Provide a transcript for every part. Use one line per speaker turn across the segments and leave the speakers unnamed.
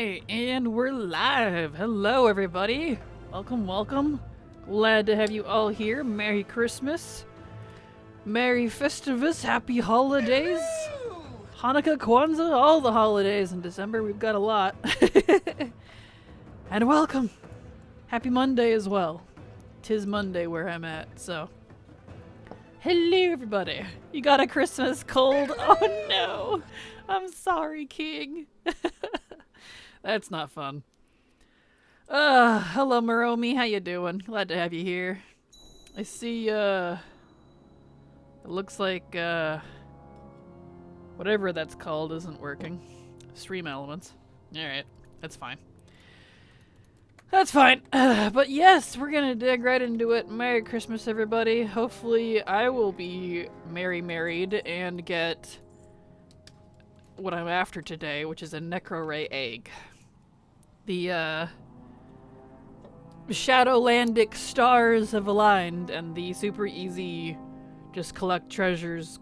Alright, and we're live. Hello, everybody. Welcome, welcome. Glad to have you all here. Merry Christmas. Merry Festivus. Happy holidays. Hanukkah, Kwanzaa, all the holidays in December. We've got a lot. And welcome. Happy Monday as well. 'Tis Monday where I'm at, so. Hello, everybody. You got a Christmas cold? Oh, no. I'm sorry, King. That's not fun. Hello, Maromi. How you doing? Glad to have you here. I see, it looks like, whatever that's called isn't working. Stream elements. Alright, that's fine. That's fine. But yes, we're gonna dig right into it. Merry Christmas, everybody. Hopefully I will be married and get what I'm after today, which is a Necroray egg. The, Shadowlandic stars have aligned, and the super easy just collect treasures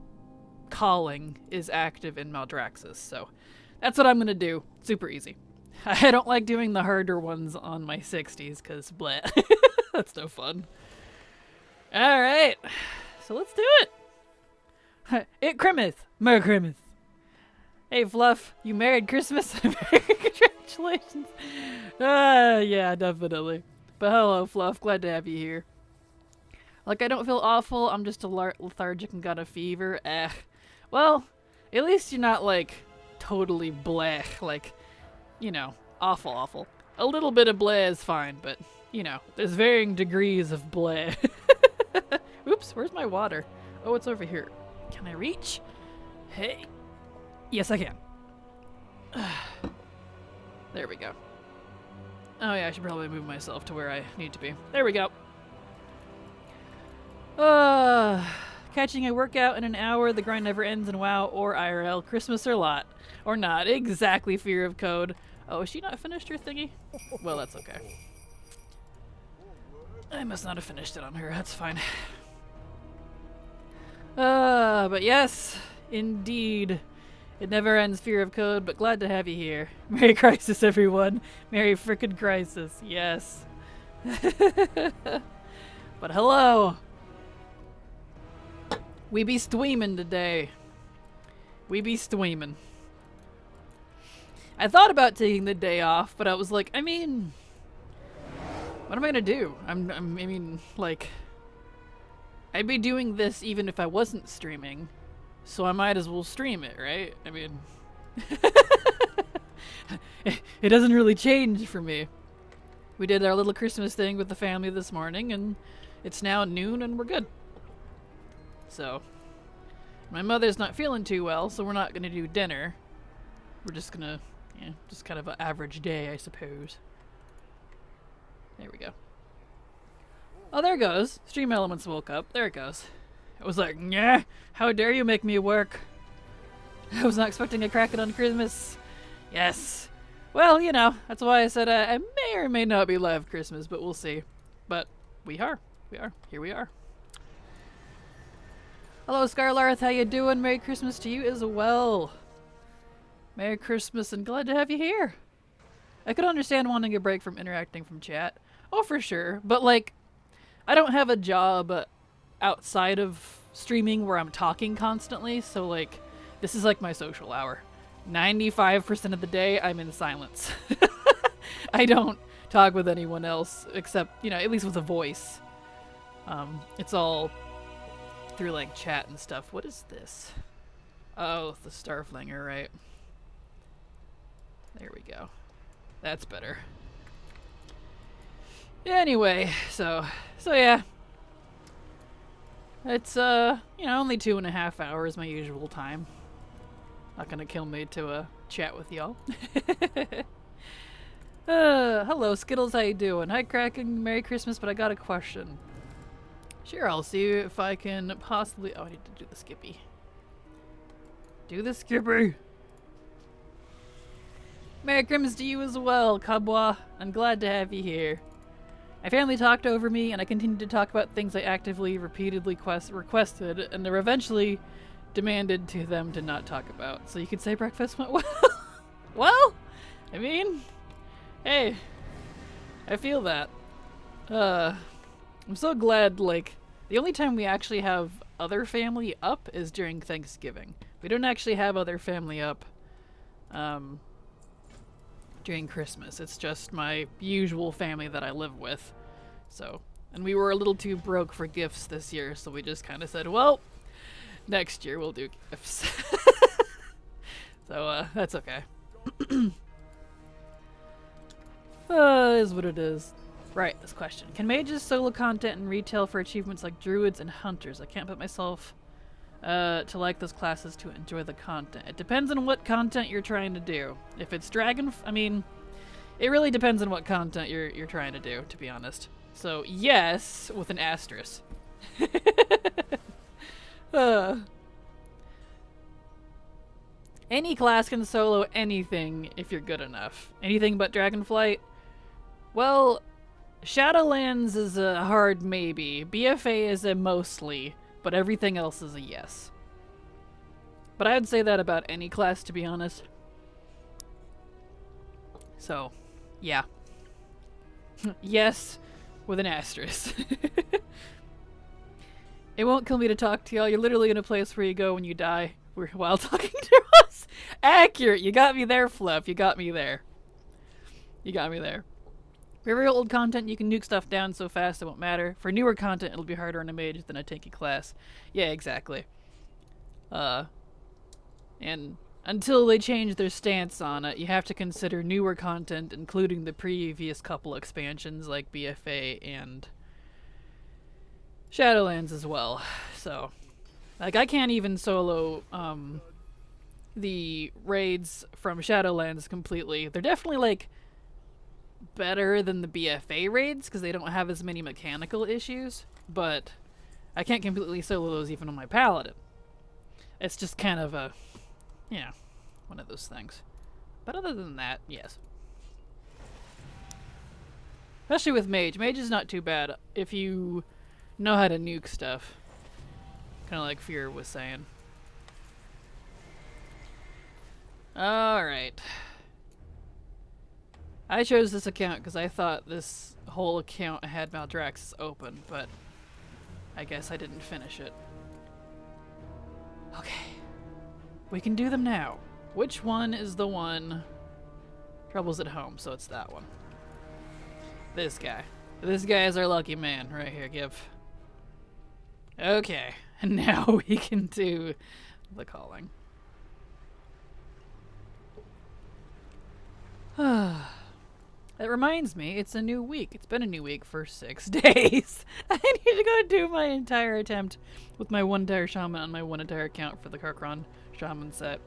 calling is active in Maldraxxus, so that's what I'm gonna do. Super easy. I don't like doing the harder ones on my 60s, because bleh. That's no fun. Alright, so let's do it! It Christmas! Merry Christmas! Hey Fluff, you married Christmas? Congratulations! Yeah, definitely. But hello Fluff, glad to have you here. Like, I don't feel awful, I'm just lethargic and got a fever. Well, at least you're not, like, totally bleh, like, you know, awful. A little bit of bleh is fine, but, you know, there's varying degrees of bleh. Oops, where's my water? Oh, it's over here. Can I reach? Hey. Yes, I can. There we go. Oh yeah, I should probably move myself to where I need to be. There we go. Catching a workout in an hour, the grind never ends in WoW or IRL, Christmas or lot. Or not. Exactly, Fear of Code. Oh, is she not finished her thingy? Well, that's okay. I must not have finished it on her, that's fine. But yes, indeed. It never ends, Fear of Code, but glad to have you here. Merry Crisis, everyone. Merry frickin' Crisis, yes. But hello. We be streaming today. We be streaming. I thought about taking the day off, but I was like, I mean, what am I gonna do? I mean, like, I'd be doing this even if I wasn't streaming, so I might as well stream it, right? I mean, it doesn't really change for me. We did our little Christmas thing with the family this morning, and it's now noon, and we're good. So, my mother's not feeling too well, so we're not gonna do dinner. We're just gonna, yeah, just kind of an average day, I suppose. There we go. Oh, there it goes. Stream Elements woke up. There it goes. I was like, yeah, how dare you make me work? I was not expecting a Kraken on Christmas. Yes. Well, you know, that's why I said I may or may not be live Christmas, but we'll see. But we are. We are. Here we are. Hello, Scarlarth. How you doing? Merry Christmas to you as well. Merry Christmas and glad to have you here. I could understand wanting a break from interacting from chat. Oh, for sure. But, like, I don't have a job outside of streaming where I'm talking constantly, so, like, this is like my social hour. 95% of the day, I'm in silence. I don't talk with anyone else except, you know, at least with a voice. It's all through, like, chat and stuff. What is this? Oh, the Starflinger, right. There we go. That's better. Anyway, so yeah. It's, you know, only 2.5 hours, my usual time. Not gonna kill me to, chat with y'all. Hello, Skittles, how you doing? Hi, Kraken, Merry Christmas, but I got a question. Sure, I'll see if I can possibly... Oh, I need to do the Skippy. Do the Skippy! Merry Christmas to you as well, Kabwa. I'm glad to have you here. My family talked over me, and I continued to talk about things I actively, repeatedly requested, and they're eventually demanded to them to not talk about. So you could say breakfast went well. Well, I mean, hey, I feel that. I'm so glad, like, the only time we actually have other family up is during Thanksgiving. We don't actually have other family up, during Christmas. It's just my usual family that I live with. So, and we were a little too broke for gifts this year, so we just kind of said, well, next year we'll do gifts. So, that's okay. Is what it is. Right, this question. Can mages solo content and retail for achievements like druids and hunters? I can't put myself to like those classes to enjoy the content. It depends on what content you're trying to do. If it's I mean, it really depends on what content you're trying to do, to be honest. So, yes, with an asterisk. Any class can solo anything if you're good enough. Anything but Dragonflight? Well, Shadowlands is a hard maybe. BFA is a mostly, but everything else is a yes. But I would say that about any class, to be honest. So, yeah. Yes, with an asterisk. It won't kill me to talk to y'all. You're literally in a place where you go when you die while talking to us. Accurate. You got me there, Fluff. You got me there. You got me there. For very old content, you can nuke stuff down so fast it won't matter. For newer content, it'll be harder on a mage than a tanky class. Yeah, exactly. And until they change their stance on it, you have to consider newer content, including the previous couple expansions like BFA and Shadowlands as well. So, like, I can't even solo the raids from Shadowlands completely. They're definitely, like, better than the BFA raids because they don't have as many mechanical issues, but I can't completely solo those even on my paladin. It's just kind of a, yeah, one of those things. But other than that, yes. Especially with mage. Mage is not too bad if you know how to nuke stuff. Kind of like Fear was saying. Alright. I chose this account because I thought this whole account had Maldraxxus open, but I guess I didn't finish it. Okay. We can do them now. Which one is the one? Trouble's at home, so it's that one. This guy. This guy is our lucky man right here, give. Okay. And now we can do the calling. That reminds me, it's a new week. It's been a new week for 6 days. I need to go do my entire attempt with my one entire shaman on my one entire account for the Karkron shaman set.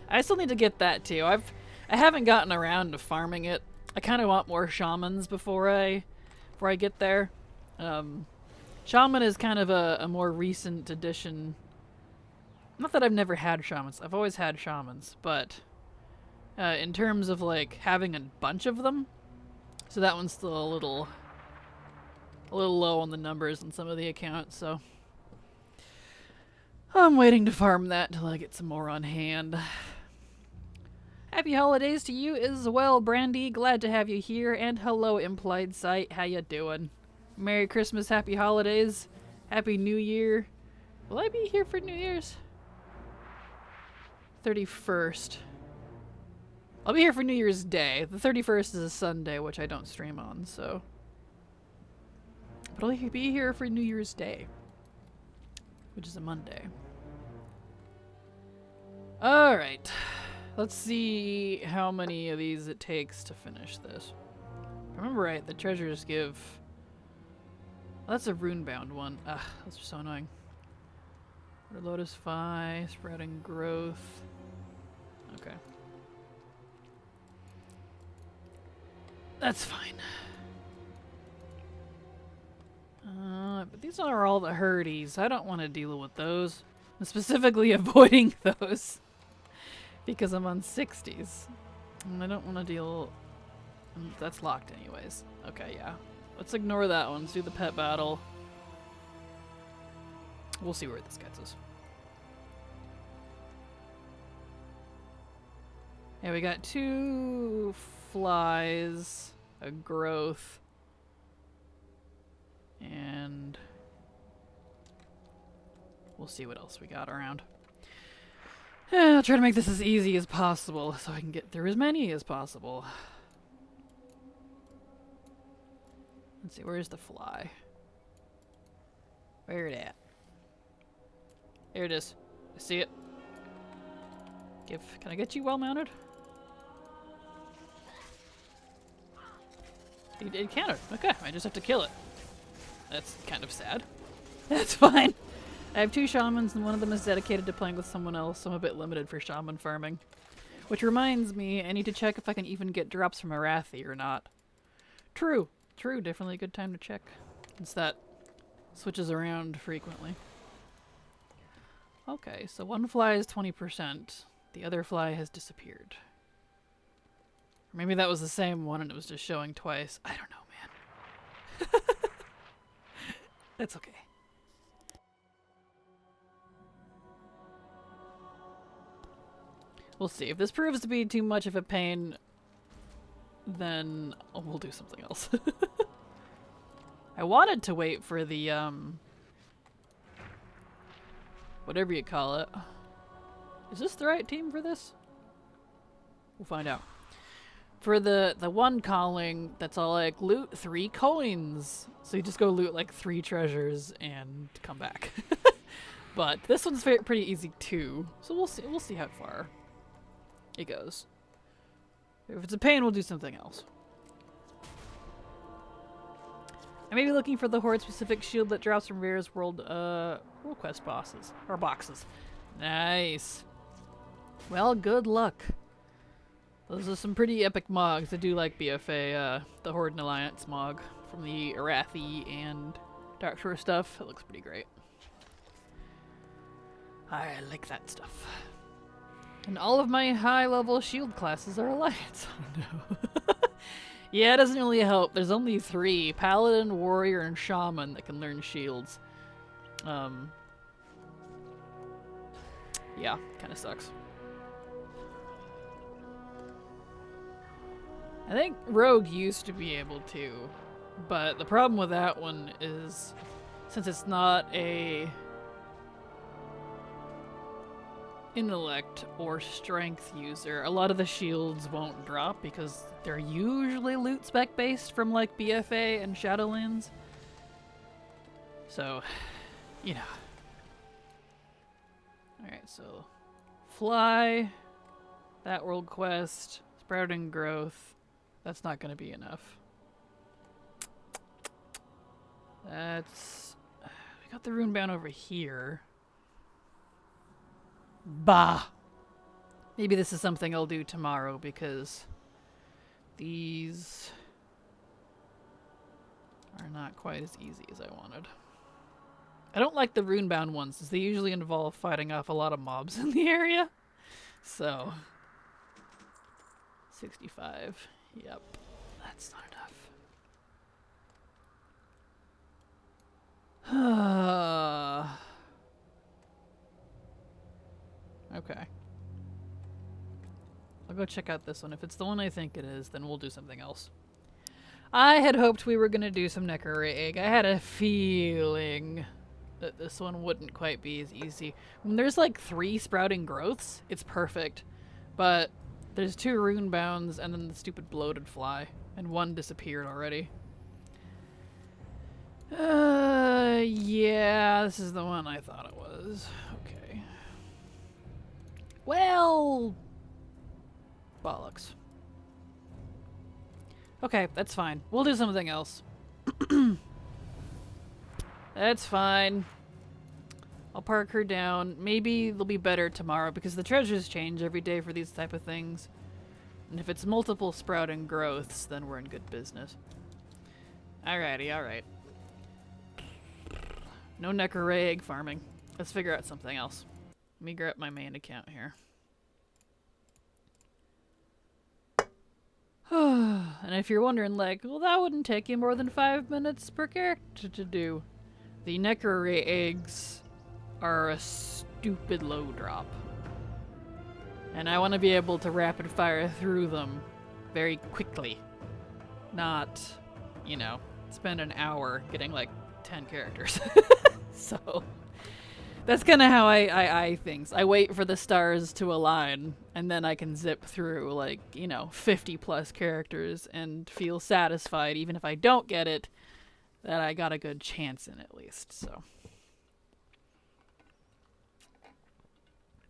I still need to get that too. I haven't gotten around to farming it. I kind of want more shamans before I get there. Shaman is kind of a more recent addition. Not that I've never had shamans. I've always had shamans, but in terms of like having a bunch of them, so that one's still a little low on the numbers on some of the accounts, so I'm waiting to farm that until I get some more on hand. Happy holidays to you as well, Brandy. Glad to have you here, and hello, Implied Sight. How you doing? Merry Christmas, happy holidays, happy New Year. Will I be here for New Year's? 31st. I'll be here for New Year's Day. The 31st is a Sunday, which I don't stream on, so. But I'll be here for New Year's Day, which is a Monday. Alright. Let's see how many of these it takes to finish this. If I remember right, the treasures give... Well, that's a rune-bound one. Ugh, those are so annoying. Lotus Phi, Sprouting Growth. Okay. That's fine. But these are all the herdies. I don't want to deal with those. I'm specifically avoiding those because I'm on 60s. And I don't want to deal... That's locked anyways. Okay, yeah. Let's ignore that one. Let's do the pet battle. We'll see where this gets us. Yeah, we got 2 flies, a growth, and we'll see what else we got around. I'll try to make this as easy as possible so I can get through as many as possible. Let's see, where's the fly? Where it at? There it is. I see it. Can I get you well mounted? It counted. Okay, I just have to kill it. That's kind of sad. That's fine. I have 2 shamans and one of them is dedicated to playing with someone else, so I'm a bit limited for shaman farming. Which reminds me, I need to check if I can even get drops from Arathi or not. True. True, definitely a good time to check. Since that switches around frequently. Okay, so one fly is 20%. The other fly has disappeared. Or maybe that was the same one and it was just showing twice. I don't know, man. That's okay. We'll see. If this proves to be too much of a pain, then we'll do something else. I wanted to wait for the, whatever you call it. Is this the right team for this? We'll find out. For the one calling that's all like, loot 3 coins. So you just go loot like 3 treasures and come back. But this one's pretty easy too. So we'll see how far it goes. If it's a pain, we'll do something else. I may be looking for the horde-specific shield that drops from various world quest bosses or boxes. Nice. Well, good luck. Those are some pretty epic mogs. I do like BFA, the Horde and Alliance mog from the Arathi and Dark Shore stuff. It looks pretty great. I like that stuff. And all of my high-level shield classes are Alliance. Oh no. Yeah, it doesn't really help. There's only 3. Paladin, Warrior, and Shaman that can learn shields. Yeah, kinda sucks. I think Rogue used to be able to, but the problem with that one is, since it's not a intellect or strength user, a lot of the shields won't drop because they're usually loot spec based from like BFA and Shadowlands. So, you know. Alright, so fly, that world quest, sprouting growth, that's not gonna be enough. We got the runebound over here. Bah! Maybe this is something I'll do tomorrow because these are not quite as easy as I wanted. I don't like the runebound ones, as they usually involve fighting off a lot of mobs in the area. So, 65. Yep, that's not enough. Okay. I'll go check out this one. If it's the one I think it is, then we'll do something else. I had hoped we were going to do some Necroray egg. I had a feeling that this one wouldn't quite be as easy. When there's like 3 sprouting growths, it's perfect. But there's 2 rune bounds and then the stupid bloated fly. And 1 disappeared already. Yeah, this is the one I thought it was. Okay. Well, bollocks. Okay, that's fine. We'll do something else. That's fine. I'll park her down. Maybe they'll be better tomorrow because the treasures change every day for these type of things. And if it's multiple sprouting growths, then we're in good business. Alrighty, alright. No Necroray egg farming. Let's figure out something else. Let me grab my main account here. And if you're wondering, like, well, that wouldn't take you more than 5 minutes per character to do. The Necroray eggs are a stupid low drop. And I want to be able to rapid fire through them very quickly. Not, you know, spend an hour getting like 10 characters. So that's kind of how I things. I wait for the stars to align, and then I can zip through like, you know, 50 plus characters and feel satisfied, even if I don't get it, that I got a good chance in at least. So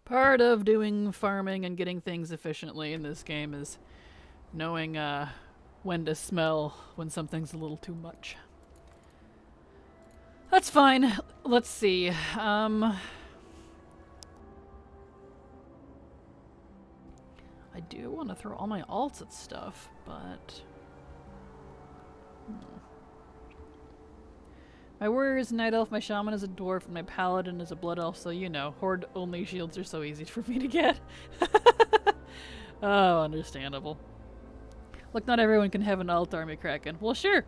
part of doing farming and getting things efficiently in this game is knowing when to smell when something's a little too much. That's fine. Let's see. I do want to throw all my alts at stuff, but... My warrior is a night elf, my shaman is a dwarf, and my paladin is a blood elf, so you know, horde only shields are so easy for me to get. Oh, understandable. Look, not everyone can have an alt army, Kraken. Well, sure.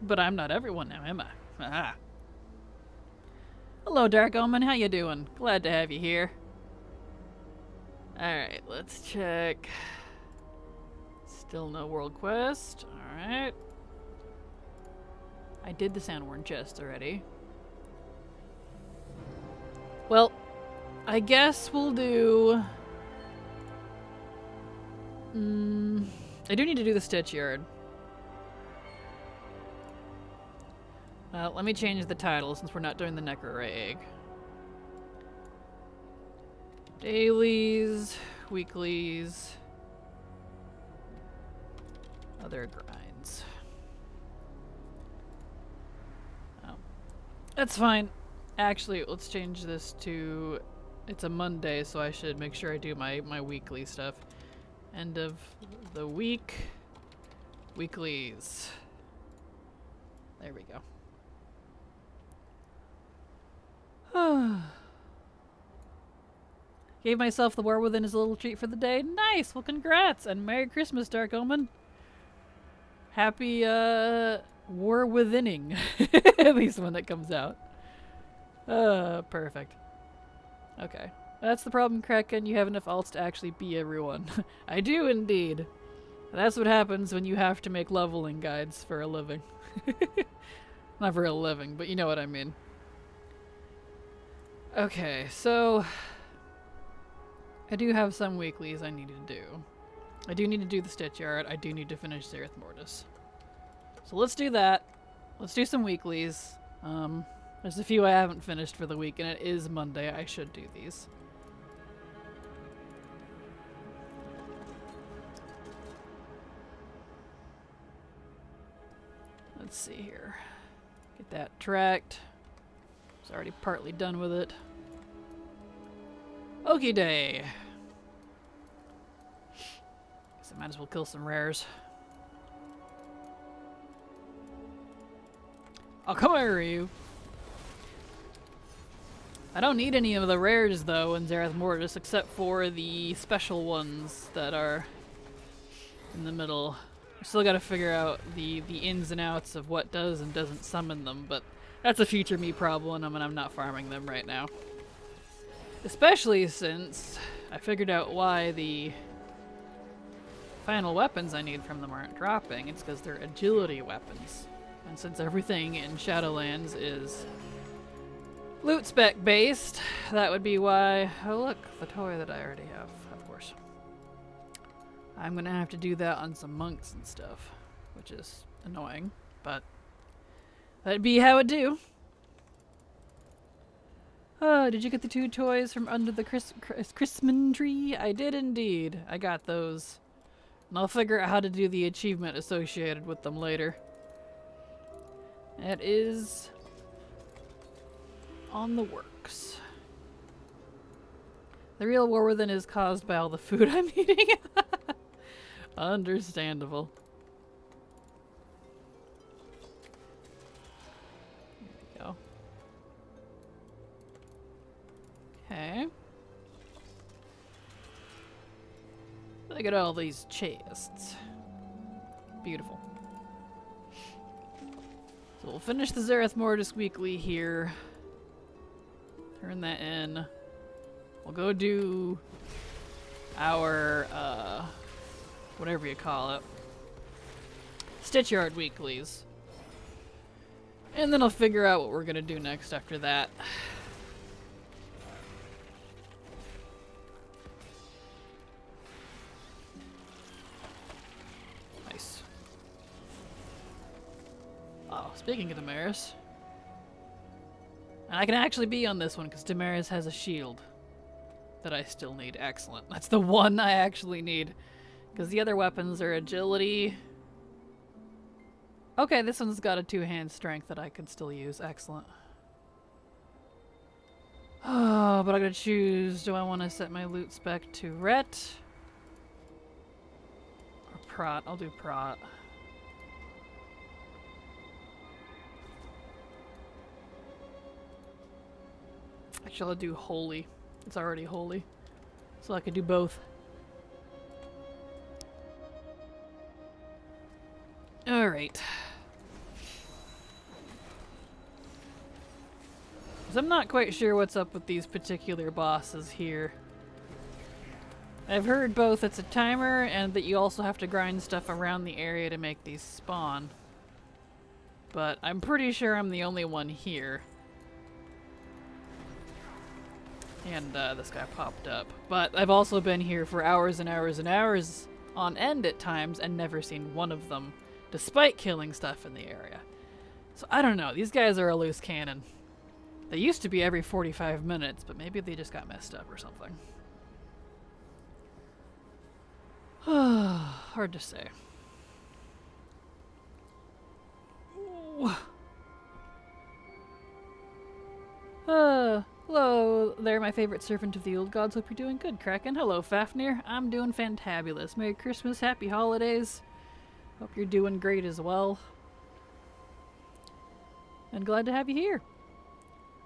But I'm not everyone now, am I? Ah. Hello, Dark Omen. How you doing? Glad to have you here. Alright, let's check. Still no world quest. Alright. I did the Sandworn chest already. Well, I guess we'll do... I do need to do the Stitch Yard. Let me change the title since we're not doing the Necroray egg. Dailies, weeklies, other grinds. Oh, that's fine. Actually, let's change this to... It's a Monday, so I should make sure I do my weekly stuff. End of the week. Weeklies. There we go. Gave myself the War Within as a little treat for the day. Nice! Well, congrats! And Merry Christmas, Dark Omen. Happy, War Withining. At least when it comes out. Perfect. Okay. That's the problem, Kraken. You have enough alts to actually be everyone. I do indeed. That's what happens when you have to make leveling guides for a living. Not for a living, but you know what I mean. Okay, so I do have some weeklies I need to do. I do need to do the Stitch Yard. I do need to finish Zereth Mortis. So let's do that. Let's do some weeklies. There's a few I haven't finished for the week, and it is Monday. I should do these. Let's see here. Get that tracked. It's already partly done with it. Okie day. Guess I might as well kill some rares. Oh, come here, you. I don't need any of the rares, though, in Zereth Mortis, except for the special ones that are in the middle. I still gotta figure out the ins and outs of what does and doesn't summon them, but that's a future me problem, and I'm not farming them right now. Especially since I figured out why the final weapons I need from them aren't dropping. It's because they're agility weapons. And since everything in Shadowlands is loot spec based, that would be why... Oh look, the toy that I already have, of course. I'm gonna have to do that on some monks and stuff, which is annoying, but that'd be how it do. Oh, did you get the 2 toys from under the Christmas tree? I did indeed. I got those. And I'll figure out how to do the achievement associated with them later. It is on the works. The real War Within is caused by all the food I'm eating. Understandable. There we go. Okay. Look at all these chests. Beautiful. So we'll finish the Zereth Mortis weekly here. Turn that in. We'll go do our, whatever you call it, Stitch Yard weeklies. And then I'll figure out what we're gonna do next after that. Nice. Oh, speaking of Damaris. And I can actually be on this one because Damaris has a shield that I still need. Excellent. That's the one I actually need. Because the other weapons are agility. Okay, this one's got a 2-hand strength that I could still use. Excellent. Oh, but I gotta choose. Do I want to set my loot spec to Ret? Or Prot? I'll do Prot. Actually, I'll do Holy. It's already Holy. So I could do both. Alright. So I'm not quite sure what's up with these particular bosses here. I've heard both it's a timer and that you also have to grind stuff around the area to make these spawn. But I'm pretty sure I'm the only one here. And this guy popped up. But I've also been here for hours and hours and hours on end at times and never seen one of them, despite killing stuff in the area. So I don't know, these guys are a loose cannon. They used to be every 45 minutes, but maybe they just got messed up or something. Hard to say. Ooh. Hello there, my favorite servant of the old gods. Hope you're doing good, Kraken. Hello, Fafnir. I'm doing fantabulous. Merry Christmas, happy holidays. Hope you're doing great as well. And glad to have you here.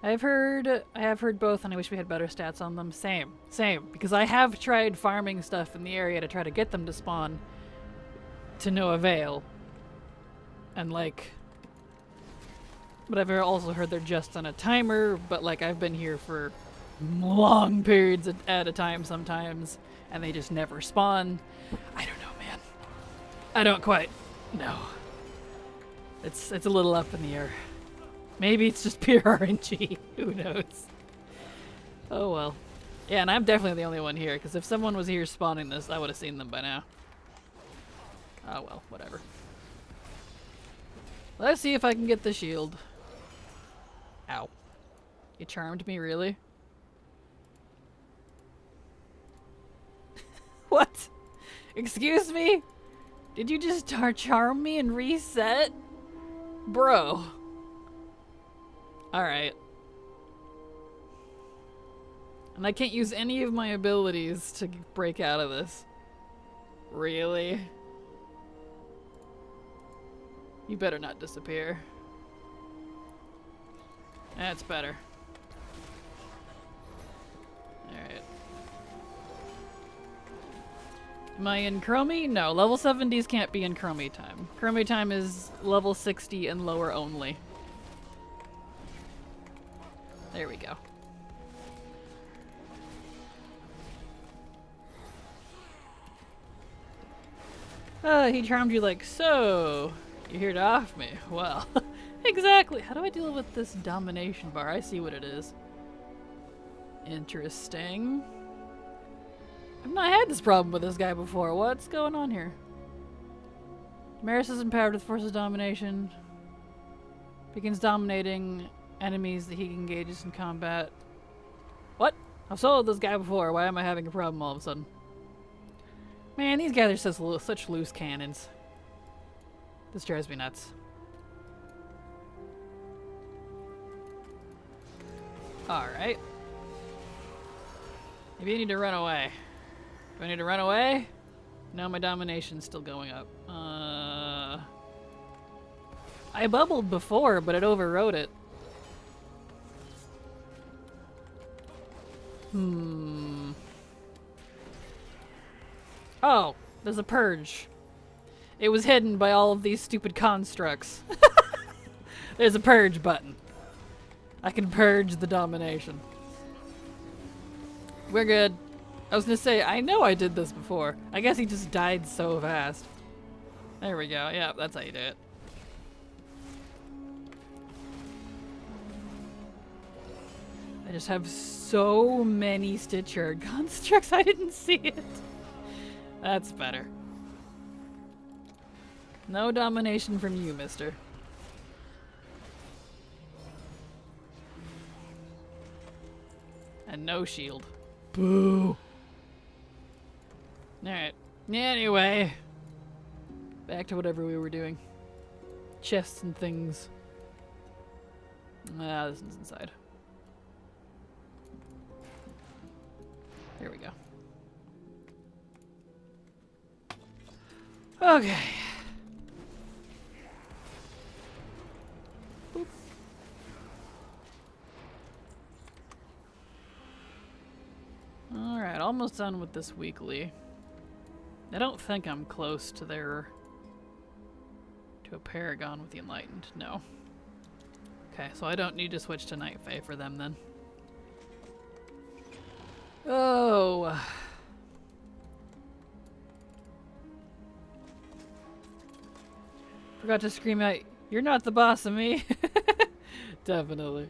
I have heard both, and I wish we had better stats on them. Same, because I have tried farming stuff in the area to try to get them to spawn to no avail. And like, but I've also heard they're just on a timer, but like I've been here for long periods at a time sometimes, and they just never spawn. I don't know, man. I don't quite know. It's a little up in the air. Maybe it's just pure RNG. Who knows? Oh well. Yeah, and I'm definitely the only one here, because if someone was here spawning this, I would have seen them by now. Oh well, whatever. Let's see if I can get the shield. Ow. You charmed me, really? What? Excuse me? Did you just charm me and reset? Bro. Alright. And I can't use any of my abilities to break out of this. Really? You better not disappear. That's better. Alright. Am I in Chromie? No, level 70s can't be in Chromie time. Chromie time is level 60 and lower only. There we go. He charmed you like so. You're here to off me. Well, exactly. How do I deal with this domination bar? I see what it is. Interesting. I've not had this problem with this guy before. What's going on here? Damaris is empowered with forces domination. Begins dominating enemies that he engages in combat. What? I've soloed this guy before. Why am I having a problem all of a sudden? Man, these guys are such loose cannons. This drives me nuts. Alright. Maybe I need to run away. Do I need to run away? No, my domination's still going up. I bubbled before, but it overrode it. Oh, there's a purge. It was hidden by all of these stupid constructs. There's a purge button. I can purge the domination. We're good. I was gonna say, I know I did this before. I guess he just died so fast. There we go. Yeah, that's how you do it. I just have so many Stitcher constructs, I didn't see it. That's better. No domination from you, mister. And no shield. Boo. Alright. Anyway. Back to whatever we were doing. Chests and things. Ah, this is inside. There we go. Okay. Boop. Alright, almost done with this weekly. I don't think I'm close to their... to a Paragon with the Enlightened. No. Okay, so I don't need to switch to Night Fae for them then. Oh. Forgot to scream out, "You're not the boss of me." Definitely.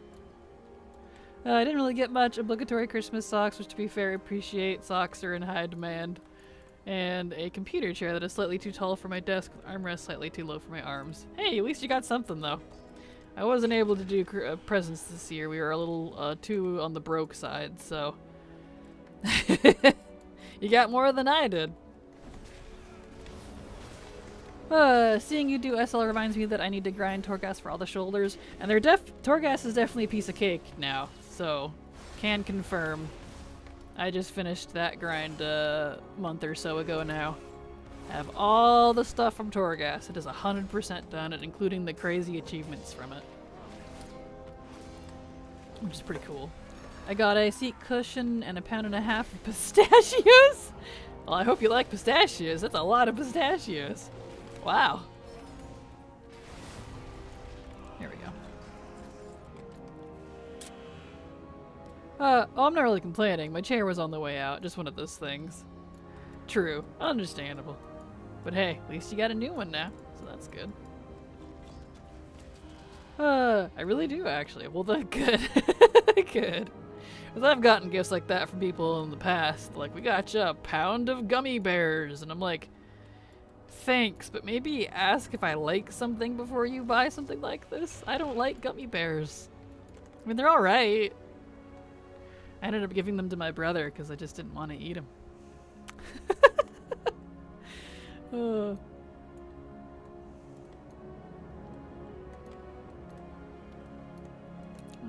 I didn't really get much. Obligatory Christmas socks, which to be fair, I appreciate. Socks are in high demand. And a computer chair that is slightly too tall for my desk with armrest slightly too low for my arms. Hey, at least you got something though. I wasn't able to do presents this year. We were a little too on the broke side, so... You got more than I did. Seeing you do SL reminds me that I need to grind Torghast for all the shoulders, and Torghast is definitely a piece of cake now, so can confirm. I just finished that grind a month or so ago now. I have all the stuff from Torghast. It is 100% done, and including the crazy achievements from it, which is pretty cool. I got a seat cushion and 1.5 pounds of pistachios. Well, I hope you like pistachios. That's a lot of pistachios. Wow. Here we go. Oh, I'm not really complaining. My chair was on the way out. Just one of those things. True. Understandable. But hey, at least you got a new one now. So that's good. I really do, actually. Well, then, good. Good. Because I've gotten gifts like that from people in the past. Like, we got you a pound of gummy bears. And I'm like, thanks, but maybe ask if I like something before you buy something like this. I don't like gummy bears. I mean, they're alright. I ended up giving them to my brother because I just didn't want to eat them.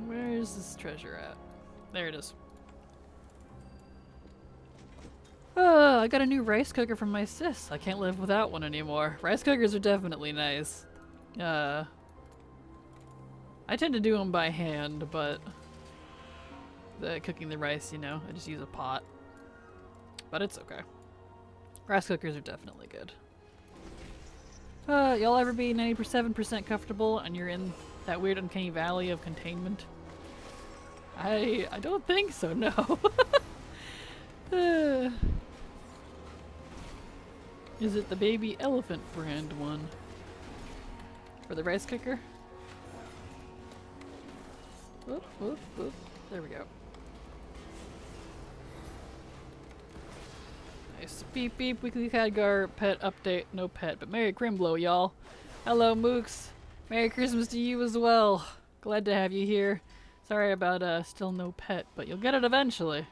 Where's this treasure at? There it is. I got a new rice cooker from my sis. I can't live without one anymore. Rice cookers are definitely nice. I tend to do them by hand, but cooking the rice, you know, I just use a pot. But it's okay. Rice cookers are definitely good. Y'all ever be 97% comfortable and you're in that weird uncanny valley of containment? I don't think so, no. Is it the baby elephant brand one? For the rice cooker? Whoop, whoop, whoop. There we go. Nice. Beep beep, weekly Khadgar pet update. No pet, but Merry Crimblow, y'all. Hello, Mooks. Merry Christmas to you as well. Glad to have you here. Sorry about still no pet, but you'll get it eventually.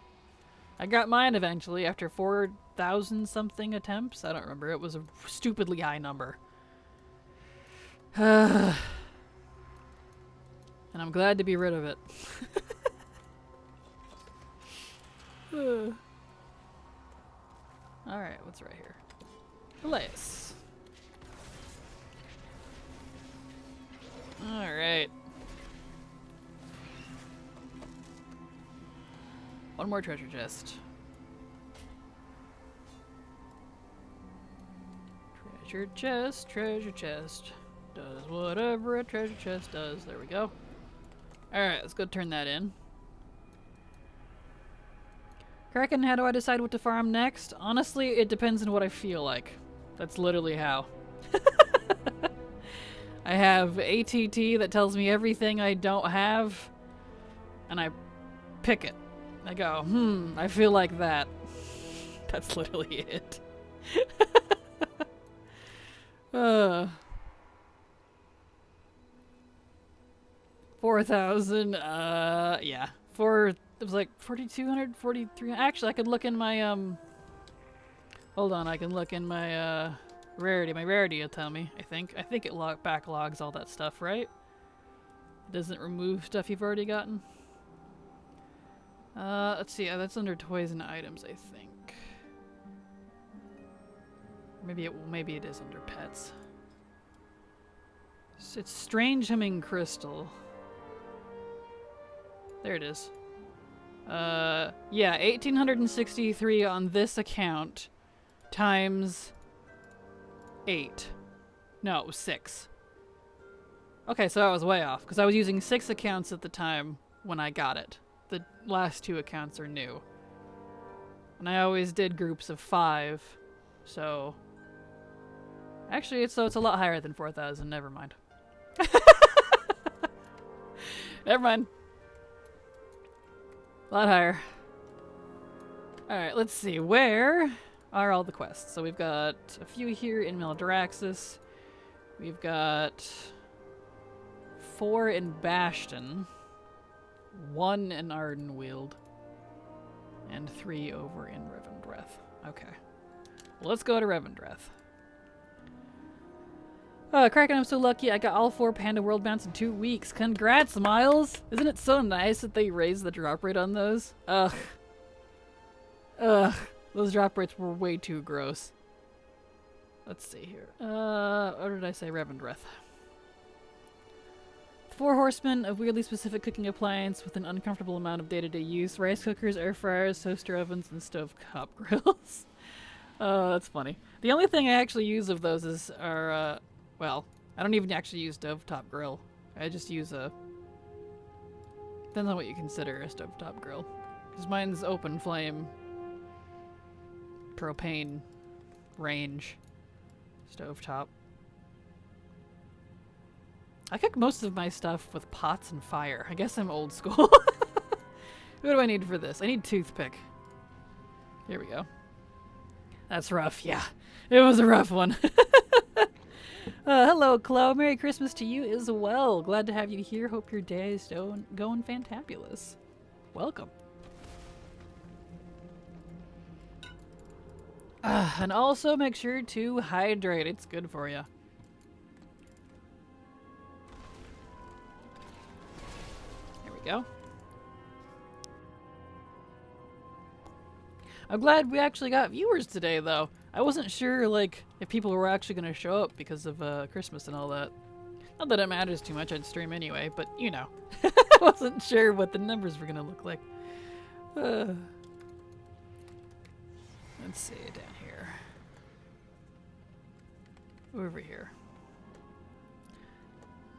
I got mine eventually after 4,000 something attempts. I don't remember. It was a stupidly high number. And I'm glad to be rid of it. Alright, what's right here? Lace. Alright. One more treasure chest. Treasure chest, treasure chest. Does whatever a treasure chest does. There we go. Alright, let's go turn that in. Kraken, how do I decide what to farm next? Honestly, it depends on what I feel like. That's literally how. I have ATT that tells me everything I don't have, and I pick it. I go, I feel like that. That's literally it. 4,000, yeah. It was like 4,200, 4,300. Actually, I could look in my, hold on, I can look in my, rarity. My rarity will tell me, I think. I think it backlogs all that stuff, right? It doesn't remove stuff you've already gotten. Let's see, that's under toys and items, I think. Maybe it is under pets. It's Strange Humming Crystal. There it is. Yeah, 1,863 on this account times 8. No, it was 6. Okay, so I was way off, because I was using 6 accounts at the time when I got it. The last 2 accounts are new. And I always did groups of 5, so... Actually, it's a lot higher than 4,000, never mind. Never mind. A lot higher. Alright, let's see. Where are all the quests? So we've got a few here in Maldraxxus. We've got 4 in Bastion. 1 in Ardenweald. And 3 over in Revendreth. Okay. Well, let's go to Revendreth. Kraken, I'm so lucky I got all 4 Panda World Bounce in 2 weeks. Congrats, Miles! Isn't it so nice that they raised the drop rate on those? Ugh. Ugh. Those drop rates were way too gross. Let's see here. What did I say? Revendreth. 4 horsemen of weirdly specific cooking appliance with an uncomfortable amount of day-to-day use. Rice cookers, air fryers, toaster ovens, and stovetop grills. Oh, that's funny. The only thing I actually use of those are, well, I don't even actually use stovetop grill. I just use a... Depends on what you consider a stovetop grill. Because mine's open flame, propane, range, stovetop. I cook most of my stuff with pots and fire. I guess I'm old school. What do I need for this? I need toothpick. Here we go. That's rough, yeah. It was a rough one. Hello, Chloe. Merry Christmas to you as well. Glad to have you here. Hope your day is going fantabulous. Welcome. And also make sure to hydrate. It's good for you. There we go. I'm glad we actually got viewers today, though. I wasn't sure, like, if people were actually going to show up because of Christmas and all that. Not that it matters too much, I'd stream anyway, but, you know. I wasn't sure what the numbers were going to look like. Let's see, down here. Over here.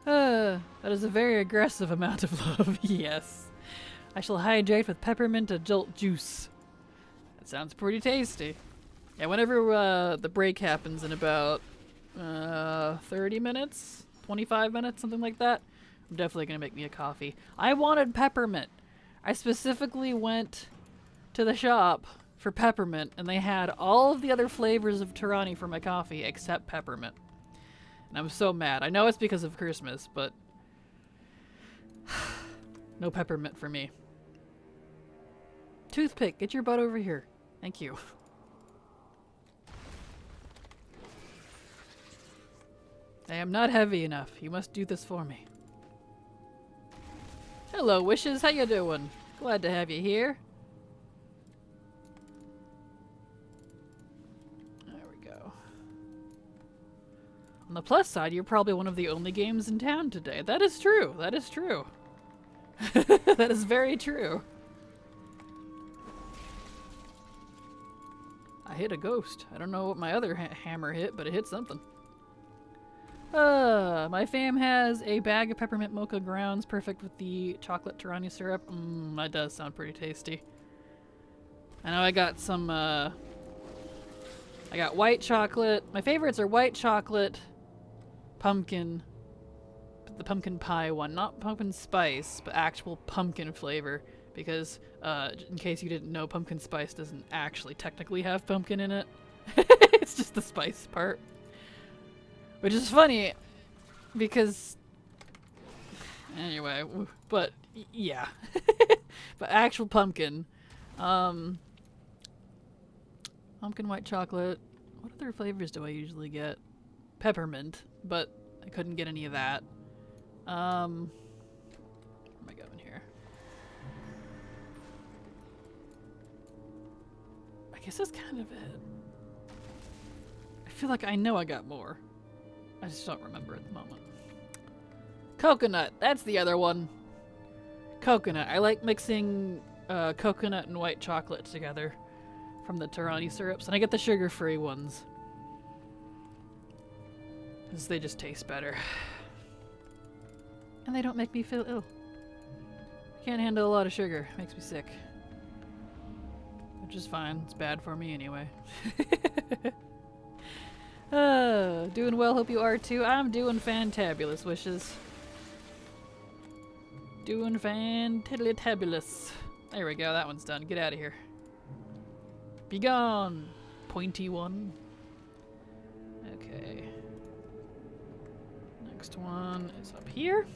That is a very aggressive amount of love, yes. I shall hydrate with peppermint adult juice. That sounds pretty tasty. Yeah, whenever the break happens in about 30 minutes, 25 minutes, something like that, I'm definitely going to make me a coffee. I wanted peppermint. I specifically went to the shop for peppermint, and they had all of the other flavors of Tirani for my coffee except peppermint. And I'm so mad. I know it's because of Christmas, but no peppermint for me. Toothpick, get your butt over here. Thank you. I am not heavy enough. You must do this for me. Hello, Wishes. How you doing? Glad to have you here. There we go. On the plus side, you're probably one of the only games in town today. That is true. That is true. That is very true. I hit a ghost. I don't know what my other hammer hit, but it hit something. My fam has a bag of peppermint mocha grounds, perfect with the chocolate Tirani syrup. That does sound pretty tasty. I know I got some, I got white chocolate. My favorites are white chocolate, pumpkin, the pumpkin pie one. Not pumpkin spice, but actual pumpkin flavor. Because, in case you didn't know, pumpkin spice doesn't actually technically have pumpkin in it. It's just the spice part. Which is funny, because... Anyway, but, yeah. But actual pumpkin. Pumpkin white chocolate. What other flavors do I usually get? Peppermint, but I couldn't get any of that. Where am I going here? I guess that's kind of it. I feel like I know I got more. I just don't remember at the moment. Coconut, that's the other one. Coconut. I like mixing coconut and white chocolate together from the Tarani syrups, and I get the sugar-free ones because they just taste better. And they don't make me feel ill. Can't handle a lot of sugar. Makes me sick. Which is fine. It's bad for me anyway. Doing well. Hope you are too. I'm doing fantabulous, wishes. Doing fantabulous. There we go. That one's done. Get out of here. Be gone, pointy one. Okay. Next one is up here.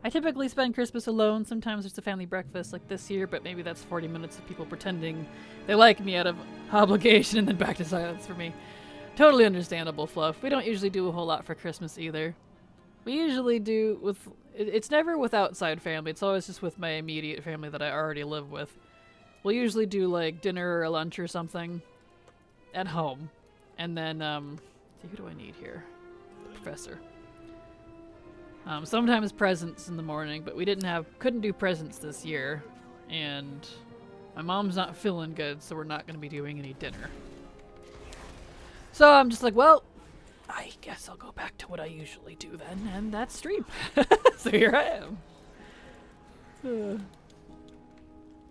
I typically spend Christmas alone. Sometimes there's a family breakfast like this year, but maybe that's 40 minutes of people pretending they like me out of obligation and then back to silence for me. Totally understandable, Fluff. We don't usually do a whole lot for Christmas either. We usually do with... It's never with outside family. It's always just with my immediate family that I already live with. We'll usually do like dinner or lunch or something at home. And then, see, who do I need here? The professor. Sometimes presents in the morning, but we couldn't do presents this year. And my mom's not feeling good, so we're not going to be doing any dinner. So I'm just like, well, I guess I'll go back to what I usually do then, and that's stream. So here I am.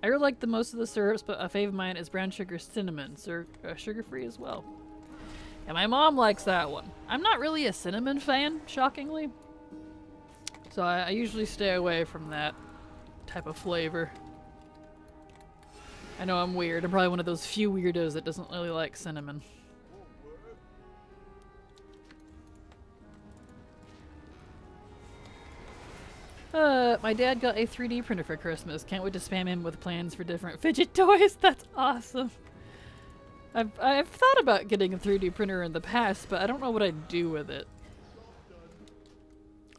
I really like the most of the syrups, but a fave of mine is brown sugar cinnamon, so sugar-free as well. And my mom likes that one. I'm not really a cinnamon fan, shockingly. So I usually stay away from that type of flavor. I know I'm weird. I'm probably one of those few weirdos that doesn't really like cinnamon. My dad got a 3D printer for Christmas. Can't wait to spam him with plans for different fidget toys. That's awesome. I've thought about getting a 3D printer in the past, but I don't know what I'd do with it.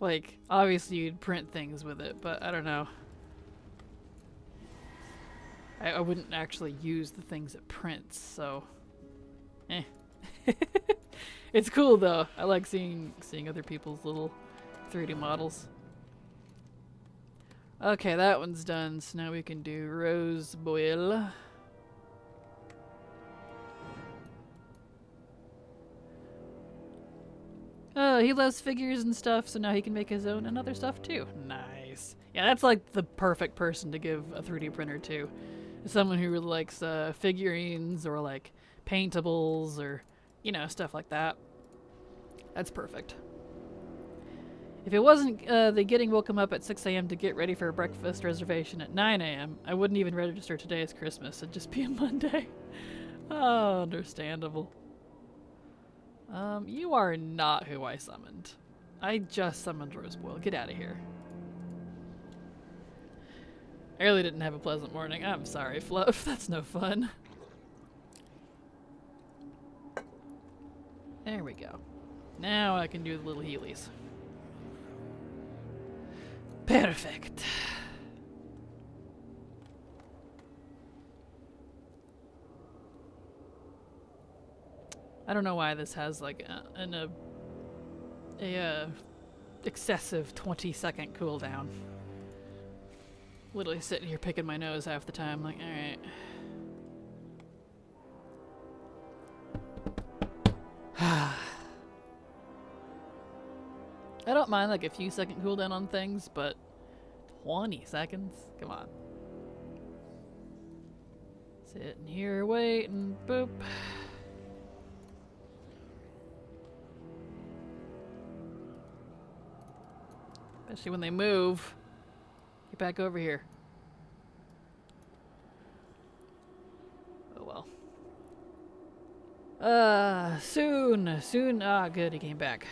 Like, obviously you'd print things with it, but I don't know. I wouldn't actually use the things it prints, so... Eh. It's cool though. I like seeing other people's little 3D models. Okay, that one's done, so now we can do Rose Boyle. Oh, he loves figures and stuff, so now he can make his own and other stuff too. Nice. Yeah, that's like the perfect person to give a 3D printer to. Someone who really likes figurines or like paintables or, you know, stuff like that. That's perfect. If it wasn't the getting woken up at 6 a.m. to get ready for a breakfast reservation at 9 a.m., I wouldn't even register today as Christmas. It'd just be a Monday. Oh, understandable. You are not who I summoned. I just summoned Roseboil. Get out of here. I really didn't have a pleasant morning. I'm sorry, Fluff. That's no fun. There we go. Now I can do the little Heelys. Perfect. I don't know why this has like a excessive 20-second cooldown. Literally sitting here picking my nose half the time, like, alright. I don't mind like a few second cooldown on things, but 20 seconds? Come on. Sitting here waiting. Boop. Especially when they move. Get back over here. Oh well. Soon. Ah, good, he came back.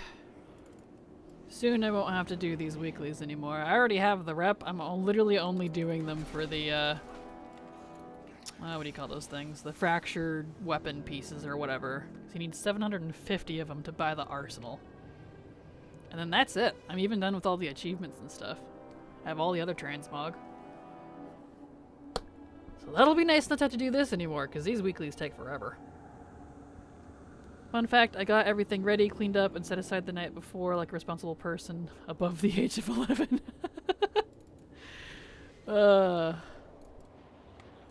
Soon I won't have to do these weeklies anymore. I already have the rep. I'm literally only doing them for the, what do you call those things? The fractured weapon pieces or whatever. So you need 750 of them to buy the arsenal. And then that's it. I'm even done with all the achievements and stuff. I have all the other transmog. So that'll be nice not to have to do this anymore, because these weeklies take forever. Fun fact, I got everything ready, cleaned up, and set aside the night before like a responsible person above the age of 11.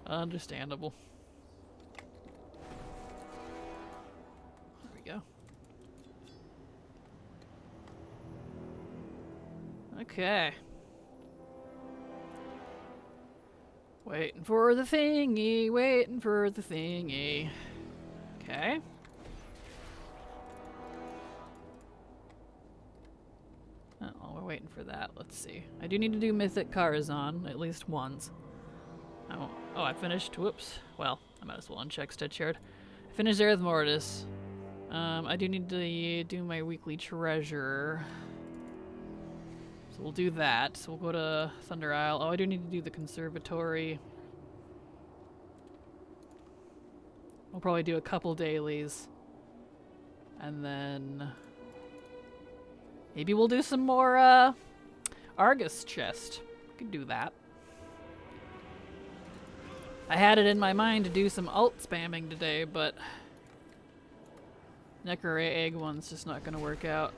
Understandable. There we go. Okay. Waiting for the thingy, waiting for the thingy. Okay. Oh, we're waiting for that. Let's see. I do need to do Mythic Karazhan at least once. Oh, I finished. Whoops. Well, I might as well uncheck Stitch Yard. I finished Aerith Mortis. I do need to do my weekly treasure. So we'll do that. So we'll go to Thunder Isle. Oh, I do need to do the conservatory. We'll probably do a couple dailies. And then maybe we'll do some more Argus chest. We could do that. I had it in my mind to do some alt spamming today, but Necroray egg one's just not gonna work out.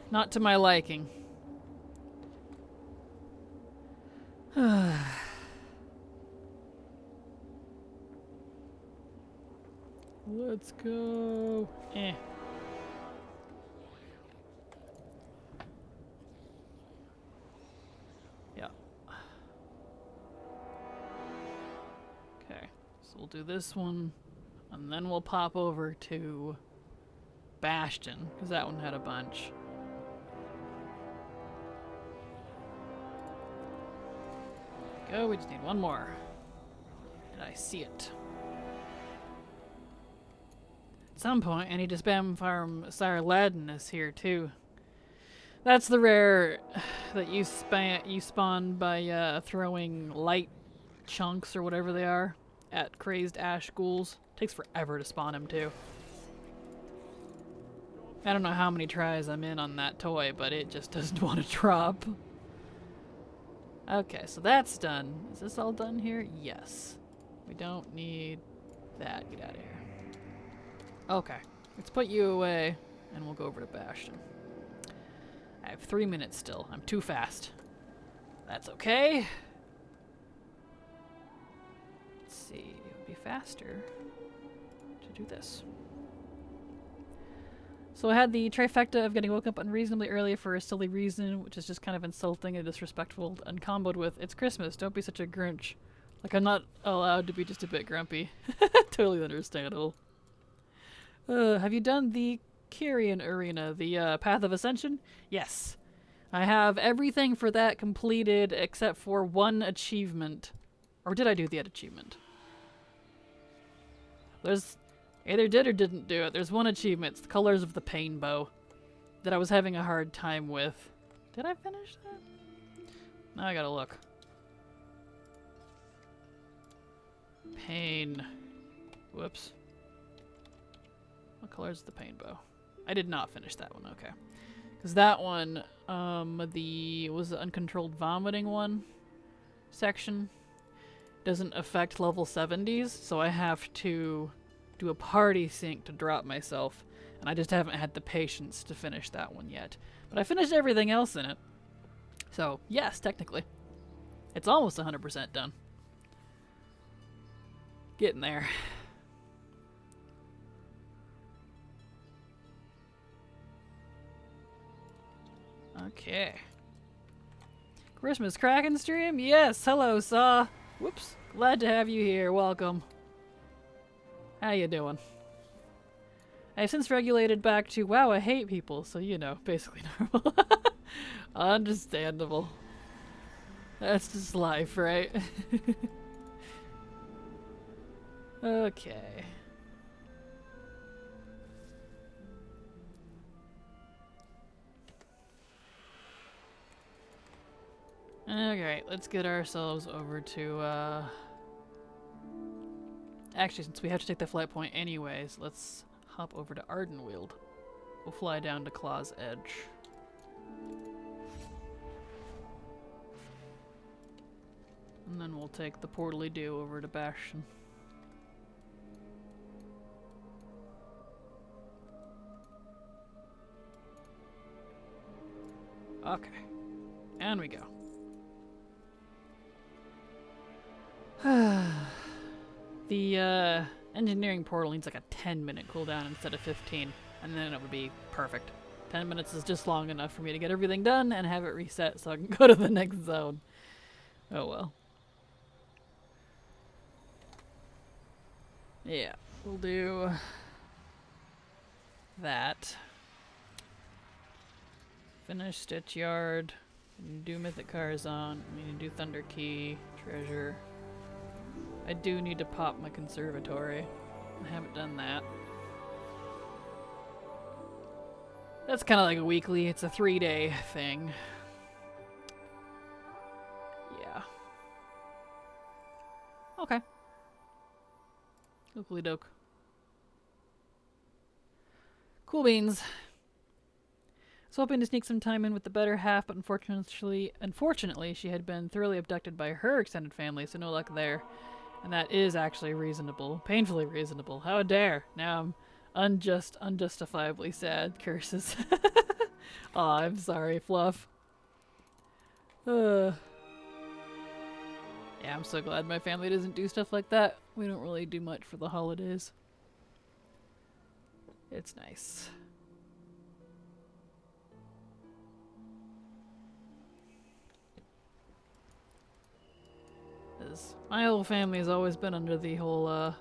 Not to my liking. Let's go. Eh. Yeah. Okay, so we'll do this one, and then we'll pop over to Bastion, because that one had a bunch. Go, we just need one more. And I see it. At some point, I need to spam farm Sire Ladinus here too. That's the rare that you spawn by throwing light chunks or whatever they are at crazed ash ghouls. Takes forever to spawn him too. I don't know how many tries I'm in on that toy, but it just doesn't want to drop. Okay, so that's done. Is this all done here? Yes. We don't need that. Get out of here. Okay, let's put you away, and we'll go over to Bastion. I have 3 minutes still. I'm too fast. That's okay. Let's see. It would be faster to do this. So I had the trifecta of getting woke up unreasonably early for a silly reason, which is just kind of insulting and disrespectful, and comboed with, it's Christmas, don't be such a Grinch. Like, I'm not allowed to be just a bit grumpy. Totally understandable. Have you done the Kyrian Arena, the Path of Ascension? Yes. I have everything for that completed except for one achievement. Or did I do the achievement? There's either did or didn't do it. There's one achievement. It's the Colors of the Pain Bow that I was having a hard time with. Did I finish that? Now I gotta look. Pain. Whoops. What color is the Pain Bow? I did not finish that one, okay. Because that one, was the uncontrolled vomiting one section, doesn't affect level 70s, so I have to do a party sync to drop myself, and I just haven't had the patience to finish that one yet. But I finished everything else in it. So, yes, technically. It's almost 100% done. Getting there. Okay. Christmas Kraken stream? Yes, hello, Saw. Whoops, Glad to have you here. Welcome. How you doing? I've since regulated back to, wow, I hate people, so you know, basically normal. Understandable. That's just life, right? Okay. Alright, let's get ourselves over to, actually, since we have to take the flight point anyways, let's hop over to Ardenweald. We'll fly down to Claw's Edge. And then we'll take the Portally Dew over to Bastion. Okay. And we go. The engineering portal needs like a 10-minute cooldown instead of 15, and then it would be perfect. 10 minutes is just long enough for me to get everything done and have it reset so I can go to the next zone. Oh well. Yeah, we'll do that. Finish Stitch Yard. We need to do Mythic Karazhan. We need to do Thunder Key, Treasure. I do need to pop my conservatory. I haven't done that. That's kind of like a weekly. It's a 3-day thing. Yeah. Okay. Oakley doke. Cool beans. I was hoping to sneak some time in with the better half, but unfortunately, she had been thoroughly abducted by her extended family, so no luck there. And that is actually reasonable. Painfully reasonable. How dare. Now I'm unjustifiably sad. Curses. Aw, I'm sorry, Fluff. Yeah, I'm so glad my family doesn't do stuff like that. We don't really do much for the holidays. It's nice. My whole family has always been under the whole, the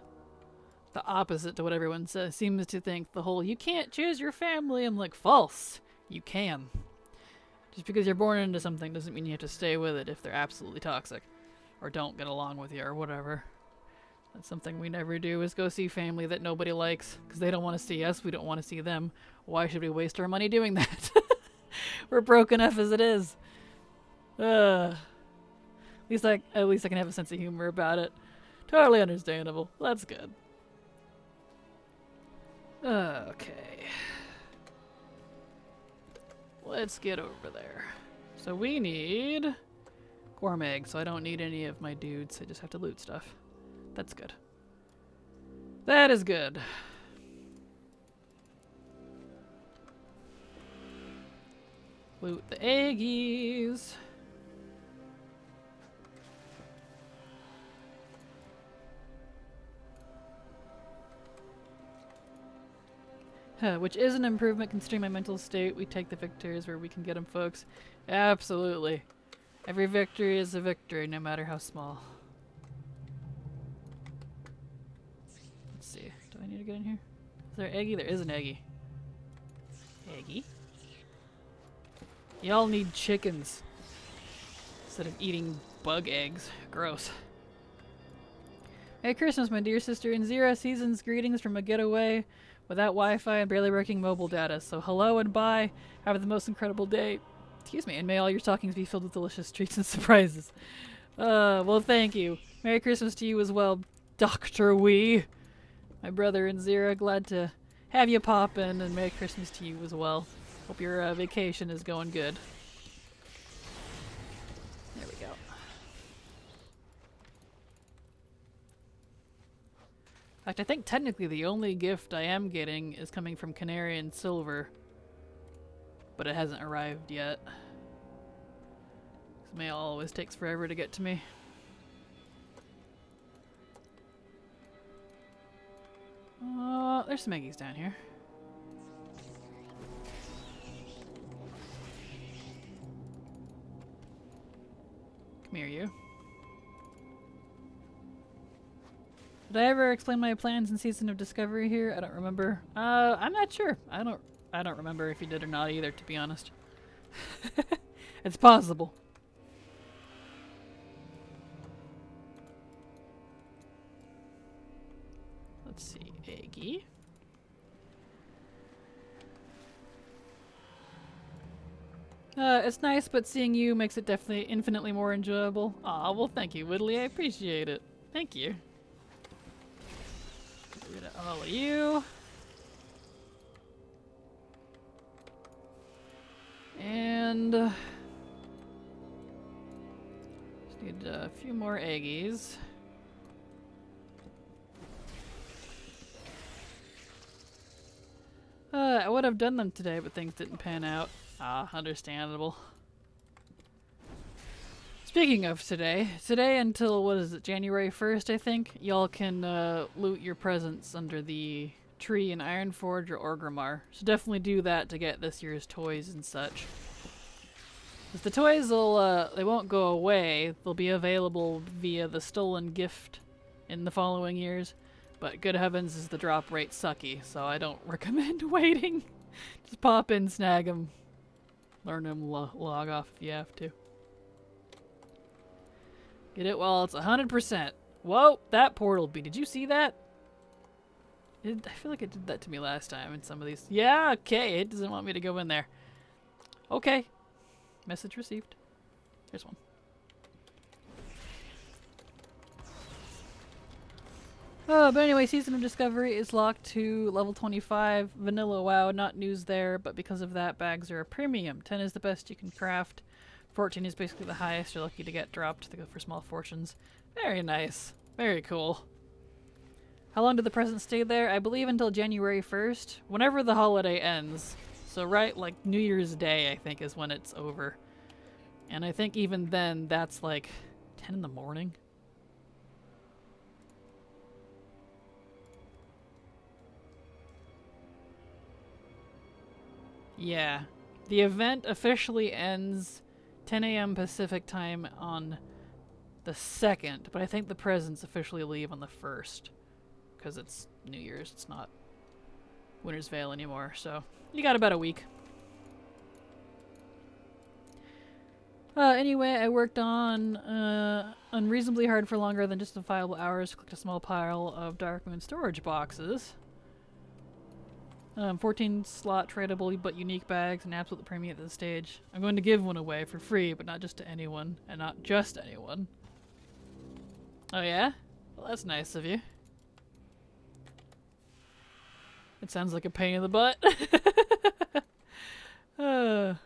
opposite to what everyone says. Seems to think the whole, you can't choose your family. I'm like, false. You can. Just because you're born into something doesn't mean you have to stay with it if they're absolutely toxic. Or don't get along with you or whatever. That's something we never do, is go see family that nobody likes. Because they don't want to see us, we don't want to see them. Why should we waste our money doing that? We're broke enough as it is. At least I can have a sense of humor about it. Totally understandable. That's good. Okay. Let's get over there. So we need Gormag, so I don't need any of my dudes. I just have to loot stuff. That's good. That is good. Loot the eggies. Which is an improvement considering my mental state. We take the victories where we can get them, folks. Absolutely. Every victory is a victory, no matter how small. Let's see. Do I need to get in here? Is there an Eggy? There is an Eggy. Eggy? Y'all need chickens instead of eating bug eggs. Gross. Merry Christmas, my dear sister. In 0 seasons, greetings from a getaway without Wi-Fi and barely working mobile data. So hello and bye. Have the most incredible day. Excuse me, and may all your stockings be filled with delicious treats and surprises. Well, thank you. Merry Christmas to you as well, Dr. Wee. My brother and Zira, glad to have you pop in, and Merry Christmas to you as well. Hope your vacation is going good. There we go. In fact, I think technically the only gift I am getting is coming from Canary and Silver. But it hasn't arrived yet. 'Cause mail always takes forever to get to me. There's some Eggies down here. Come here, you. Did I ever explain my plans in Season of Discovery here? I don't remember. I'm not sure. I don't remember if you did or not either, to be honest. It's possible. Let's see, Aggie. It's nice, but seeing you makes it definitely infinitely more enjoyable. Aw, well thank you, Whitley. I appreciate it. Thank you. Get rid of all of you. And just need a few more Aggies. I would have done them today, but things didn't pan out. Ah, understandable. Speaking of today until, what is it, January 1st, I think, y'all can loot your presents under the tree in Ironforge or Orgrimmar. So definitely do that to get this year's toys and such. 'Cause the toys they won't go away. They'll be available via the stolen gift in the following years. But good heavens is the drop rate sucky, so I don't recommend waiting. Just pop in, snag them, learn them, log off if you have to. Get it while it's 100%. Whoa, that portal bee. Did you see that? I feel like it did that to me last time in some of these. Yeah, okay, it doesn't want me to go in there. Okay. Message received. Here's one. But anyway, Season of Discovery is locked to level 25. Vanilla WoW, not news there, but because of that, bags are a premium. 10 is the best you can craft. 14 is basically the highest you're lucky to get dropped to go for small fortunes. Very nice. Very cool. How long did the presents stay there? I believe until January 1st. Whenever the holiday ends. So right, like New Year's Day, I think, is when it's over. And I think even then, that's like 10 in the morning. Yeah. The event officially ends 10 a.m. Pacific time on the 2nd, but I think the presents officially leave on the 1st. Because it's New Year's, it's not Winter's Veil anymore, so you got about a week. Anyway, I worked on unreasonably hard for longer than justifiable hours. Clicked a small pile of Darkmoon storage boxes. 14 slot tradable but unique bags and absolute premium at this stage. I'm going to give one away for free, but not just to anyone, and not just anyone. Oh yeah? Well, that's nice of you. It sounds like a pain in the butt. Alright.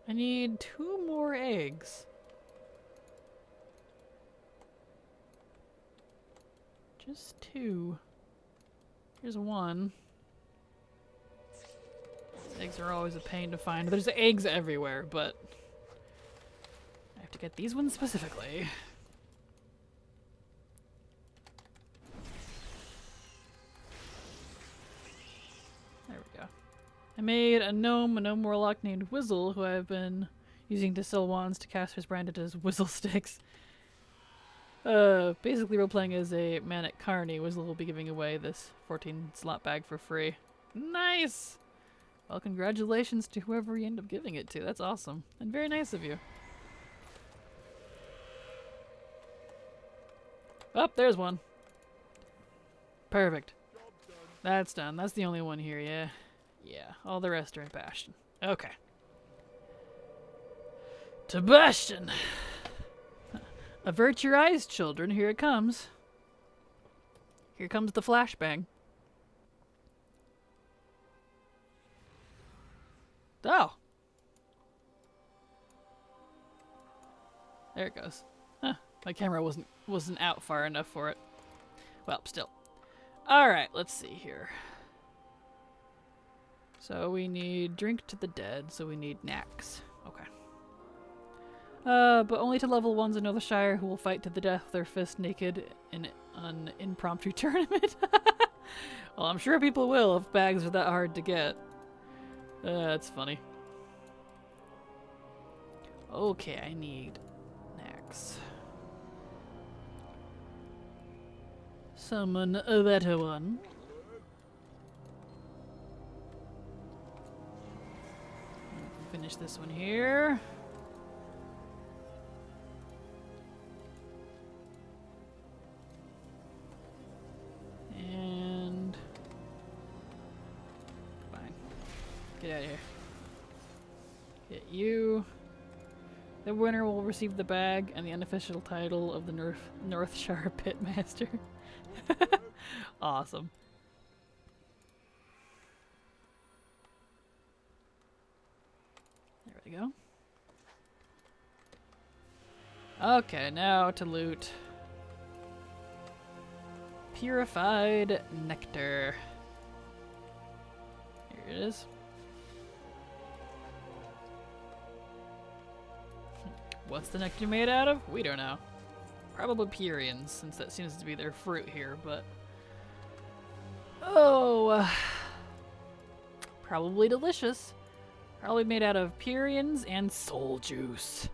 I need 2 more eggs. Just 2. Here's 1. These eggs are always a pain to find. There's eggs everywhere, but I have to get these ones specifically. There we go. I made a gnome warlock named Whizzle, who I've been using to sell wands to casters branded as Whizzle Sticks. Basically role-playing as a manic carny. Whizzle will be giving away this 14 slot bag for free. Nice! Well, congratulations to whoever you end up giving it to. That's awesome. And very nice of you. Oh, there's one. Perfect. That's done. That's the only one here, yeah. Yeah, all the rest are in Bastion. Okay. To Bastion! Avert your eyes, children. Here it comes. Here comes the flashbang. Oh! There it goes. Huh. My camera wasn't out far enough for it. Well, still. Alright, let's see here. So we need drink to the dead, so we need knacks. Okay. But only to level 1s in North Shire who will fight to the death with their fist naked in an impromptu tournament. Well, I'm sure people will if bags are that hard to get. That's funny. Okay, I need box. Summon that one. Finish this one here. And fine. Get out of here. Get you. The winner will receive the bag and the unofficial title of the Northshire Pitmaster. Awesome. There we go. Okay, now to loot. Purified nectar. Here it is. What's the nectar made out of? We don't know. Probably Purians, since that seems to be their fruit here, but... Oh! Probably delicious. Probably made out of Purians and soul juice.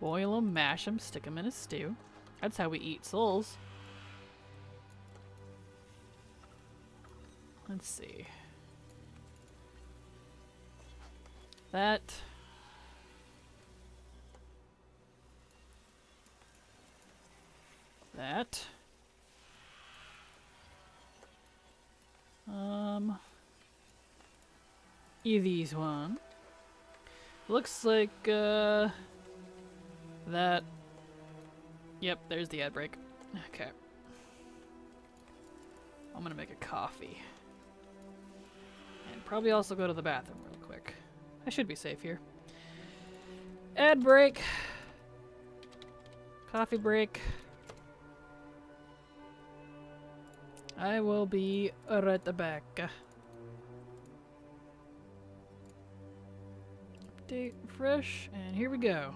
Boil them, mash them, stick them in a stew. That's how we eat souls. Let's see. That. That. These one. Looks like, that. Yep, there's the ad break. Okay. I'm gonna make a coffee. And probably also go to the bathroom real quick. I should be safe here. Ad break. Coffee break. I will be right back. Update, refresh, and here we go.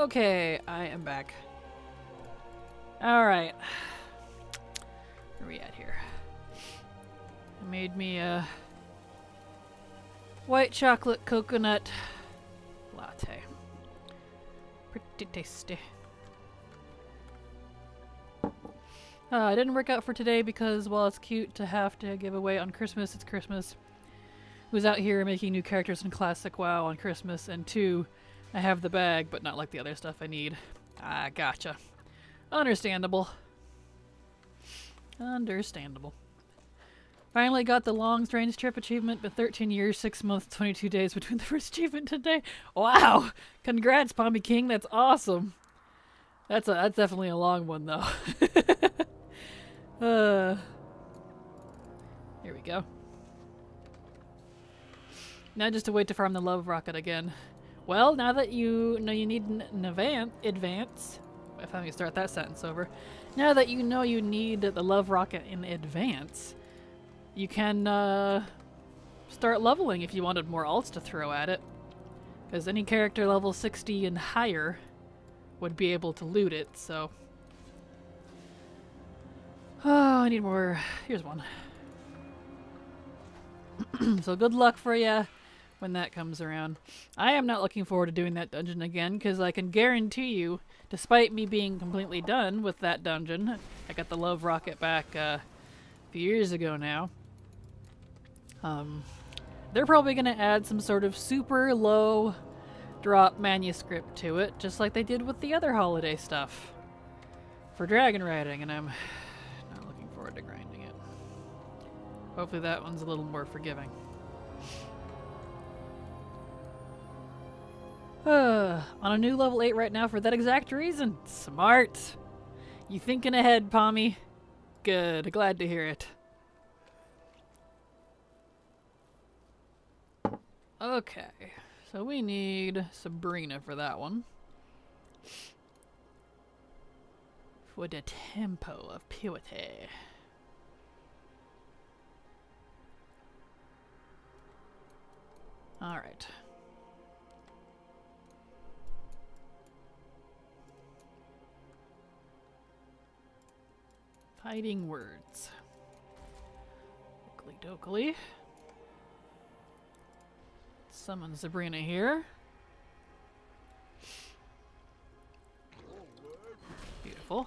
Okay, I am back. Alright. Where are we at here? I made me a white chocolate coconut latte. Pretty tasty. It didn't work out for today because while it's cute to have to give away on Christmas, it's Christmas. Who's out here making new characters in Classic WoW on Christmas, and 2, I have the bag, but not like the other stuff I need. Ah, gotcha. Understandable. Understandable. Finally got the long strange trip achievement, but 13 years, 6 months, 22 days between the first achievement today. Wow! Congrats, Pommy King, that's awesome. That's definitely a long one, though. Here we go. Now just to wait to farm the love rocket again. Well, now that you know you need an advance, if I may start that sentence over. Now that you know you need the love rocket in advance, you can start leveling if you wanted more alts to throw at it. Because any character level 60 and higher would be able to loot it, so... Oh, I need more. Here's one. So good luck for ya when that comes around. I am not looking forward to doing that dungeon again, because I can guarantee you, despite me being completely done with that dungeon, I got the love rocket back a few years ago now. They're probably going to add some sort of super low drop manuscript to it, just like they did with the other holiday stuff for dragon riding, and I'm not looking forward to grinding it. Hopefully that one's a little more forgiving. On a new level 8 right now for that exact reason. Smart. You thinking ahead, Pommy. Good. Glad to hear it. Okay. So we need Sabrina for that one. For the tempo of purity. Alright. Fighting words. Oakley dokley. Summon Sabrina here. Beautiful.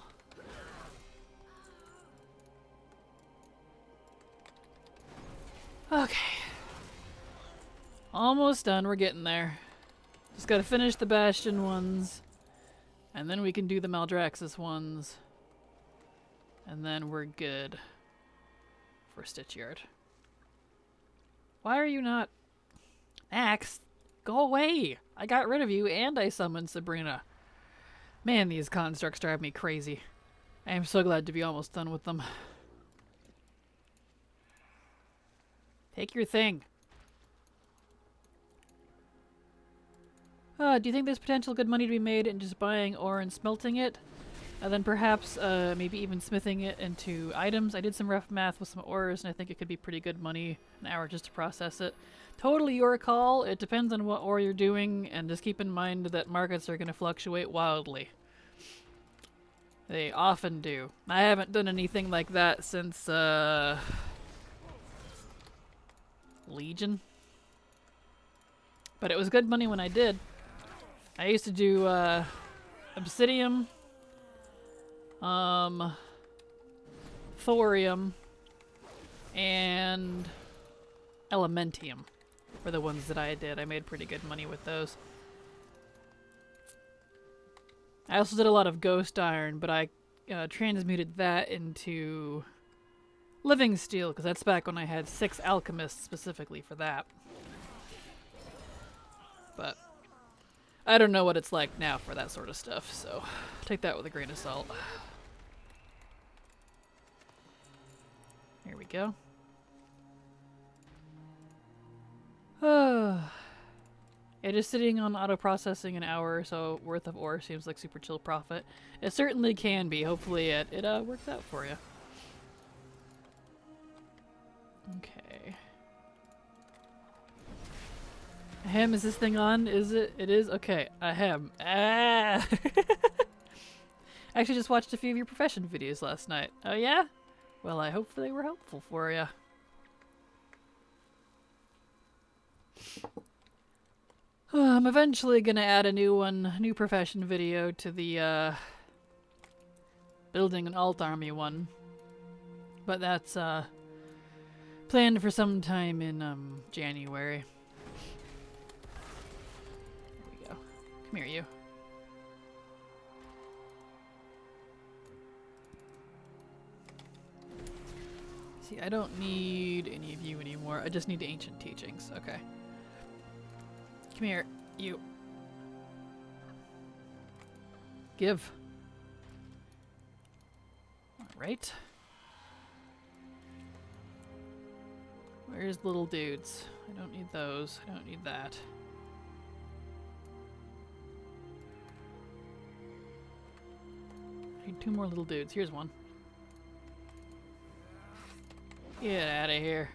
Okay. Almost done. We're getting there. Just gotta finish the Bastion ones. And then we can do the Maldraxxus ones. And then we're good for Stitch Yard. Why are you not... Axe, go away! I got rid of you and I summoned Sabrina. Man, these constructs drive me crazy. I am so glad to be almost done with them. Take your thing. Do you think there's potential good money to be made in just buying ore and smelting it? And then perhaps maybe even smithing it into items. I did some rough math with some ores and I think it could be pretty good money, an hour just to process it. Totally your call. It depends on what ore you're doing, and just keep in mind that markets are going to fluctuate wildly. They often do. I haven't done anything like that since Legion. But it was good money when I did. I used to do Obsidium, Thorium, and Elementium were the ones that I did. I made pretty good money with those. I also did a lot of Ghost Iron, but I transmuted that into Living Steel, because that's back when I had 6 alchemists specifically for that. But I don't know what it's like now for that sort of stuff, so take that with a grain of salt. Here we go. Yeah, just sitting on auto-processing an hour or so worth of ore seems like super chill profit. It certainly can be. Hopefully it works out for you. Okay. Ahem, is this thing on? Is it? It is? Okay. Ahem. Ah! I actually just watched a few of your profession videos last night. Oh yeah? Well, I hope they were helpful for you. I'm eventually gonna add a new profession video to the, building an alt army one. But that's, planned for some time in, January. There we go. Come here, you. See, I don't need any of you anymore. I just need ancient teachings. Okay. Come here, you. Give. Alright. Where's little dudes? I don't need those. I don't need that. I need 2 more little dudes. Here's one. Get out of here.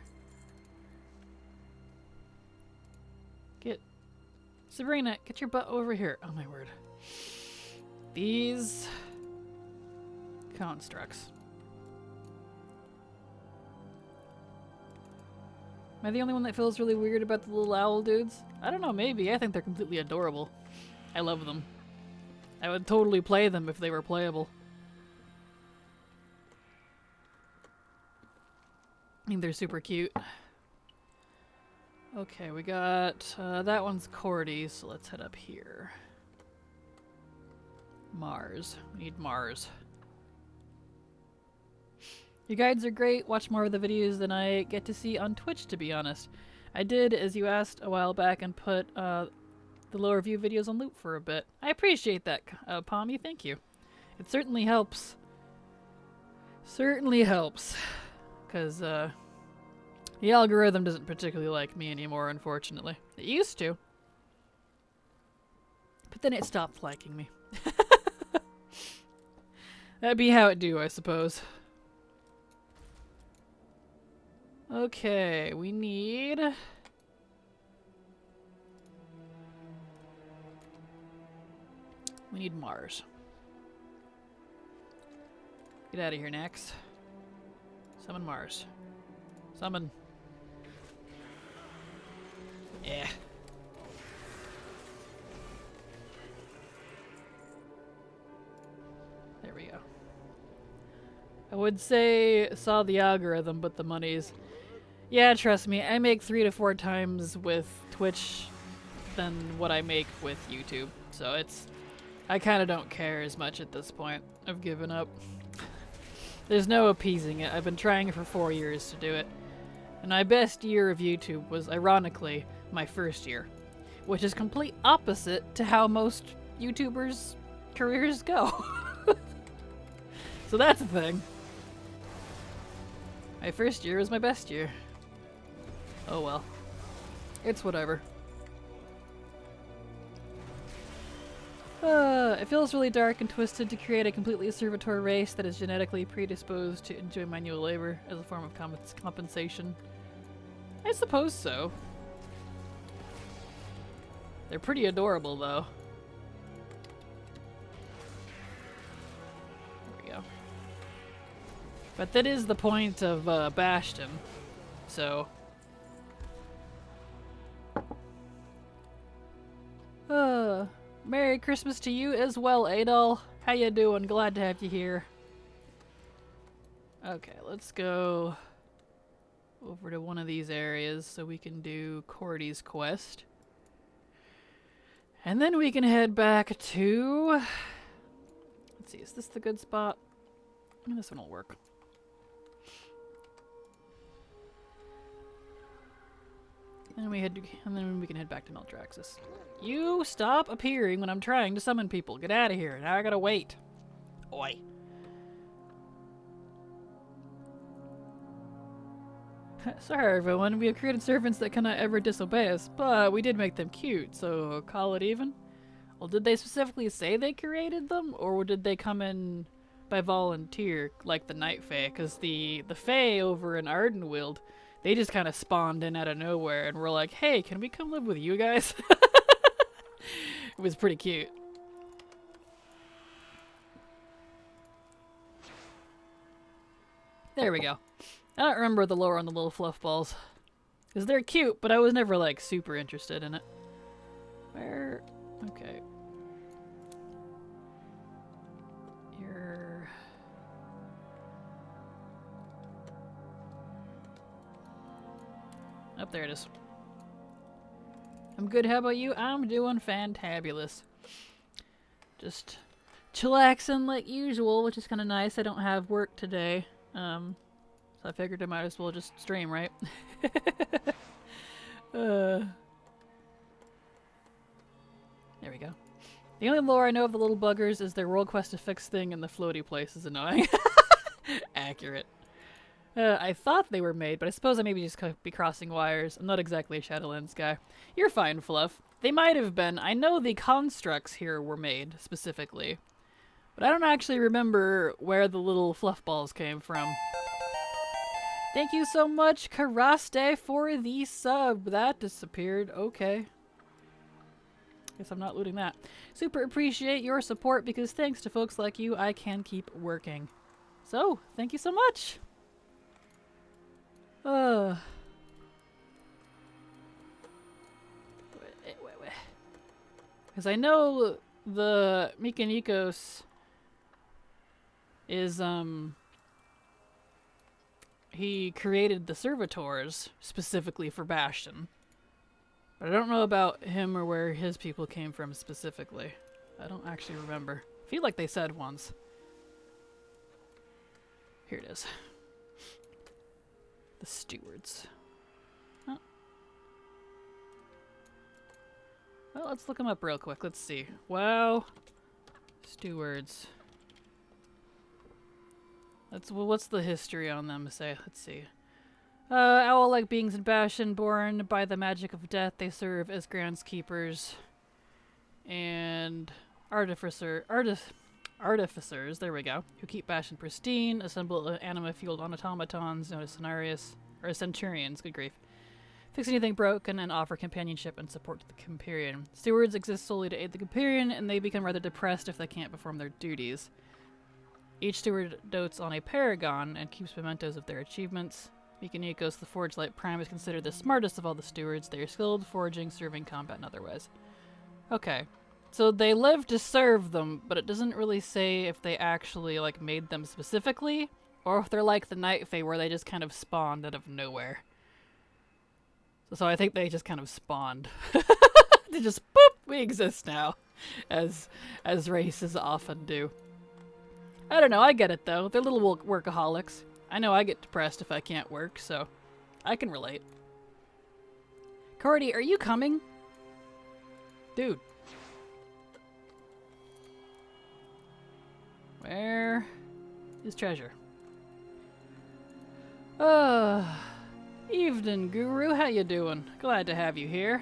Get... Sabrina, get your butt over here. Oh my word. These... constructs. Am I the only one that feels really weird about the little owl dudes? I don't know, maybe. I think they're completely adorable. I love them. I would totally play them if they were playable. I think they're super cute. Okay, we got... that one's Cordy, so let's head up here. Mars. We need Mars. Your guides are great. Watch more of the videos than I get to see on Twitch, to be honest. I did, as you asked a while back, and put the lower view videos on loop for a bit. I appreciate that, Pommy. Thank you. It certainly helps. Certainly helps. Because the algorithm doesn't particularly like me anymore, unfortunately. It used to. But then it stopped liking me. That'd be how it do, I suppose. Okay, we need... Mars. Get out of here, Nax. Summon Mars. Summon. Yeah. There we go. I would say saw the algorithm, but the money's... Yeah, trust me, I make 3 to 4 times with Twitch than what I make with YouTube. So it's... I kind of don't care as much at this point. I've given up. There's no appeasing it. I've been trying for 4 years to do it. And my best year of YouTube was, ironically, my first year. Which is complete opposite to how most YouTubers' careers go. So that's a thing. My first year was my best year. Oh well. It's whatever. It feels really dark and twisted to create a completely servitor race that is genetically predisposed to enjoy manual labor as a form of compensation. I suppose so. They're pretty adorable, though. There we go. But that is the point of Bastion, so... Merry Christmas to you as well, Adol. How you doing? Glad to have you here. Okay, let's go over to one of these areas so we can do Cordy's quest. And then we can head back to... Let's see, is this the good spot? This one will work. And then we can head back to Maldraxxus. You stop appearing when I'm trying to summon people. Get out of here. Now I gotta wait. Oi. Sorry everyone, we have created servants that cannot ever disobey us, but we did make them cute, so call it even. Well, did they specifically say they created them, or did they come in by volunteer, like the Night Fae? Because the Fae over in Ardenweald, They just kind of spawned in out of nowhere, and we're like, hey, can we come live with you guys? It was pretty cute. There we go. I don't remember the lore on the little fluff balls. Because they're cute, but I was never, like, super interested in it. Where? Okay. You're... Oh, there it is. I'm good, how about you? I'm doing fantabulous. Just chillaxing like usual, which is kind of nice. I don't have work today. So I figured I might as well just stream, right? There we go. The only lore I know of the little buggers is their world quest to fix thing and the floaty place is annoying. Accurate. I thought they were made, but I suppose I maybe just could be crossing wires. I'm not exactly a Shadowlands guy. You're fine, Fluff. They might have been. I know the constructs here were made, specifically. But I don't actually remember where the little fluff balls came from. Thank you so much, Karaste, for the sub. That disappeared. Okay. Guess I'm not looting that. Super appreciate your support because thanks to folks like you, I can keep working. So, thank you so much. Wait. Because I know the Mykonikos is, he created the servitors specifically for Bastion. But I don't know about him or where his people came from specifically. I don't actually remember. I feel like they said once. Here it is. The stewards. Oh. Well, let's look them up real quick. Let's see. Wow. Stewards. What's the history on them say? Let's see. Owl-like beings in Bastion, born by the magic of death, they serve as groundskeepers and artificers, there we go, who keep Bastion pristine, assemble anima-fueled automatons known as centurions, good grief. Fix anything broken and offer companionship and support to the Companion. Stewards exist solely to aid the Companion, and they become rather depressed if they can't perform their duties. Each steward dotes on a paragon and keeps mementos of their achievements. Mykonikos, the Forge Light Prime, is considered the smartest of all the stewards. They are skilled, foraging, serving, combat, and otherwise. Okay. So they live to serve them, but it doesn't really say if they actually, like, made them specifically, or if they're like the Night Fae where they just kind of spawned out of nowhere. So I think they just kind of spawned. They just, boop, we exist now. As races often do. I don't know, I get it though. They're little workaholics. I know I get depressed if I can't work, so I can relate. Cordy, are you coming? Dude. Where is treasure? Evening, Guru. How you doing? Glad to have you here.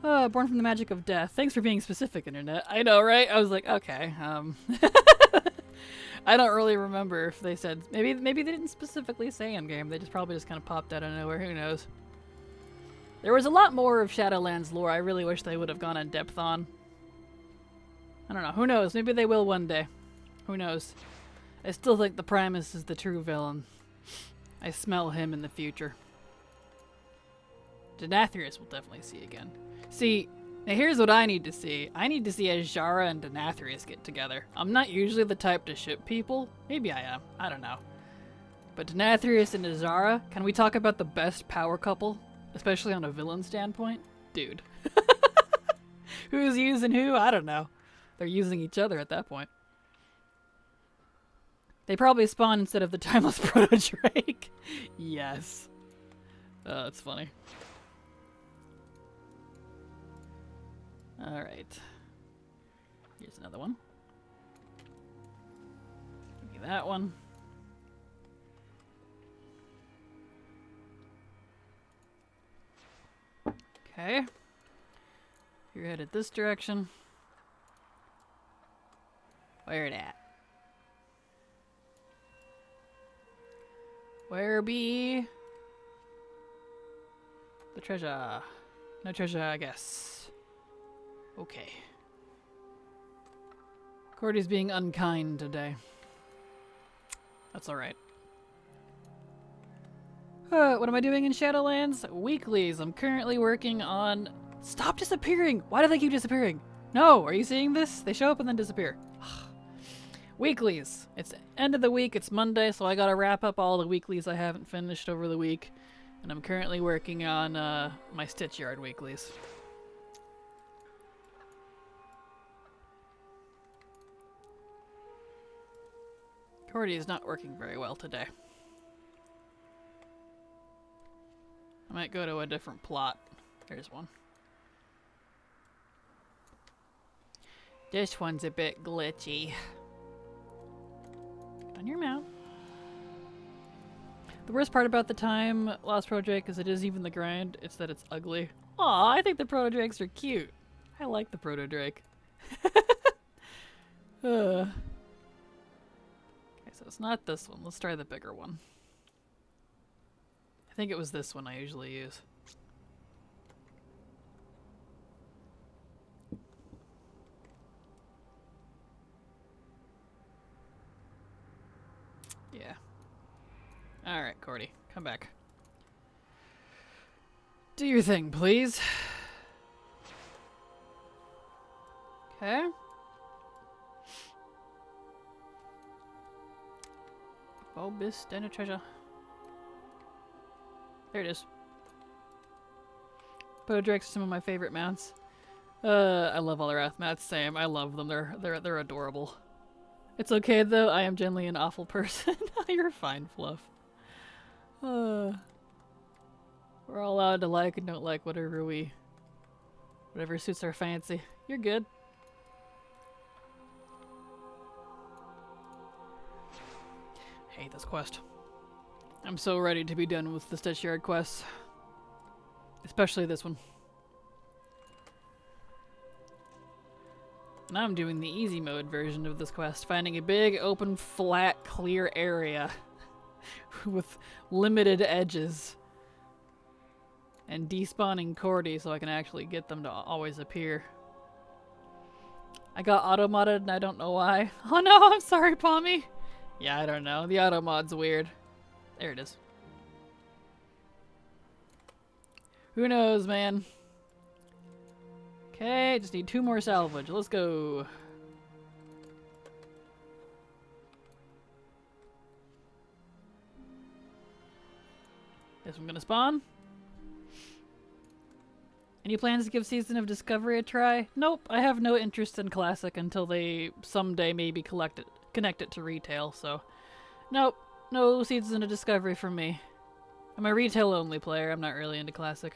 Born from the magic of death. Thanks for being specific, Internet. I know, right? I was like, okay, I don't really remember if they said... Maybe they didn't specifically say in-game. They just probably just kind of popped out of nowhere. Who knows? There was a lot more of Shadowlands lore I really wish they would have gone in depth on. I don't know. Who knows? Maybe they will one day. Who knows? I still think the Primus is the true villain. I smell him in the future. Denathrius will definitely see again. See, now here's what I need to see. I need to see Azshara and Denathrius get together. I'm not usually the type to ship people. Maybe I am. I don't know. But Denathrius and Azshara, can we talk about the best power couple? Especially on a villain standpoint? Dude. Who's using who? I don't know. They're using each other at that point. They probably spawn instead of the timeless proto-drake. Yes. Oh, that's funny. Alright. Here's another one. Give me that one. Okay. You're headed this direction. Where it at? Where be the treasure? No treasure, I guess. Okay. Cordy's being unkind today. That's alright. What am I doing in Shadowlands? Weeklies. I'm currently working on... Stop disappearing! Why do they keep disappearing? No! Are you seeing this? They show up and then disappear. Weeklies. It's end of the week. It's Monday, so I gotta wrap up all the weeklies I haven't finished over the week. And I'm currently working on my Stitch Yard weeklies. Cordy is not working very well today. I might go to a different plot. Here's one. This one's a bit glitchy. Get on your mount. The worst part about the time Lost Protodrake is it is even the grind, it's that it's ugly. Aw, I think the Protodrakes are cute. I like the Protodrake. Okay, so it's not this one. Let's try the bigger one. I think it was this one I usually use. Yeah. Alright, Cordy. Come back. Do your thing, please. Okay. Bulbous Dino treasure. There it is. Protodrakes are some of my favorite mounts. I love all the Wrath mounts. Same. I love them. They're adorable. It's okay though. I am generally an awful person. You're fine, Fluff. We're all allowed to like and don't like whatever suits our fancy. You're good. I hate this quest. I'm so ready to be done with the Stitch Yard quests. Especially this one. Now I'm doing the easy mode version of this quest, finding a big, open, flat, clear area with limited edges. And despawning Cordy so I can actually get them to always appear. I got auto-modded and I don't know why. Oh no, I'm sorry, Pommy! Yeah, I don't know. The auto-mod's weird. There it is. Who knows, man? Okay, just need 2 more salvage. Let's go. Guess I'm gonna spawn. Any plans to give Season of Discovery a try? Nope, I have no interest in Classic until they someday maybe connect it to retail, so... Nope, no Season of Discovery for me. I'm a retail-only player, I'm not really into Classic.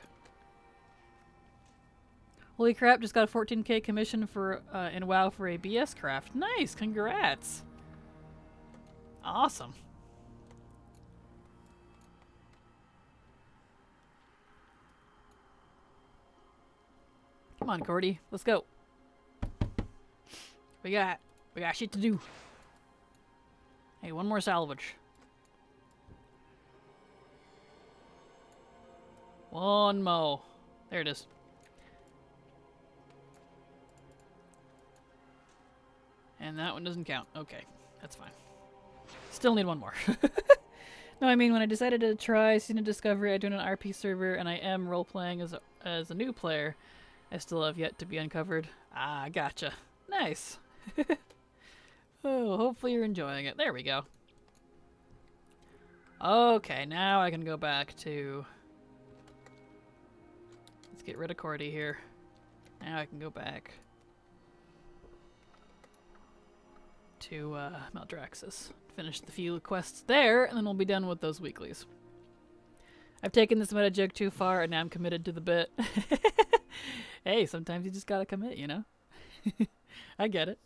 Holy crap, just got a 14k commission for in WoW for a BS craft. Nice, congrats! Awesome. Come on, Cordy, let's go. We got shit to do. Hey, 1 more salvage. 1 more. There it is. And that one doesn't count. Okay, that's fine. Still need 1 more. No, I mean, when I decided to try Season of Discovery, I joined an RP server, and I am role-playing as a new player. I still have yet to be uncovered. Ah, gotcha. Nice. Oh, hopefully you're enjoying it. There we go. Okay, now I can go back to... Let's get rid of Cordy here. Now I can go back to Maldraxxus. Finish the few quests there, and then we'll be done with those weeklies. I've taken this meta joke too far, and now I'm committed to the bit. Hey, sometimes you just gotta commit, you know? I get it.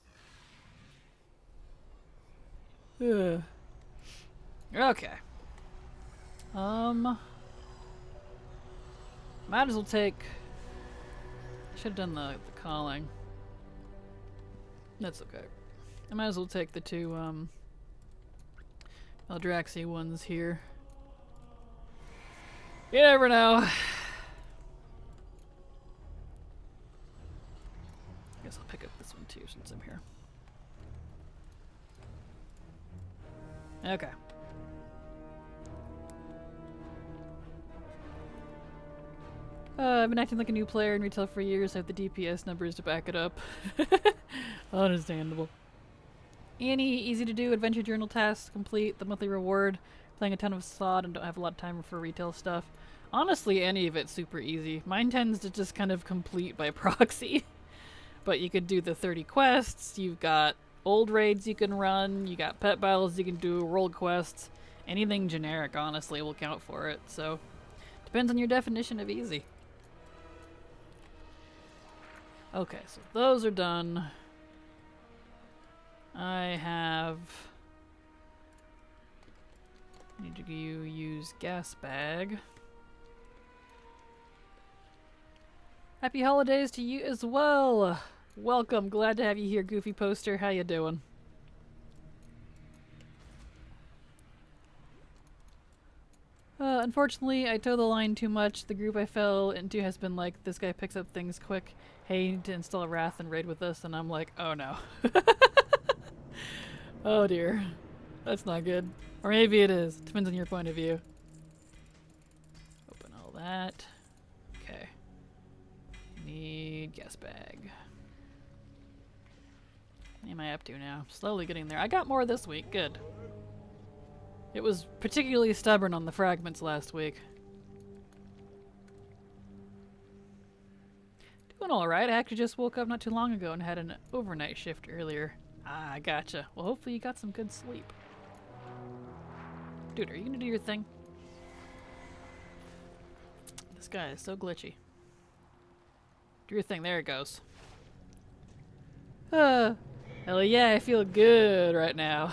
Okay. Might as well take... I should have done the calling. That's okay. I might as well take the 2 Maldraxxy ones here. You never know. Guess I'll pick up this one too since I'm here. Okay. I've been acting like a new player in retail for years. I have the DPS numbers to back it up. Understandable. Any easy to do adventure journal tasks complete, the monthly reward, playing a ton of slot and don't have a lot of time for retail stuff. Honestly, any of it's super easy. Mine tends to just kind of complete by proxy. But you could do the 30 quests, you've got old raids you can run, you got pet battles you can do, world quests. Anything generic, honestly, will count for it. So, depends on your definition of easy. Okay, so those are done. I need to use gas bag. Happy holidays to you as well. Welcome, glad to have you here, Goofy Poster. How you doing? Unfortunately, I toe the line too much. The group I fell into has been like, this guy picks up things quick. Hey, you need to install a Wrath and raid with us, and I'm like, oh no. Oh dear. That's not good. Or maybe it is. Depends on your point of view. Open all that. Okay. Need gas bag. What am I up to now? Slowly getting there. I got more this week. Good. It was particularly stubborn on the fragments last week. Doing alright. I actually just woke up not too long ago and had an overnight shift earlier. Ah, gotcha. Well, hopefully you got some good sleep. Dude, are you gonna do your thing? This guy is so glitchy. Do your thing. There it goes. Hell yeah, I feel good right now.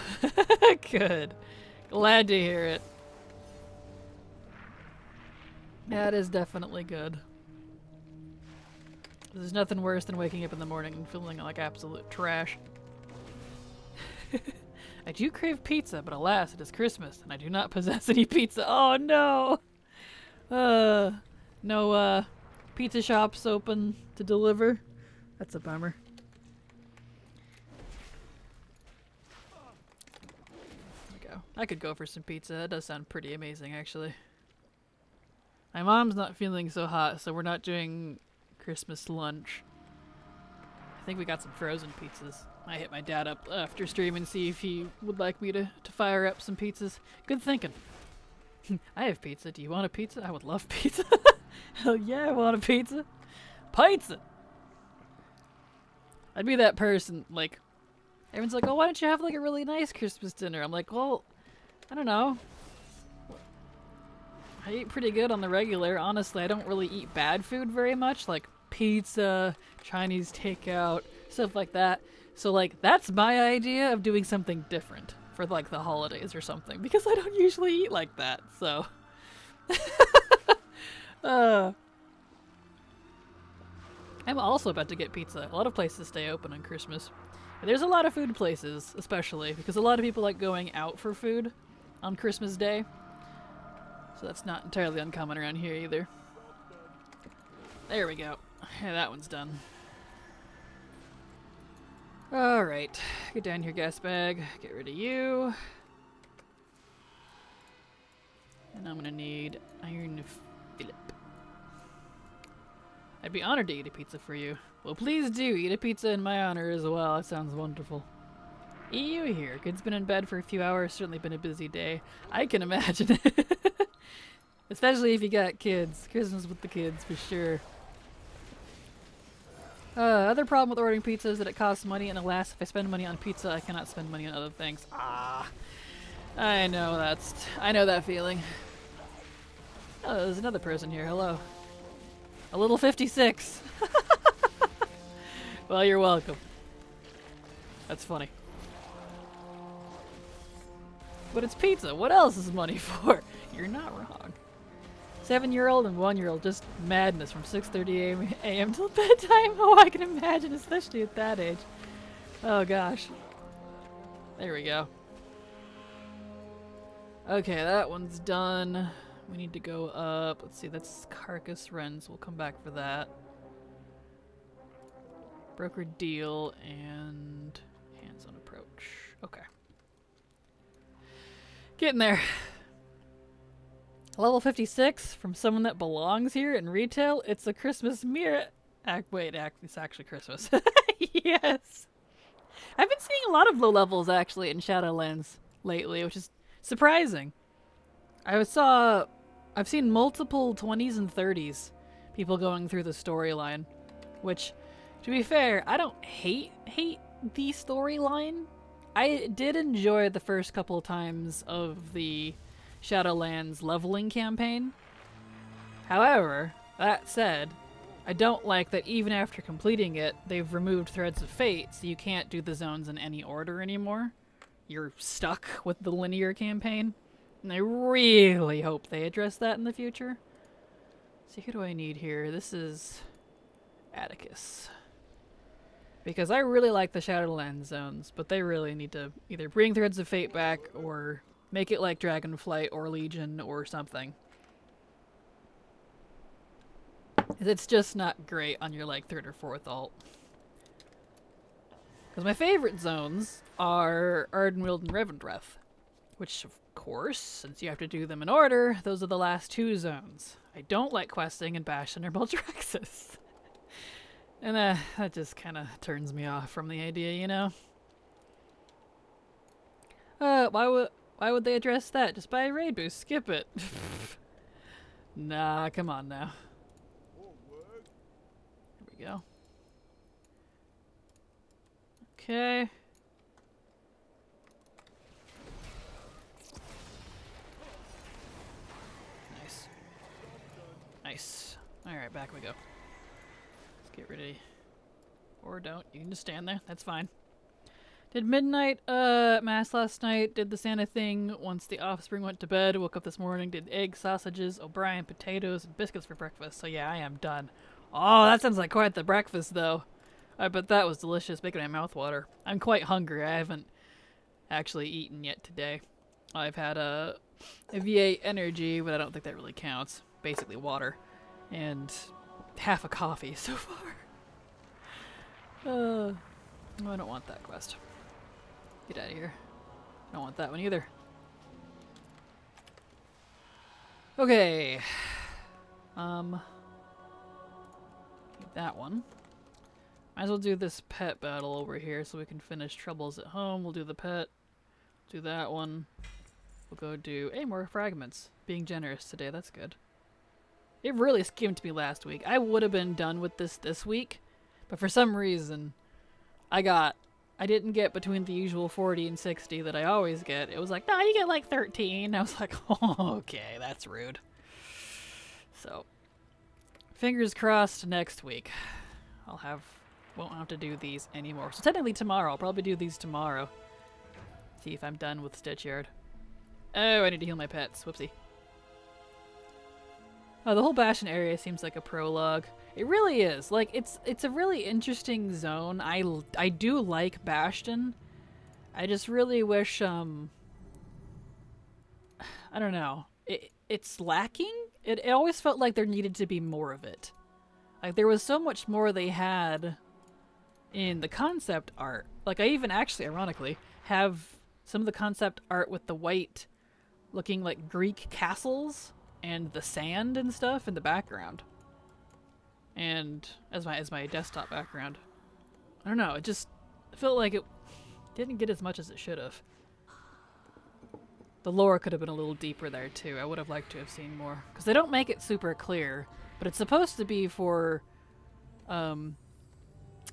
Good. Glad to hear it. That is definitely good. There's nothing worse than waking up in the morning and feeling like absolute trash. I do crave pizza, but alas, it is Christmas, and I do not possess any pizza. Oh no! No pizza shops open to deliver. That's a bummer. There we go. I could go for some pizza. That does sound pretty amazing, actually. My mom's not feeling so hot, so we're not doing Christmas lunch. I think we got some frozen pizzas. I hit my dad up after stream and see if he would like me to fire up some pizzas. Good thinking. I have pizza. Do you want a pizza? I would love pizza. Hell yeah, I want a pizza. Pizza! I'd be that person, like, everyone's like, oh, why don't you have like a really nice Christmas dinner? I'm like, well, I don't know. I eat pretty good on the regular. Honestly, I don't really eat bad food very much, like pizza, Chinese takeout, stuff like that. So like, that's my idea of doing something different for like the holidays or something, because I don't usually eat like that, so. I'm also about to get pizza. A lot of places stay open on Christmas. There's a lot of food places, especially, because a lot of people like going out for food on Christmas Day. So that's not entirely uncommon around here either. There we go. Yeah, that one's done. Alright, get down here, gas bag. Get rid of you. And I'm gonna need iron fillet. I'd be honored to eat a pizza for you. Well, please do eat a pizza in my honor as well. That sounds wonderful. EU here. Kid's been in bed for a few hours. Certainly been a busy day. I can imagine it. Especially if you got kids. Christmas with the kids, for sure. Other problem with ordering pizza is that it costs money, and alas, if I spend money on pizza, I cannot spend money on other things. Ah, I know that feeling. Oh, there's another person here. Hello. A little 56. Well, you're welcome. That's funny. But it's pizza. What else is money for? You're not wrong. 7-year-old and 1-year-old, just madness from 6:30 a.m. till bedtime. Oh, I can imagine, especially at that age. Oh gosh. There we go. Okay, that one's done. We need to go up. Let's see, that's Carcass Rens. We'll come back for that. Broker deal and hands-on approach. Okay. Getting there. Level 56 from someone that belongs here in retail. It's a Christmas mirror. It's actually Christmas. Yes. I've been seeing a lot of low levels actually in Shadowlands lately, which is surprising. I've seen multiple 20s and 30s people going through the storyline, which, to be fair, I don't hate the storyline. I did enjoy the first couple times of the Shadowlands leveling campaign. However, that said, I don't like that even after completing it, they've removed Threads of Fate, so you can't do the zones in any order anymore. You're stuck with the linear campaign. And I really hope they address that in the future. See, who do I need here? This is Atticus. Because I really like the Shadowlands zones, but they really need to either bring Threads of Fate back or make it like Dragonflight or Legion or something. It's just not great on your like 3rd or 4th alt. Because my favorite zones are Ardenweald and Revendreth. Which, of course, since you have to do them in order, those are the last 2 zones. I don't like questing in Bastion or Maldraxxus. And that just kind of turns me off from the idea, you know? Why would they address that? Just buy a raid boost, skip it. Nah, come on now. Here we go. Okay. Nice. Nice. Alright, back we go. Let's get rid of... Or don't. You can just stand there. That's fine. Did midnight mass last night. Did the Santa thing once the offspring went to bed. Woke up this morning. Did eggs, sausages, O'Brien, potatoes, and biscuits for breakfast. So yeah, I am done. Oh, that sounds like quite the breakfast, though. I bet that was delicious, making my mouth water. I'm quite hungry. I haven't actually eaten yet today. I've had a V8 energy, but I don't think that really counts. Basically water. And half a coffee so far. Oh, I don't want that quest. Get out of here. I don't want that one either. Okay. Need that one. Might as well do this pet battle over here so we can finish Troubles at Home. We'll do the pet. Do that one. We'll go do... Hey, more fragments. Being generous today. That's good. It really skimmed me last week. I would have been done with this week. But for some reason, I didn't get between the usual 40 and 60 that I always get. It was like, no, you get like 13. I was like, oh, okay, that's rude. So, fingers crossed next week. Won't have to do these anymore. So technically tomorrow. I'll probably do these tomorrow. See if I'm done with Stitchyard. Oh, I need to heal my pets. Whoopsie. Oh, the whole Bastion area seems like a prologue. It really is. Like, it's a really interesting zone. I do like Bastion. I just really wish, I don't know. It's lacking? It always felt like there needed to be more of it. Like, there was so much more they had in the concept art. Like, I even actually, ironically, have some of the concept art with the white looking like Greek castles and the sand and stuff in the background. And as my desktop background. I don't know, it just felt like it didn't get as much as it should have. The lore could have been a little deeper there too. I would have liked to have seen more. Because they don't make it super clear, but it's supposed to be for... the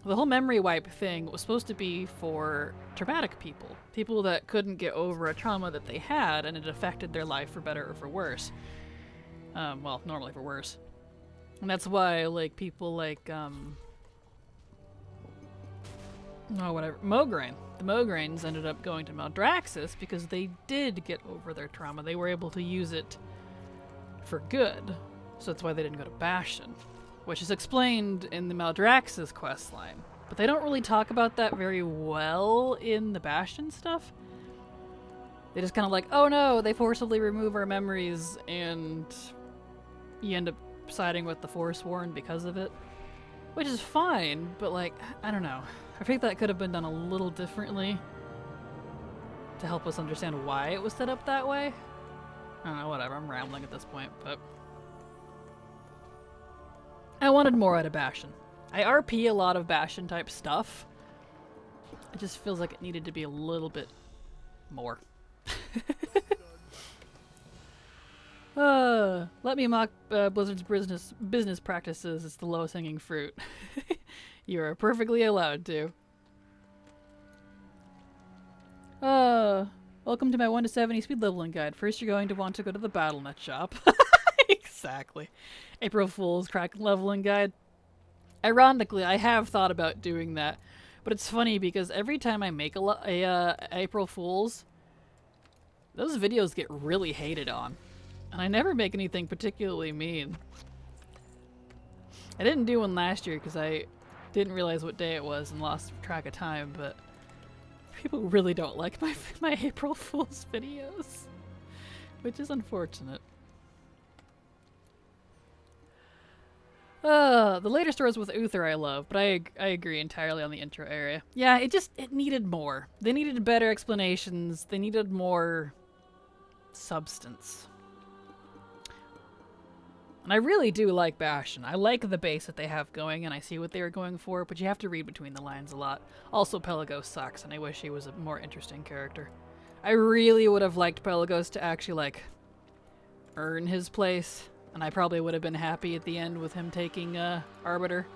whole memory wipe thing was supposed to be for traumatic people. People that couldn't get over a trauma that they had and it affected their life for better or for worse. Well, normally for worse. And that's why, like, people like, Mograine. The Mograines ended up going to Maldraxxus because they did get over their trauma. They were able to use it for good. So that's why they didn't go to Bastion. Which is explained in the Maldraxxus questline. But they don't really talk about that very well in the Bastion stuff. They just kind of like, oh no, they forcibly remove our memories, and you end up siding with the Forsworn because of it. Which is fine, but like, I don't know. I think that could have been done a little differently to help us understand why it was set up that way. I don't know, whatever, I'm rambling at this point, but I wanted more out of Bastion. I RP a lot of Bastion type stuff. It just feels like it needed to be a little bit more. Let me mock Blizzard's business practices. It's the lowest hanging fruit. You are perfectly allowed to. Welcome to my 1 to 70 speed leveling guide. First, you're going to want to go to the BattleNet shop. Exactly. April Fool's crack leveling guide. Ironically, I have thought about doing that, but it's funny because every time I make a April Fool's, those videos get really hated on. And I never make anything particularly mean. I didn't do one last year because I didn't realize what day it was and lost track of time, but people really don't like my April Fool's videos, which is unfortunate. The later stories with Uther I love, but I agree entirely on the intro area. Yeah, it needed more. They needed better explanations. They needed more substance. And I really do like Bastion. I like the base that they have going, and I see what they were going for, but you have to read between the lines a lot. Also, Pelagos sucks, and I wish he was a more interesting character. I really would have liked Pelagos to actually, like, earn his place, and I probably would have been happy at the end with him taking Arbiter.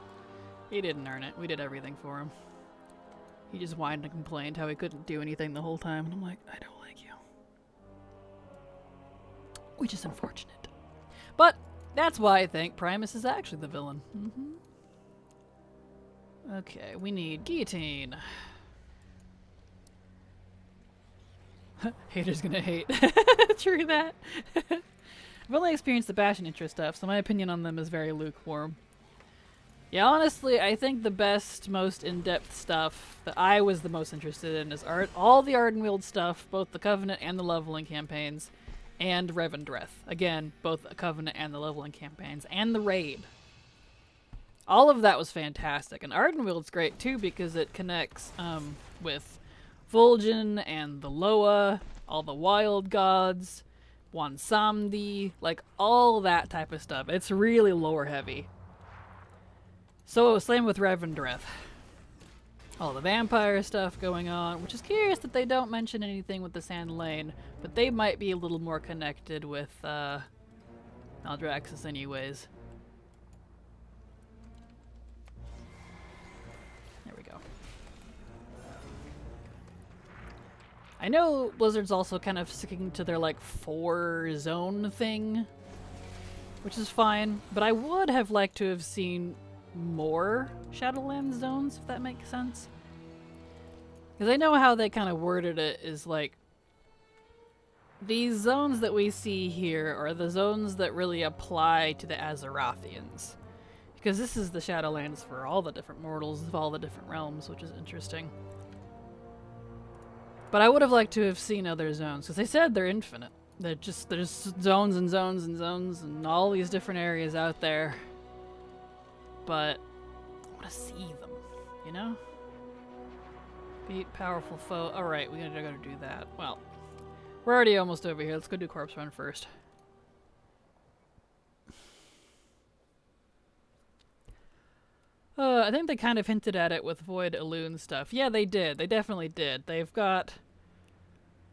He didn't earn it. We did everything for him. He just whined and complained how he couldn't do anything the whole time, and I'm like, I don't like you. Which is unfortunate. But that's why I think Primus is actually the villain. Okay, we need Guillotine. Haters gonna hate. True that. I've only experienced the Bastion intro stuff, so my opinion on them is very lukewarm. Yeah, honestly, I think the best, most in-depth stuff that I was the most interested in is all the Ardenweald stuff, both the Covenant and the leveling campaigns, and Revendreth. Again, both the Covenant and the leveling campaigns, and the raid. All of that was fantastic, and Ardenweald's great too because it connects with Vol'jin and the Loa, all the wild gods, Wansamdi, like all that type of stuff. It's really lore heavy. So same with Revendreth. All the vampire stuff going on, which is curious that they don't mention anything with the Sand Lane, but they might be a little more connected with Maldraxxus anyways. There we go. I know Blizzard's also kind of sticking to their like 4-zone thing, which is fine, but I would have liked to have seen more Shadowlands zones, if that makes sense. Because I know how they kind of worded it is like, these zones that we see here are the zones that really apply to the Azerothians. Because this is the Shadowlands for all the different mortals of all the different realms, which is interesting. But I would have liked to have seen other zones, because they said they're infinite. There's zones and zones and zones and all these different areas out there. But I want to see them, you know? Beat powerful foe. Alright, we gotta go do that. Well, we're already almost over here. Let's go do Corpse Run first. I think they kind of hinted at it with Void Elune stuff. Yeah, they did. They definitely did. They've got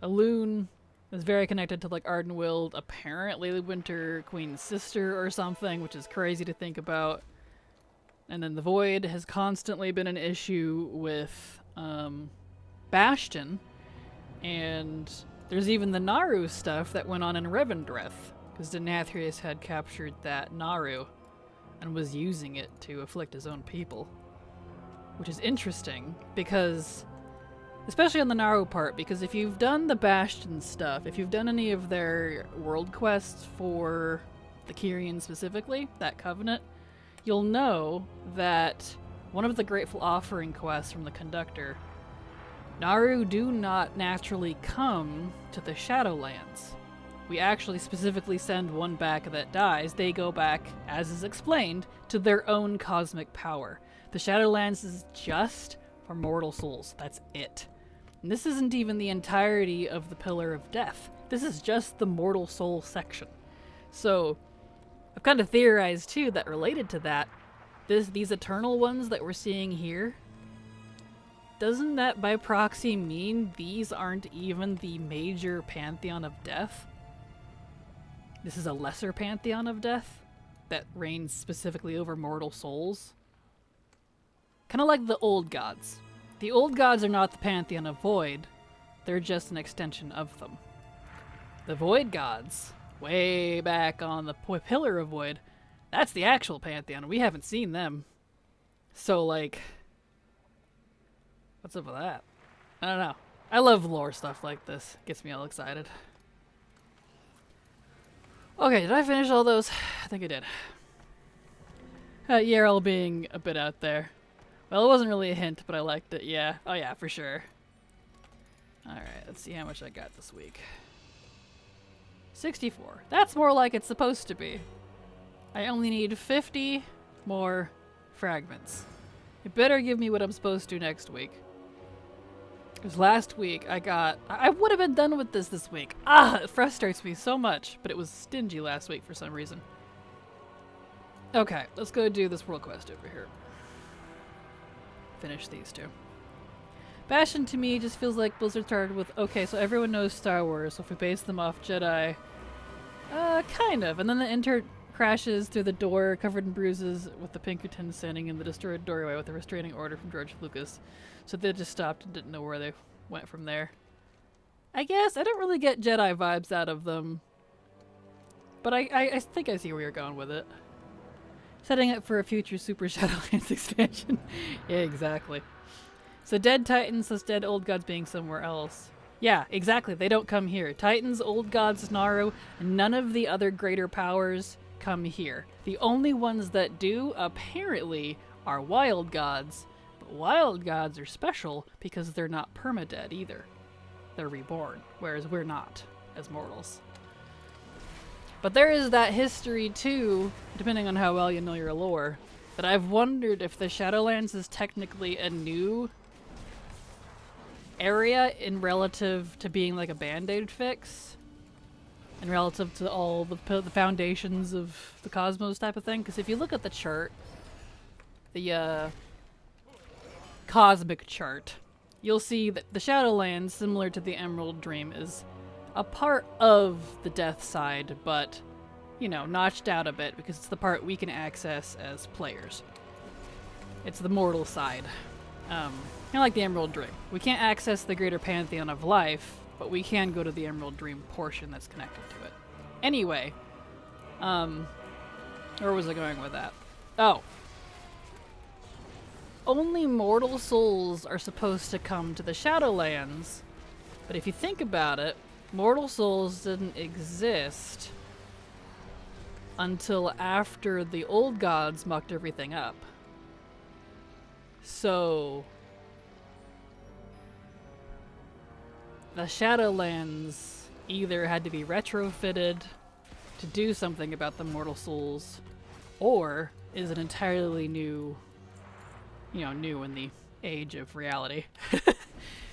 Elune is very connected to like Ardenweald, apparently Winter Queen's sister or something, which is crazy to think about. And then the Void has constantly been an issue with Bastion, and there's even the Naru stuff that went on in Revendreth, because Denathrius had captured that Naru and was using it to afflict his own people. Which is interesting, because, especially on the Naru part, because if you've done the Bastion stuff, if you've done any of their world quests for the Kyrian specifically, that Covenant, you'll know that one of the Grateful Offering quests from the Conductor Naru do not naturally come to the Shadowlands. We actually specifically send one back that dies. They go back, as is explained, to their own cosmic power. The Shadowlands is just for mortal souls. That's it. And this isn't even the entirety of the Pillar of Death. This is just the mortal soul section. So, I've kind of theorized too that related to that, these eternal ones that we're seeing here, doesn't that by proxy mean these aren't even the major pantheon of death? This is a lesser pantheon of death that reigns specifically over mortal souls. Kind of like the old gods. The old gods are not the pantheon of void, they're just an extension of them. The void gods, way back on the Pillar of Void, that's the actual pantheon. We haven't seen them. So, like, what's up with that? I don't know. I love lore stuff like this. Gets me all excited. Okay, did I finish all those? I think I did. Yarrow being a bit out there. Well, it wasn't really a hint, but I liked it. Yeah. Oh yeah, for sure. Alright, let's see how much I got this week. 64. That's more like it's supposed to be. I only need 50 more fragments. You better give me what I'm supposed to next week. Because last week I would have been done with this week. It frustrates me so much, but it was stingy last week for some reason. Okay, let's go do this world quest over here. Finish these two. Bastion to me just feels like Blizzard started with, okay, so everyone knows Star Wars, so if we base them off Jedi, kind of. And then the enter crashes through the door, covered in bruises, with the Pinkerton standing in the destroyed doorway with a restraining order from George Lucas. So they just stopped and didn't know where they went from there. I guess I don't really get Jedi vibes out of them, but I think I see where you're going with it. Setting up for a future Super Shadowlands expansion. Yeah, exactly. So dead Titans, thus dead old gods being somewhere else. Yeah, exactly. They don't come here. Titans, old gods, Naru, none of the other greater powers come here. The only ones that do, apparently, are wild gods. But wild gods are special because they're not permadead either. They're reborn, whereas we're not, as mortals. But there is that history too, depending on how well you know your lore, that I've wondered if the Shadowlands is technically a new area in relative to being like a band-aid fix, and relative to all the foundations of the cosmos type of thing. Because if you look at the chart, the cosmic chart, you'll see that the Shadowlands, similar to the Emerald Dream, is a part of the death side, but, you know, notched out a bit because it's the part we can access as players. It's the mortal side. Kind of like the Emerald Dream. We can't access the greater pantheon of life, but we can go to the Emerald Dream portion that's connected to it. Anyway, where was I going with that? Oh. Only mortal souls are supposed to come to the Shadowlands, but if you think about it, mortal souls didn't exist until after the old gods mucked everything up. So the Shadowlands either had to be retrofitted to do something about the mortal souls, or is an entirely new, you know, new in the age of reality,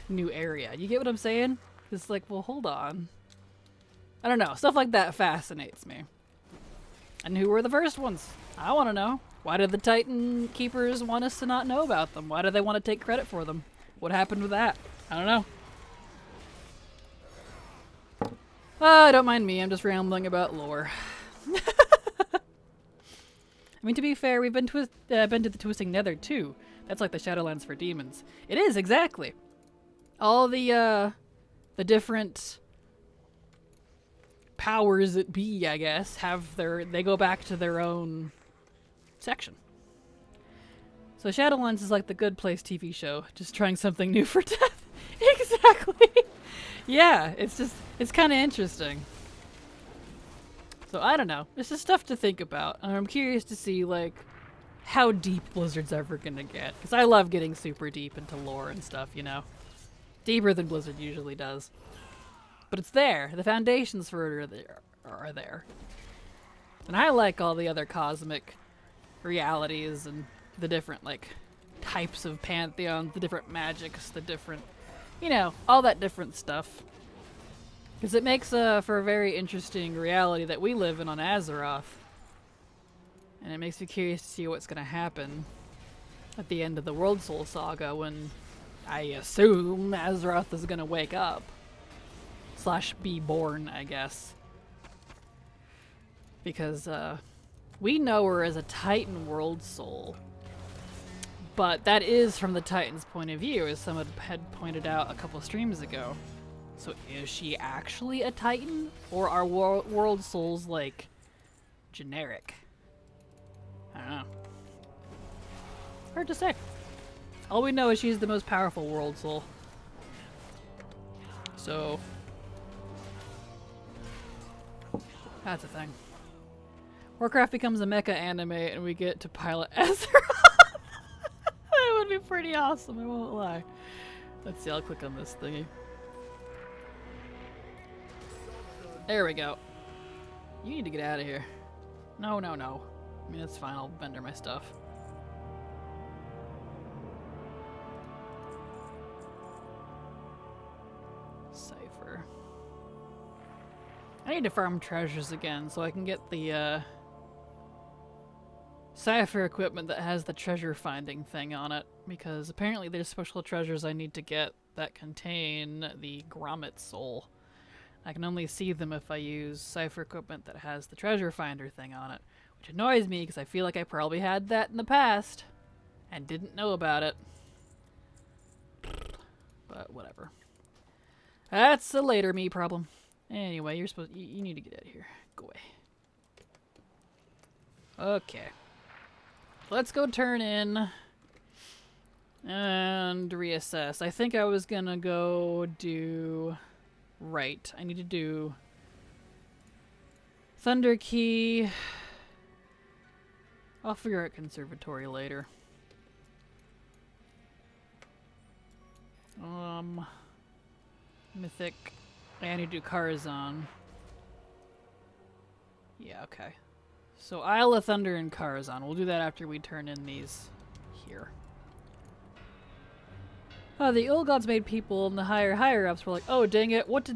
new area. You get what I'm saying? It's like, well, hold on. I don't know. Stuff like that fascinates me. And who were the first ones? I want to know. Why did the Titan Keepers want us to not know about them? Why do they want to take credit for them? What happened with that? I don't know. Don't mind me. I'm just rambling about lore. I mean, to be fair, we've been to the Twisting Nether too. That's like the Shadowlands for demons. It is, exactly. All the different powers that be, I guess, they go back to their own section. So Shadowlands is like the Good Place TV show, just trying something new for death. Exactly. Yeah, it's kind of interesting. So I don't know. It's just stuff to think about. And I'm curious to see, like, how deep Blizzard's ever gonna get. Because I love getting super deep into lore and stuff, you know? Deeper than Blizzard usually does. But it's there. The foundations for it are there. And I like all the other cosmic realities and the different, like, types of pantheons, the different magics, the different, you know, all that different stuff. Because it makes for a very interesting reality that we live in on Azeroth. And it makes me curious to see what's going to happen at the end of the World Soul Saga when I assume Azeroth is going to wake up. / be born, I guess. Because we know her as a Titan World Soul. But that is from the Titan's point of view, as someone had pointed out a couple streams ago. So is she actually a Titan? Or are World Souls, like, generic? I don't know. Hard to say. All we know is she's the most powerful World Soul. So that's a thing. Warcraft becomes a mecha anime and we get to pilot Azeroth. That would be pretty awesome, I won't lie. Let's see, I'll click on this thingy. There we go. You need to get out of here. No, no, no. I mean, it's fine, I'll vendor my stuff. Cypher. I need to farm treasures again so I can get the Cypher equipment that has the treasure finding thing on it, because apparently there's special treasures I need to get that contain the Grommet soul. I can only see them if I use Cypher equipment that has the treasure finder thing on it, which annoys me because I feel like I probably had that in the past and didn't know about it. But whatever. That's a later me problem. Anyway, you need to get out of here. Go away. Okay. Let's go turn in and reassess. I think I was gonna go do... Right. I need to do Thunder Key. I'll figure out Conservatory later. Mythic. I need to do Karazhan. Yeah, okay. So Isle of Thunder and Karazhan. We'll do that after we turn in these here. The old gods made people, and the higher-ups were like, oh, dang it, what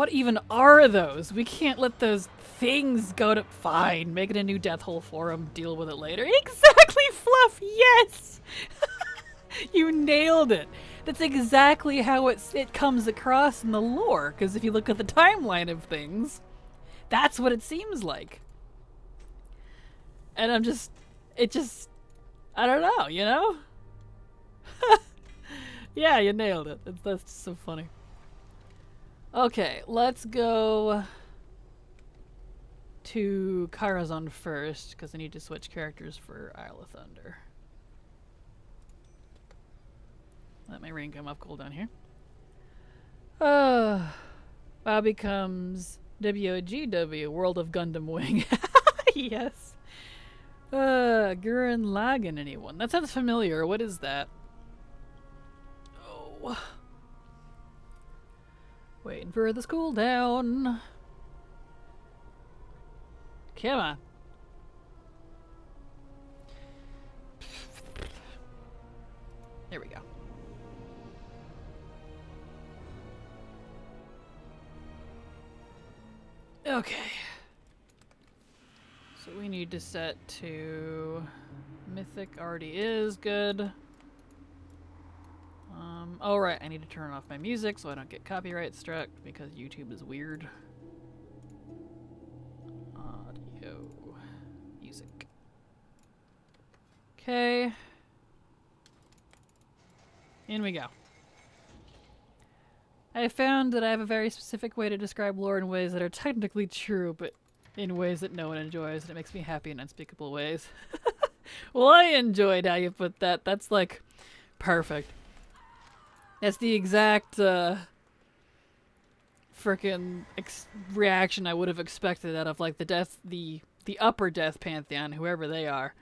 even are those? We can't let those things go to... Fine, make it a new death hole for them, deal with it later. Exactly, Fluff, yes! You nailed it. That's exactly how it comes across in the lore, because if you look at the timeline of things, that's what it seems like. And I don't know, you know? Yeah, you nailed it. That's just so funny. Okay, let's go to Karazhan first, because I need to switch characters for Isle of Thunder. Let my rain come up cooldown here. WoW becomes WOGW, World of Gundam Wing. Yes. Gurren Lagann, anyone? That sounds familiar. What is that? Oh. Waiting for this cooldown. Come on. There we go. Okay. So we need to set to Mythic already is good. Oh right, I need to turn off my music so I don't get copyright struck because YouTube is weird. Audio. Music. Okay. In we go. I found that I have a very specific way to describe lore in ways that are technically true, but in ways that no one enjoys, and it makes me happy in unspeakable ways. Well, I enjoyed how you put that. That's like perfect. That's the exact frickin' reaction I would have expected out of like the upper death pantheon, whoever they are,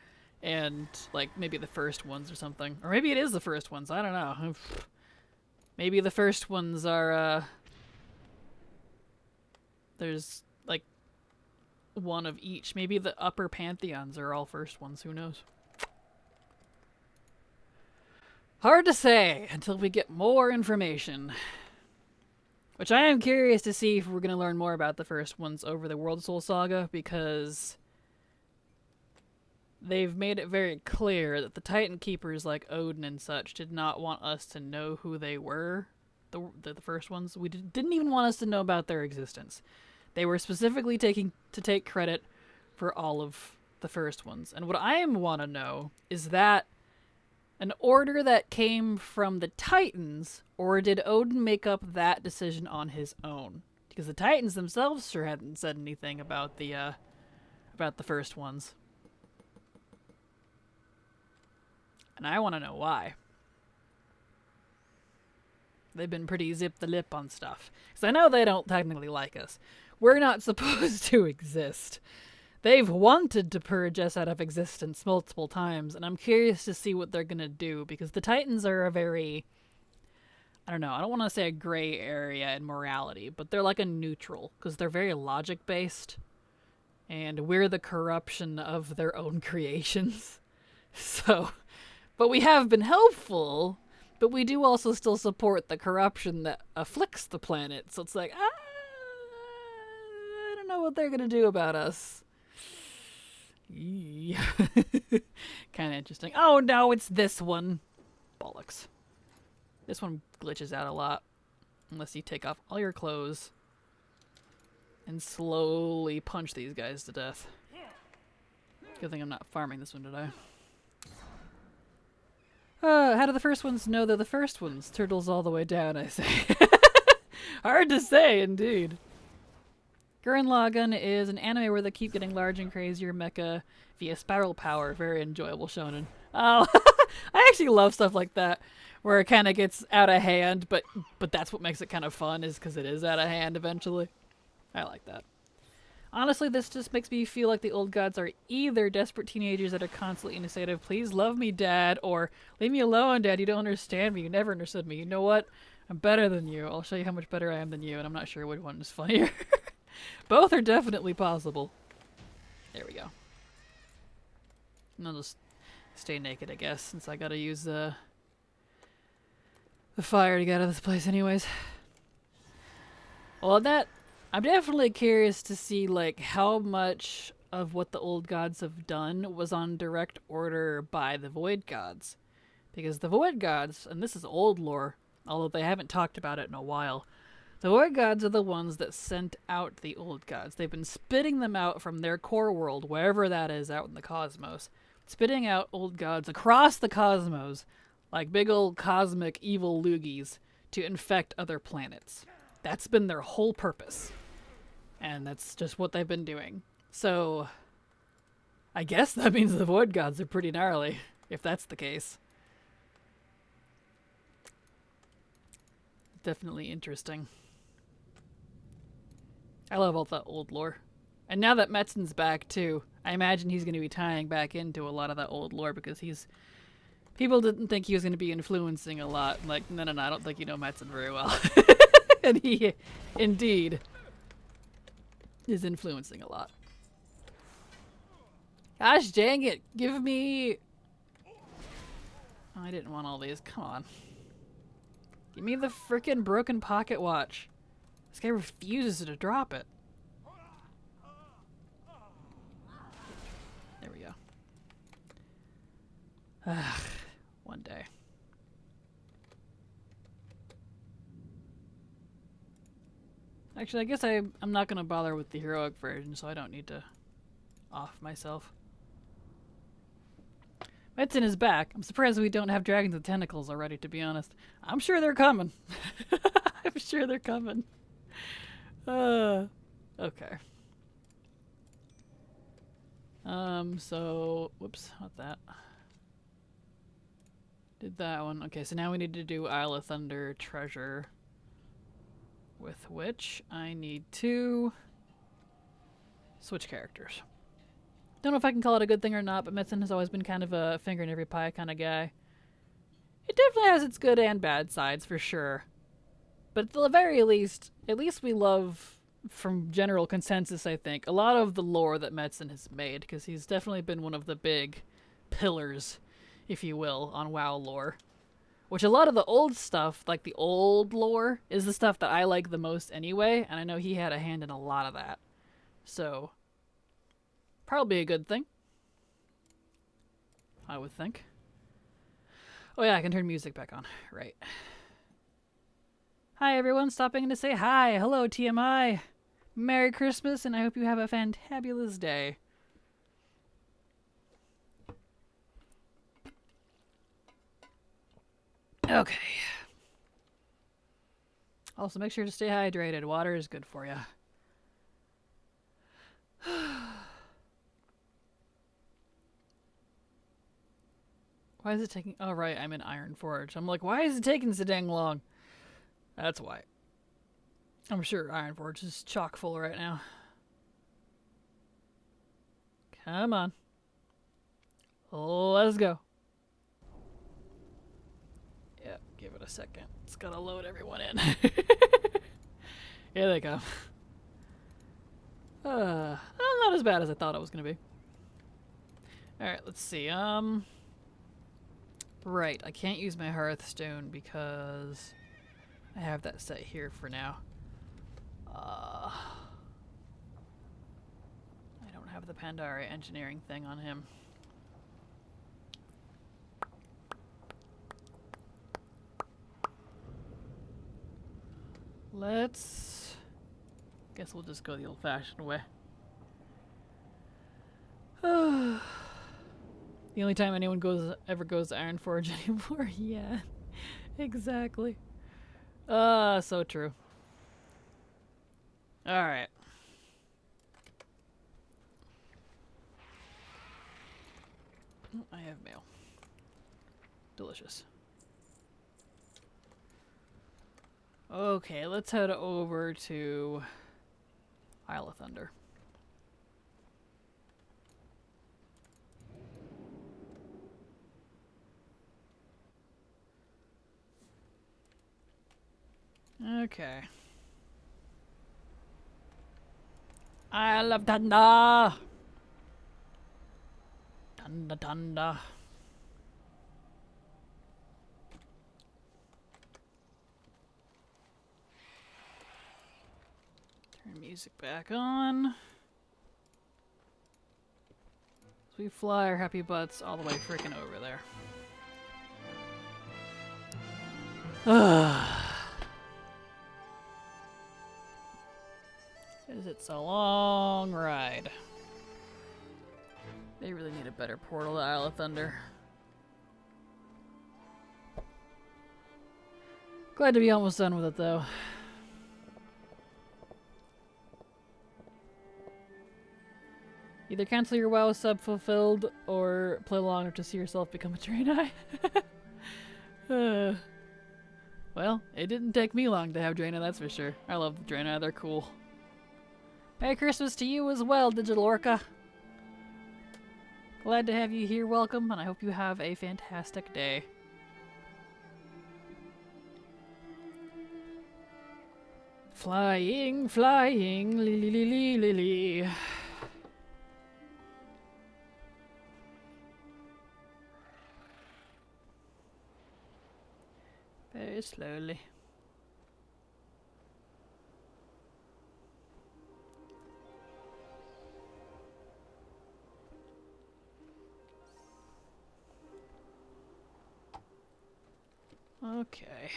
and like maybe the first ones or something, or maybe it is the first ones. I don't know. Maybe the first ones are, there's, like, one of each. Maybe the upper pantheons are all first ones. Who knows? Hard to say until we get more information. Which I am curious to see if we're going to learn more about the first ones over the World Soul Saga, because they've made it very clear that the Titan Keepers like Odin and such did not want us to know who they were, the first ones. We didn't even want us to know about their existence. They were specifically take credit for all of the first ones. And what I want to know is that an order that came from the Titans, or did Odin make up that decision on his own? Because the Titans themselves sure hadn't said anything about the first ones. And I want to know why. They've been pretty zip the lip on stuff. Because I know they don't technically like us. We're not supposed to exist. They've wanted to purge us out of existence multiple times, and I'm curious to see what they're going to do, because the Titans are a very, I don't know, I don't want to say a gray area in morality, but they're like a neutral, because they're very logic-based, and we're the corruption of their own creations. So, but we have been helpful, but we do also still support the corruption that afflicts the planet, so it's like, I don't know what they're going to do about us. Yeah. Kind of interesting. Oh no, it's this one. Bollocks. This one glitches out a lot. Unless you take off all your clothes and slowly punch these guys to death. Good thing I'm not farming this one today. How do the first ones know they're the first ones? Turtles all the way down, I say. Hard to say, indeed. Gurren Lagann is an anime where they keep getting larger and crazier mecha via spiral power. Very enjoyable shonen. Oh, I actually love stuff like that, where it kind of gets out of hand, but that's what makes it kind of fun, is because it is out of hand eventually. I like that. Honestly, this just makes me feel like the old gods are either desperate teenagers that are constantly in a state of, please love me, Dad, or leave me alone, Dad, you don't understand me, you never understood me. You know what? I'm better than you. I'll show you how much better I am than you, and I'm not sure which one is funnier. Both are definitely possible. There we go. And I'll just stay naked, I guess, since I gotta use the fire to get out of this place anyways. Well, I'm definitely curious to see, like, how much of what the old gods have done was on direct order by the Void Gods. Because the Void Gods, and this is old lore, although they haven't talked about it in a while, the Void Gods are the ones that sent out the old gods. They've been spitting them out from their core world, wherever that is out in the cosmos. Spitting out old gods across the cosmos, like big old cosmic evil loogies, to infect other planets. That's been their whole purpose. And that's just what they've been doing. So, I guess that means the Void Gods are pretty gnarly, if that's the case. Definitely interesting. I love all that old lore. And now that Metzen's back too, I imagine he's going to be tying back into a lot of that old lore, because people didn't think he was going to be influencing a lot. Like, no, I don't think you know Metzen very well. And he, indeed, is influencing a lot. Gosh dang it, give me... Oh, I didn't want all these, come on. Give me the frickin' broken pocket watch. This guy refuses to drop it. There we go. One day. Actually, I guess I'm not going to bother with the heroic version, so I don't need to off myself. Metzen is back. I'm surprised we don't have dragons with tentacles already, to be honest. I'm sure they're coming. I'm sure they're coming. Okay. So, whoops, not that. Did that one. Okay, so now we need to do Isle of Thunder treasure, with which I need to switch characters. Don't know if I can call it a good thing or not, but Metzen has always been kind of a finger in every pie kind of guy. It definitely has its good and bad sides, for sure. But at the very least, at least we love, from general consensus, I think, a lot of the lore that Metzen has made, because he's definitely been one of the big pillars, if you will, on WoW lore. Which a lot of the old stuff, like the old lore, is the stuff that I like the most anyway, and I know he had a hand in a lot of that. So, probably a good thing, I would think. Oh yeah, I can turn music back on. Right. Hi everyone, stopping to say hi. Hello TMI. Merry Christmas, and I hope you have a fantabulous day. Okay. Also, make sure to stay hydrated. Water is good for you. Why is it taking... Oh, right, I'm in Iron Forge. I'm like, why is it taking so dang long? That's why. I'm sure Iron Forge is chock full right now. Come on. Let's go. Yeah, give it a second. It's gotta load everyone in. Here they come. Not as bad as I thought it was gonna be. Alright, let's see. Right, I can't use my Hearthstone because I have that set here for now. I don't have the Pandaria engineering thing on him. Guess we'll just go the old-fashioned way. The only time anyone ever goes to Ironforge anymore. Yeah, exactly. So true. Alright. I have mail. Delicious. Okay, let's head over to Isle of Thunder. Okay. Isle of Thunder! Thunder. Turn music back on. So we fly our happy butts all the way freaking over there. It's a long ride. They really need a better portal to Isle of Thunder. Glad to be almost done with it, though. Either cancel your WoW sub fulfilled, or play along to see yourself become a Draenei. Well, it didn't take me long to have Draenei, that's for sure. I love the Draenei, they're cool. Merry Christmas to you as well, Digital Orca. Glad to have you here, welcome, and I hope you have a fantastic day. Flying, flying, li. Very slowly. Okay.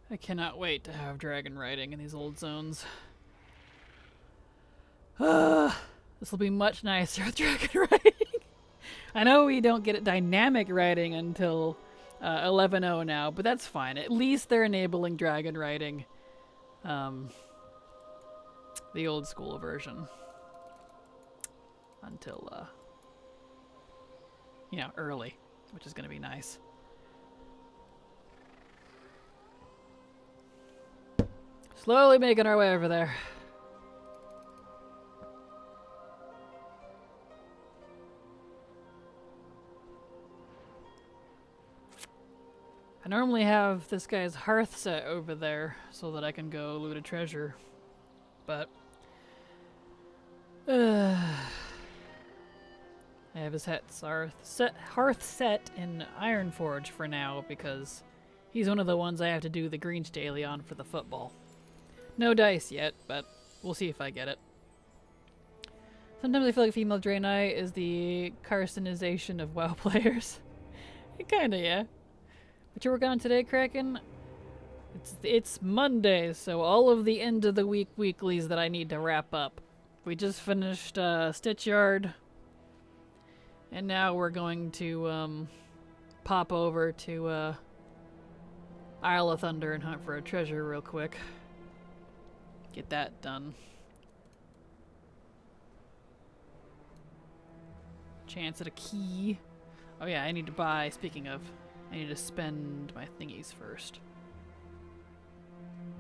I cannot wait to have dragon riding in these old zones. This will be much nicer with dragon riding. I know we don't get dynamic riding until 11.0 now, but that's fine. At least they're enabling dragon riding, the old school version, until you know, early, which is going to be nice. Slowly making our way over there. I normally have this guy's hearth set over there so that I can go loot a treasure, but I have his hearth set in Ironforge for now because he's one of the ones I have to do the greens daily on for the football. No dice yet, but we'll see if I get it. Sometimes I feel like female Draenei is the carcinization of WoW players. Kinda, yeah. What you working on today, Kraken? It's Monday, so all of the end of the week weeklies that I need to wrap up. We just finished Stitch Yard, and now we're going to pop over to Isle of Thunder and hunt for a treasure real quick. Get that done. Chance at a key. Oh yeah, I need to buy, speaking of, I need to spend my thingies first.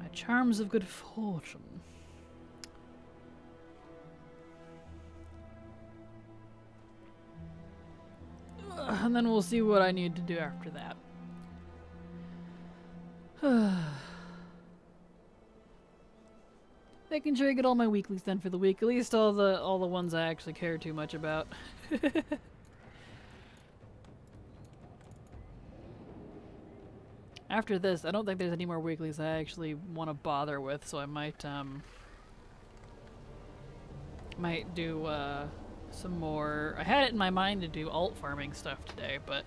My charms of good fortune. And then we'll see what I need to do after that. Making sure I get all my weeklies done for the week, at least all the ones I actually care too much about. After this, I don't think there's any more weeklies I actually want to bother with, so I might do some more. I had it in my mind to do alt farming stuff today, but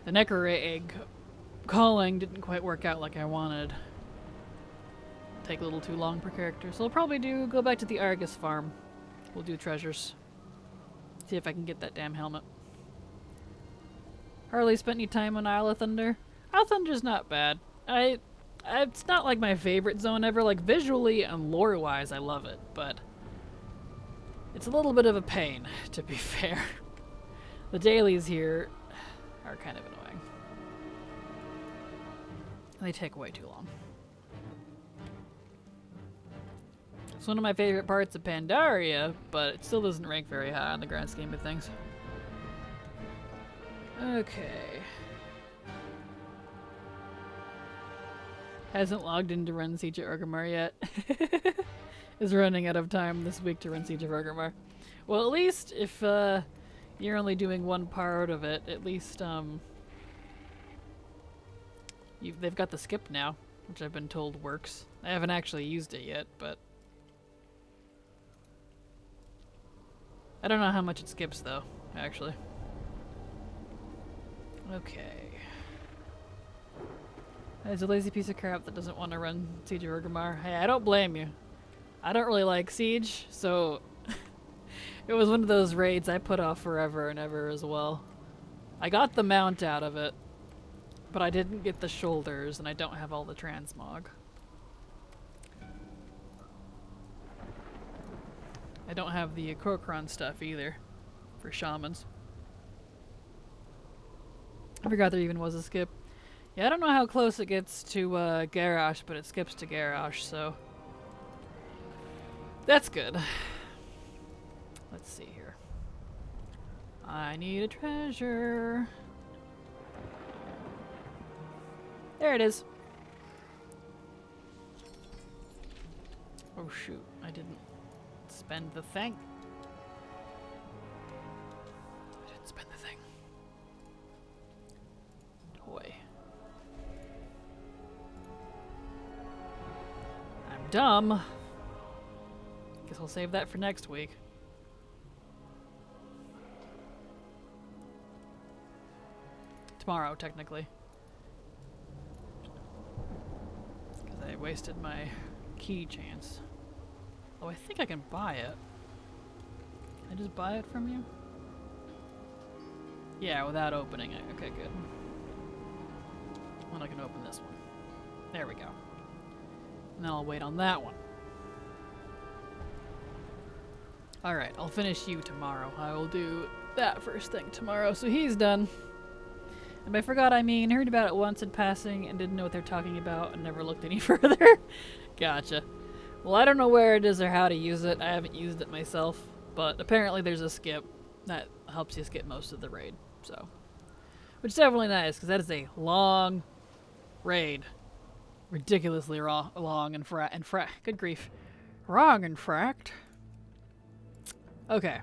the Necroray egg calling didn't quite work out like I wanted. Take a little too long per character, so I'll probably go back to the Argus farm. We'll do treasures. See if I can get that damn helmet. Harley, spent any time on Isle of Thunder? Isle of Thunder's not bad. It's not like my favorite zone ever. Like visually and lore-wise, I love it, but it's a little bit of a pain, to be fair. The dailies here are kind of annoying. They take way too long. It's one of my favorite parts of Pandaria, but it still doesn't rank very high on the grand scheme of things. Okay. Hasn't logged in to run Siege of Orgrimmar yet. Is running out of time this week to run Siege of Orgrimmar. Well, at least if you're only doing one part of it, at least they've got the skip now, which I've been told works. I haven't actually used it yet, but I don't know how much it skips though, actually. Okay. There's a lazy piece of crap that doesn't want to run Siege of Orgrimmar. Hey, I don't blame you. I don't really like Siege, so it was one of those raids I put off forever and ever as well. I got the mount out of it, but I didn't get the shoulders, and I don't have all the transmog. I don't have the Krokron stuff either for shamans. I forgot there even was a skip. Yeah, I don't know how close it gets to Garrosh, but it skips to Garrosh, so that's good. Let's see here. I need a treasure. There it is. Oh shoot, I didn't spend the thing. I didn't spend the thing. Toy. I'm dumb. Guess I'll save that for next week. Tomorrow, technically. Because I wasted my key chance. Oh, I think I can buy it. Can I just buy it from you? Yeah, without opening it. Okay, good. Well, I can open this one. There we go. And then I'll wait on that one. Alright, I'll finish you tomorrow. I will do that first thing tomorrow, so he's done. And by forgot, I mean heard about it once in passing and didn't know what they're talking about and never looked any further. Gotcha. Well, I don't know where it is or how to use it. I haven't used it myself, but apparently there's a skip that helps you skip most of the raid, so. Which is definitely nice, because that is a long Raid. Ridiculously long and good grief. Wrong and fracked. Okay.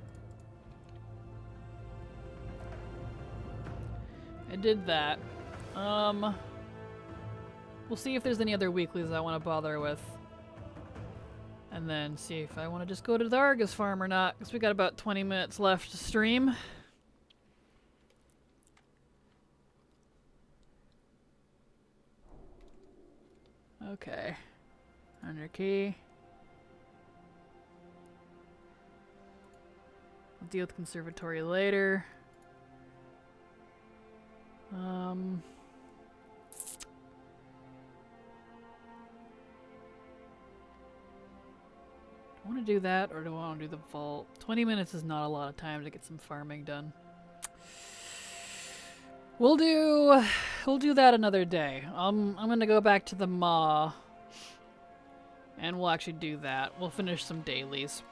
I did that. We'll see if there's any other weeklies I want to bother with. And then see if I want to just go to the Argus farm or not, because we got about 20 minutes left to stream. Okay. Under key. I'll deal with conservatory later. Do I want to do that, or do I want to do the vault? 20 minutes is not a lot of time to get some farming done. We'll do that another day. I'm gonna go back to the Maw, and we'll actually do that. We'll finish some dailies.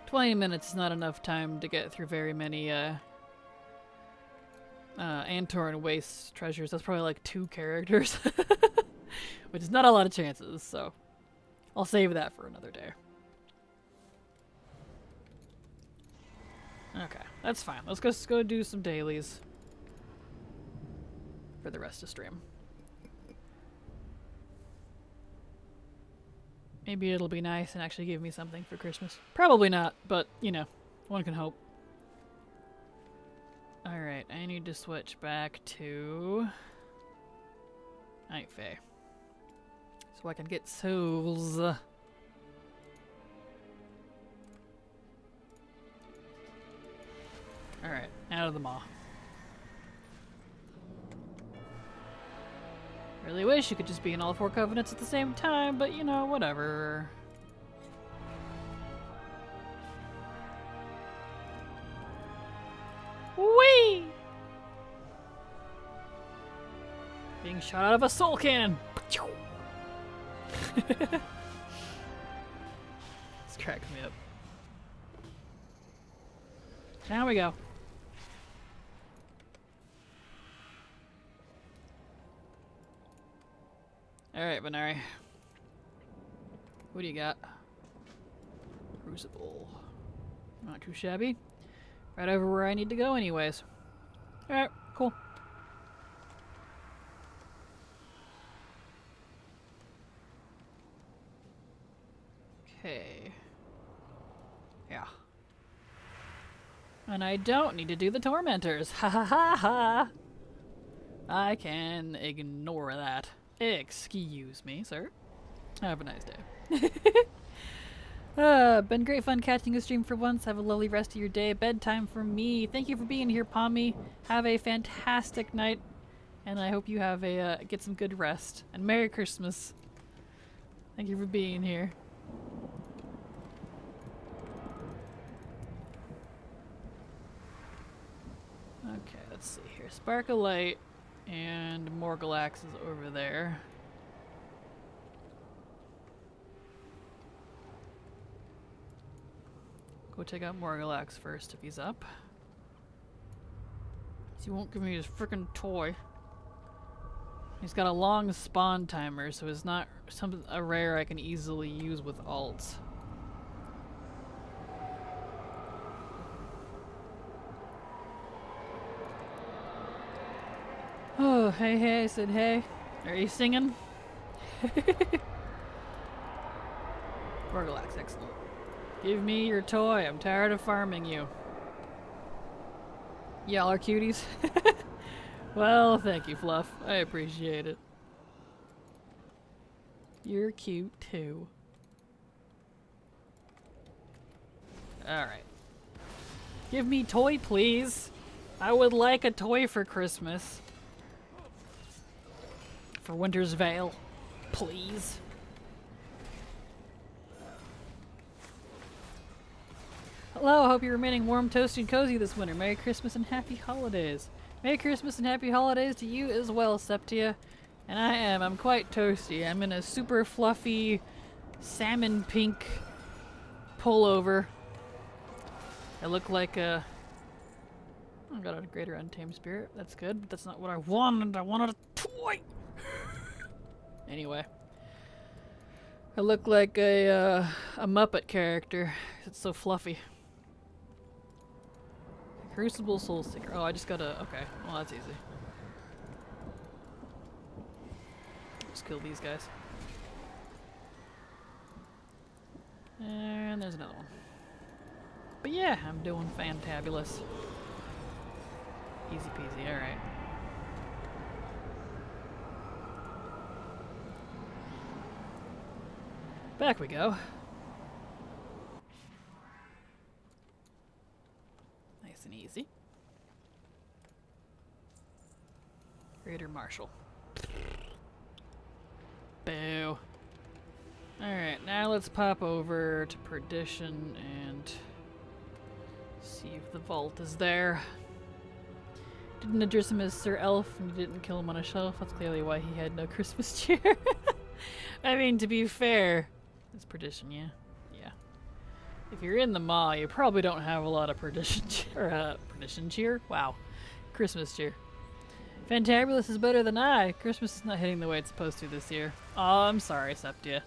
20 minutes is not enough time to get through very many Antor and Waste treasures. That's probably like 2 characters, which is not a lot of chances. So I'll save that for another day. Okay, that's fine. Let's just go do some dailies for the rest of stream. Maybe it'll be nice and actually give me something for Christmas. Probably not, but, you know, one can hope. Alright, I need to switch back to Night Fae, so I can get souls. Alright, out of the Maw. Really wish you could just be in all 4 covenants at the same time, but you know, whatever. Whee! Being shot out of a soul cannon. This cracks me up. Now we go. Alright, Venari. What do you got? Crucible. Not too shabby. Right over where I need to go anyways. Alright, cool. Okay. Yeah. And I don't need to do the tormentors. Ha ha ha ha! I can ignore that. Excuse me, sir. Have a nice day. Been great fun catching a stream for once. Have a lovely rest of your day. Bedtime for me. Thank you for being here, Pommy. Have a fantastic night, and I hope you have a get some good rest. And Merry Christmas. Thank you for being here. Okay, let's see here. Spark a Light and Morgalax is over there. Go take out Morgalax first if he's up. He won't give me his frickin' toy. He's got a long spawn timer, so it's not a rare I can easily use with alts. Oh, hey, I said hey. Are you singing? Morgalax, excellent. Give me your toy. I'm tired of farming you. Y'all are cuties. Well, thank you, Fluff. I appreciate it. You're cute, too. Alright. Give me toy, please. I would like a toy for Christmas. For Winter's Veil, please. Hello, hope you're remaining warm, toasty, and cozy this winter. Merry Christmas and Happy Holidays. Merry Christmas and Happy Holidays to you as well, Septia. And I'm quite toasty. I'm in a super fluffy salmon pink pullover. I look like a... I got a greater untamed spirit. That's good, but that's not what I wanted. I wanted a toy! Anyway. I look like a Muppet character. It's so fluffy. Crucible Soul Seeker. Oh, I just gotta... Okay. Well, that's easy. Just kill these guys. And there's another one. But yeah, I'm doing fantabulous. Easy peasy, alright. Back we go. Nice and easy. Greater Marshal. Boo. Alright, now let's pop over to Perdition and see if the vault is there. Didn't address him as Sir Elf and you didn't kill him on a shelf. That's clearly why he had no Christmas cheer. I mean, to be fair, it's Perdition, yeah. Yeah. If you're in the Maw, you probably don't have a lot of Perdition cheer. Perdition cheer? Wow. Christmas cheer. Fantabulous is better than I. Christmas is not hitting the way it's supposed to this year. Oh, I'm sorry, Septia.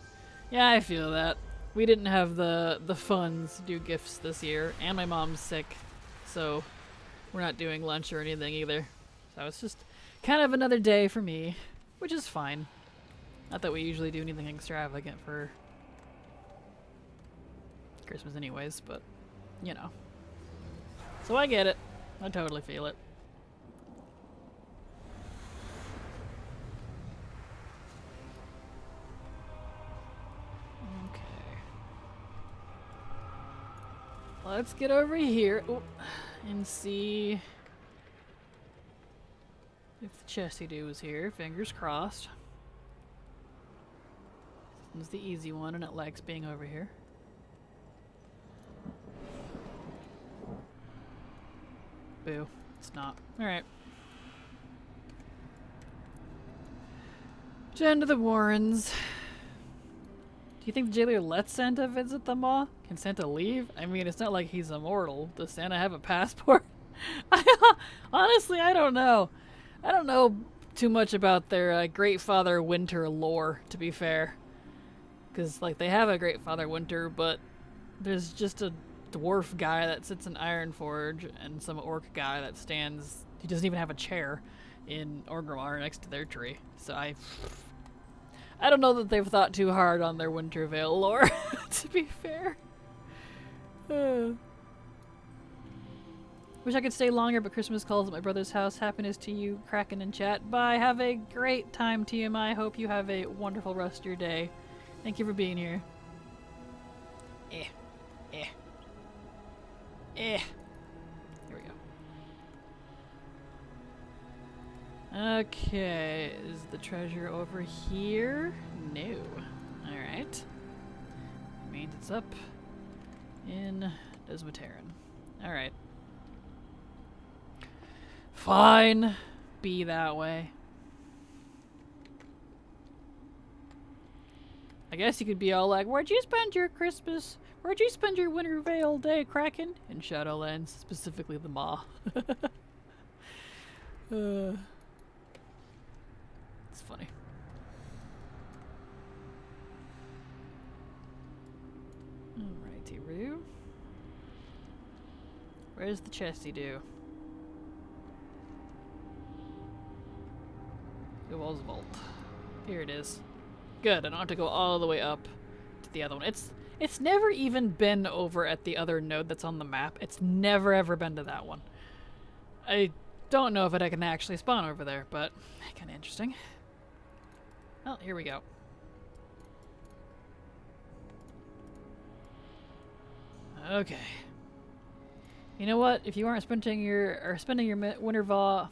Yeah, I feel that. We didn't have the funds to do gifts this year, and my mom's sick, so we're not doing lunch or anything either. So it's just kind of another day for me, which is fine. Not that we usually do anything extravagant for Christmas anyways, but, you know. So I get it. I totally feel it. Let's get over here and see if the chesty do is here. Fingers crossed. This is the easy one and it likes being over here. Boo. It's not. Alright. Jen to the Warrens. Do you think the jailer lets Santa visit the Maw? Can Santa leave? I mean, it's not like he's immortal. Does Santa have a passport? Honestly, I don't know. I don't know too much about their Great Father Winter lore, to be fair. Because, like, they have a Great Father Winter, but there's just a dwarf guy that sits in Ironforge and some orc guy that stands... He doesn't even have a chair in Orgrimmar next to their tree. So I don't know that they've thought too hard on their Wintervale lore, to be fair. Wish I could stay longer, but Christmas calls at my brother's house. Happiness to you, Kraken in chat. Bye. Have a great time, TMI. Hope you have a wonderful rest of your day. Thank you for being here. Here we go. Okay, is the treasure over here? No. Alright. Means it's up in Desmataran. Alright. Fine. Be that way. I guess you could be all like, where'd you spend your Christmas? Where'd you spend your Wintervale day, Kraken? In Shadowlands, specifically the Maw. It's funny. Alrighty, Roo. Where's the chesty do? Gowal's Vault. Here it is. Good, I don't have to go all the way up to the other one. It's never even been over at the other node that's on the map. It's never ever been to that one. I don't know if I can actually spawn over there, but kind of interesting. Well, here we go. Okay. You know what? If you aren't spending your Wintervale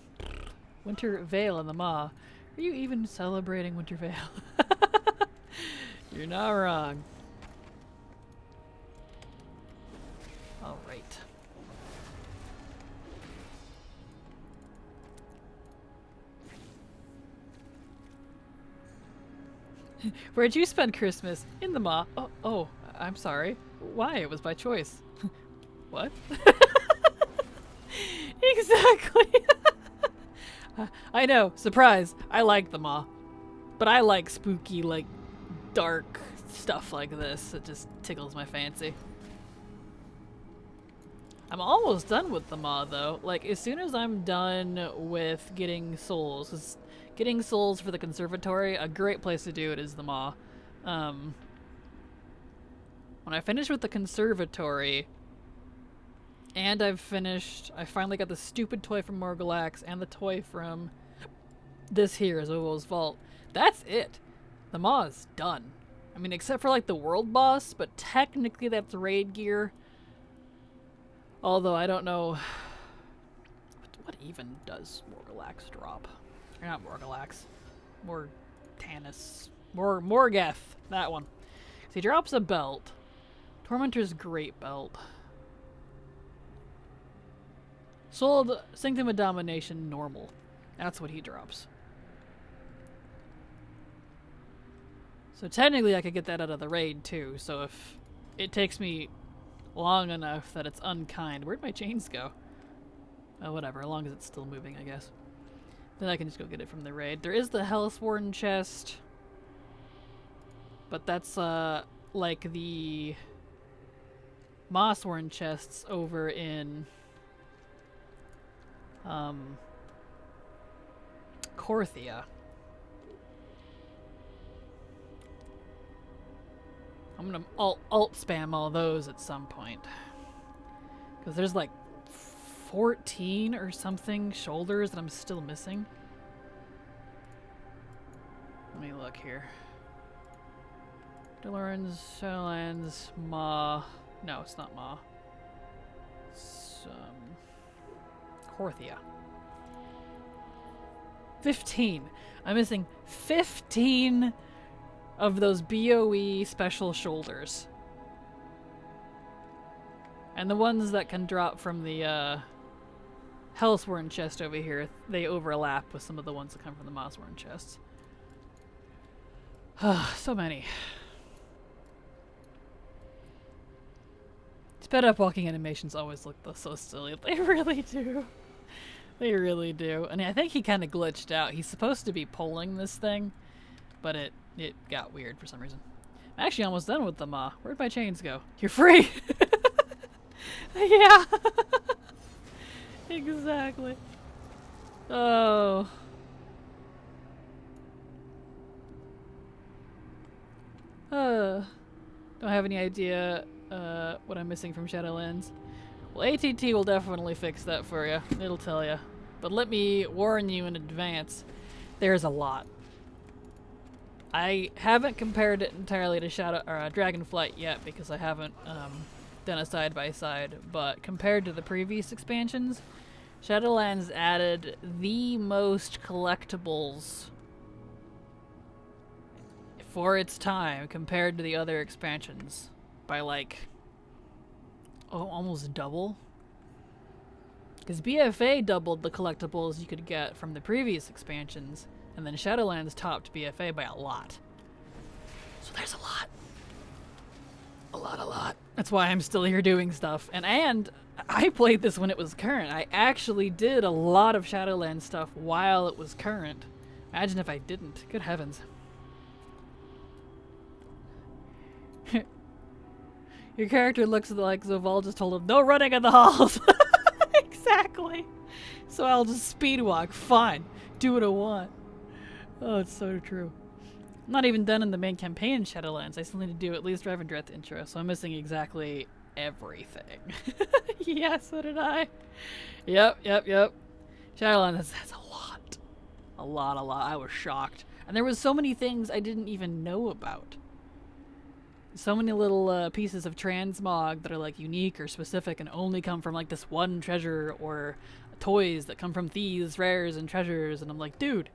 in the Maw, are you even celebrating Wintervale? You're not wrong. All right. Where'd you spend Christmas? In the Maw. Oh, I'm sorry. Why? It was by choice. What? Exactly. I know. Surprise. I like the Maw. But I like spooky, like, dark stuff like this. It just tickles my fancy. I'm almost done with the Maw, though. Like, as soon as I'm done with getting souls, 'cause getting souls for the conservatory, a great place to do it is the Maw. When I finish with the conservatory, and I finally got the stupid toy from Morgulax and the toy from this here, Zovo's Vault. That's it. The Maw is done. I mean, except for like the world boss, but technically that's raid gear. Although I don't know what even does Morgulax drop. Or not Morgulax. Morgeth. That one. So he drops a belt. Tormentor's great belt. Sold Sanctum of Domination normal. That's what he drops. So technically I could get that out of the raid too, so if it takes me long enough that it's unkind. Where'd my chains go? Oh, whatever, as long as it's still moving, I guess. Then I can just go get it from the raid. There is the Hellsworn chest. But that's, like the Mossworn chests over in, Korthia. I'm gonna alt spam all those at some point. Because there's like 14 or something shoulders that I'm still missing. Let me look here. Delorans, Shadowlands, Maw. No, it's not Maw. It's, Korthia. 15. I'm missing 15 of those BOE special shoulders. And the ones that can drop from the Hellsworn chest over here, they overlap with some of the ones that come from the Mossworn chests. So many. Sped up walking animations always look so silly. They really do. They really do. And I think he kind of glitched out. He's supposed to be pulling this thing, but it got weird for some reason. I'm actually almost done with the Maw. Where'd my chains go? You're free! Yeah! Exactly. Oh. Don't have any idea what I'm missing from Shadowlands. Well, ATT will definitely fix that for you. It'll tell you. But let me warn you in advance. There's a lot. I haven't compared it entirely to Dragonflight yet because I haven't done a side-by-side, but compared to the previous expansions, Shadowlands added the most collectibles for its time compared to the other expansions by like almost double. Because BFA doubled the collectibles you could get from the previous expansions, and then Shadowlands topped BFA by a lot. So there's a lot. A lot. That's why I'm still here doing stuff. And I played this when it was current. I actually did a lot of Shadowlands stuff while it was current. Imagine if I didn't. Good heavens. Your character looks like Zoval just told him, no running in the halls! Exactly. So I'll just speed walk. Fine. Do what I want. Oh, it's so true. I'm not even done in the main campaign in Shadowlands. I still need to do at least Revendreth intro, so I'm missing exactly everything. Yeah, so did I. Yep. Shadowlands has a lot. A lot. I was shocked. And there was so many things I didn't even know about. So many little pieces of transmog that are like unique or specific and only come from like this one treasure, or toys that come from thieves, rares, and treasures, and I'm like, dude,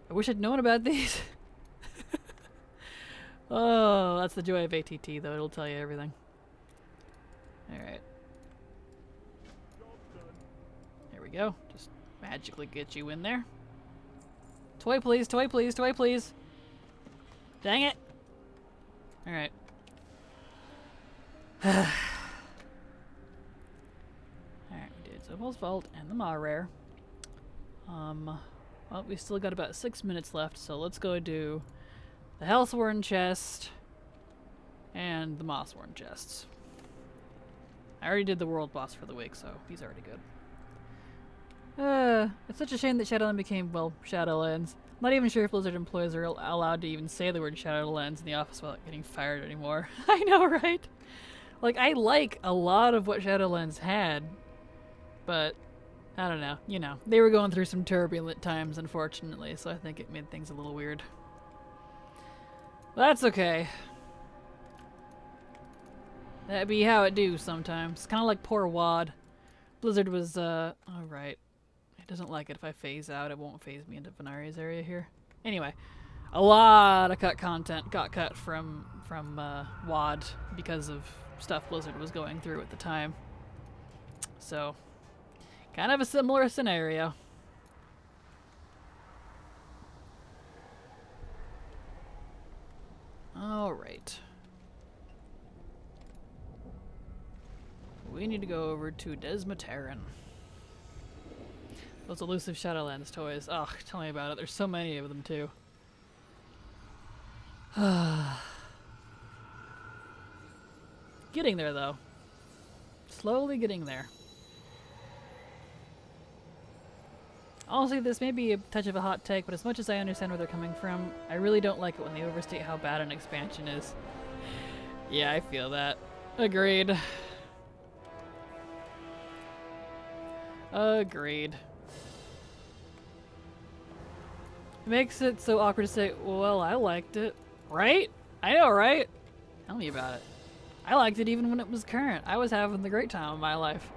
I wish I'd known about these. Oh, that's the joy of ATT though, it'll tell you everything. Alright. There we go. Just magically get you in there. Toy please, toy please, toy please. Dang it. Alright. Alright, we did Zoval's Vault and the Maw Rare. Well, we still got about 6 minutes left, so let's go do the Healthworn chest and the Mossworn chests. I already did the world boss for the week, so he's already good. It's such a shame that Shadowland became, well, Shadowlands. I'm not even sure if Blizzard employees are allowed to even say the word Shadowlands in the office without getting fired anymore. I know, right? Like, I like a lot of what Shadowlands had, but I don't know. You know, they were going through some turbulent times, unfortunately, so I think it made things a little weird. But that's okay. That be how it do sometimes. Kind of like poor WoD. Blizzard was, alright. It doesn't like it if I phase out. It won't phase me into Venaria's area here. Anyway, a lot of cut content got cut from WoD because of stuff Blizzard was going through at the time. So, kind of a similar scenario. Alright. We need to go over to Desmataran. Those elusive Shadowlands toys. Oh, tell me about it. There's so many of them, too. Getting there, though. Slowly getting there. Honestly, this may be a touch of a hot take, but as much as I understand where they're coming from, I really don't like it when they overstate how bad an expansion is. Yeah, I feel that. Agreed. Agreed. It makes it so awkward to say, well, I liked it. Right? I know, right? Tell me about it. I liked it even when it was current. I was having the great time of my life.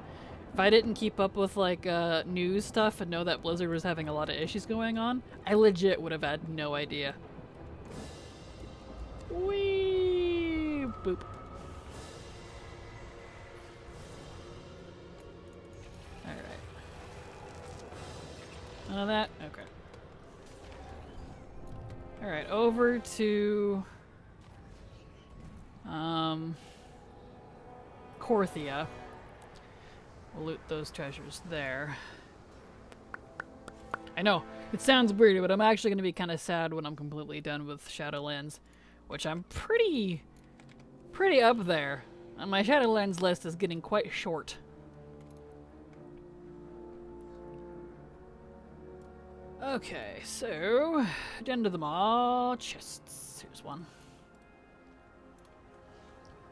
If I didn't keep up with, like, news stuff and know that Blizzard was having a lot of issues going on, I legit would have had no idea. Whee! Boop. Alright. None of that? Okay. Alright, over to Korthia. We'll loot those treasures there. I know, it sounds weird, but I'm actually going to be kind of sad when I'm completely done with Shadowlands, which I'm pretty up there. And my Shadowlands list is getting quite short. Okay, so, agenda them all. Chests. Here's one.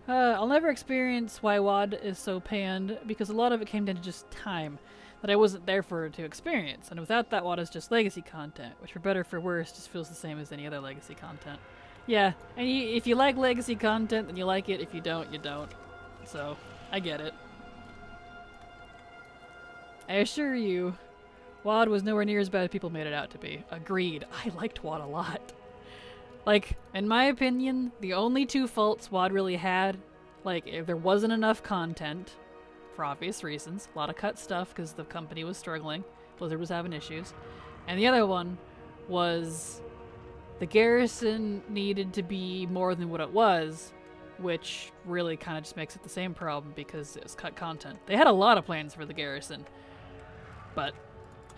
I'll never experience why WoD is so panned, because a lot of it came down to just time that I wasn't there for to experience, and without that WoD is just legacy content, which for better or for worse just feels the same as any other legacy content. Yeah, and if you like legacy content, then you like it. If you don't, you don't. So, I get it. I assure you, WoD was nowhere near as bad as people made it out to be. Agreed. I liked WoD a lot. Like, in my opinion, the only two faults WoD really had, like, if there wasn't enough content, for obvious reasons, a lot of cut stuff because the company was struggling, Blizzard was having issues, and the other one was the garrison needed to be more than what it was, which really kind of just makes it the same problem because it was cut content. They had a lot of plans for the garrison, but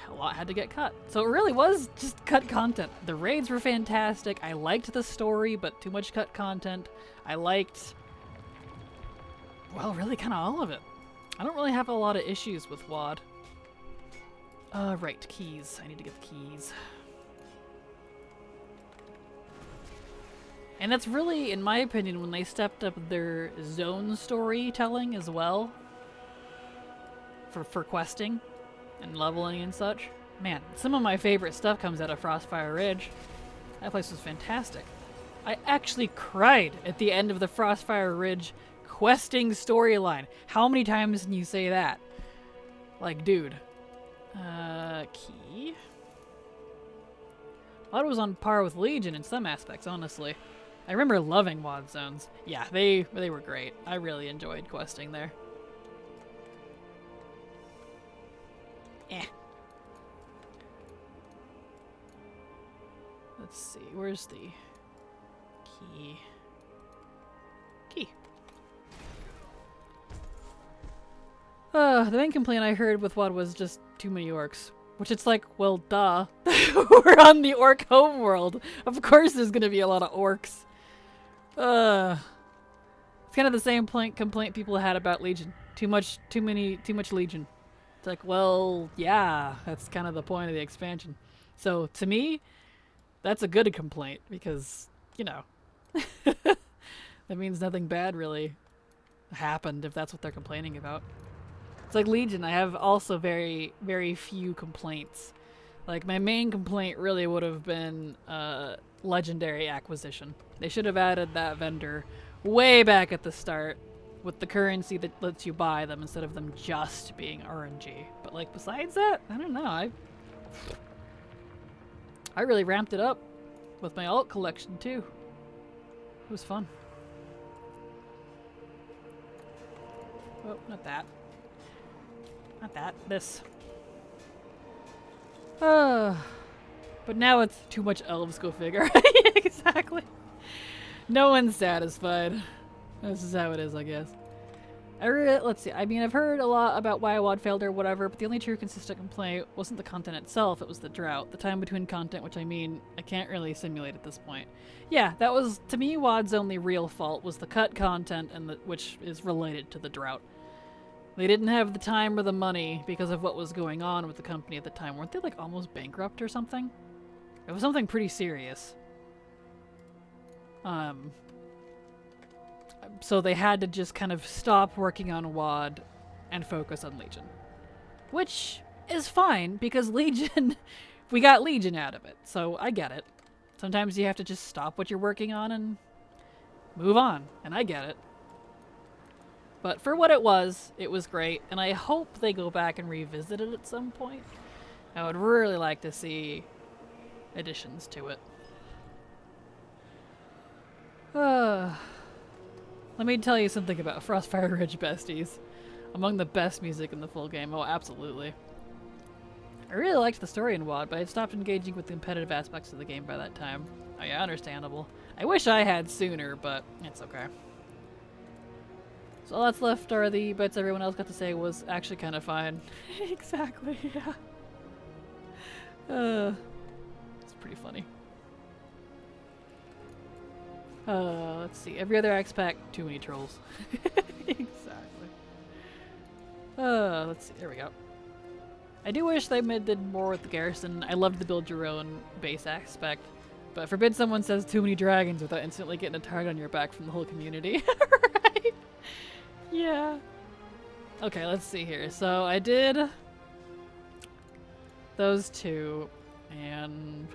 a lot had to get cut. So it really was just cut content. The raids were fantastic. I liked the story, but too much cut content. I liked, well, really kind of all of it. I don't really have a lot of issues with WoD. Right, keys. I need to get the keys. And that's really, in my opinion, when they stepped up their zone storytelling as well for questing and leveling and such. Man, some of my favorite stuff comes out of Frostfire Ridge. That place was fantastic. I actually cried at the end of the Frostfire Ridge questing storyline. How many times can you say that? Like, dude. Key? WoD was on par with Legion in some aspects, honestly. I remember loving WoD zones. Yeah, they were great. I really enjoyed questing there. Eh. Let's see, where's the key? Key. The main complaint I heard with WoD was just too many orcs. Which it's like, well, duh. We're on the orc homeworld. Of course there's gonna be a lot of orcs. It's kind of the same complaint people had about Legion. Too much Legion. It's like, well, yeah, that's kind of the point of the expansion. So to me, that's a good complaint because, you know, that means nothing bad really happened if that's what they're complaining about. It's like Legion, I have also very, very few complaints. Like, my main complaint really would have been legendary acquisition. They should have added that vendor way back at the start with the currency that lets you buy them instead of them just being RNG. But like, besides that, I don't know. I really ramped it up with my alt collection too. It was fun. Oh, not that. Not that. This. But now it's too much elves, go figure. Exactly. No one's satisfied. This is how it is, I guess. Let's see. I mean, I've heard a lot about why WoD failed or whatever, but the only true consistent complaint wasn't the content itself, it was the drought. The time between content, which I mean, I can't really simulate at this point. Yeah, that was, to me, WoD's only real fault was the cut content, and which is related to the drought. They didn't have the time or the money because of what was going on with the company at the time. Weren't they, like, almost bankrupt or something? It was something pretty serious. So they had to just kind of stop working on WoD and focus on Legion. Which is fine, because Legion, we got Legion out of it, so I get it. Sometimes you have to just stop what you're working on and move on, and I get it. But for what it was great, and I hope they go back and revisit it at some point. I would really like to see additions to it. Let me tell you something about Frostfire Ridge Besties. Among the best music in the full game. Oh, absolutely. I really liked the story in WoD, but I stopped engaging with the competitive aspects of the game by that time. Oh yeah, understandable. I wish I had sooner, but it's okay. So all that's left are the bits everyone else got to say was actually kind of fine. Exactly, yeah. It's pretty funny. Let's see. Every other aspect, too many trolls. Exactly. Let's see. There we go. I do wish they did more with the garrison. I loved the build your own base aspect, but forbid someone says too many dragons without instantly getting a target on your back from the whole community. Right? Yeah. Okay, let's see here. So I did those two, and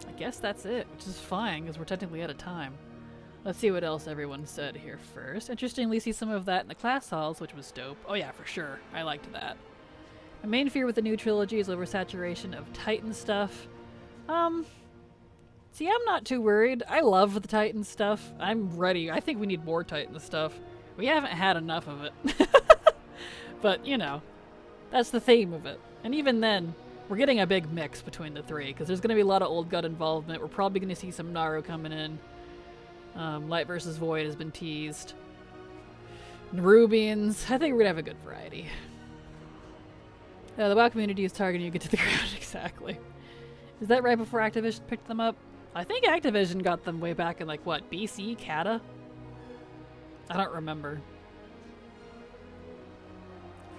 I guess that's it, which is fine because we're technically out of time. Let's see what else everyone said here first. Interestingly, see some of that in the class halls, which was dope. Oh yeah, for sure. I liked that. My main fear with the new trilogy is oversaturation of Titan stuff. See, I'm not too worried. I love the Titan stuff. I'm ready. I think we need more Titan stuff. We haven't had enough of it. But, you know, that's the theme of it. And even then, we're getting a big mix between the three, because there's going to be a lot of old gut involvement. We're probably going to see some Naru coming in. Light versus Void has been teased. Nerubians. I think we're going to have a good variety. The WoW community is targeting you to get to the ground. Exactly. Is that right before Activision picked them up? I think Activision got them way back in, like, what, BC? Cata? I don't remember.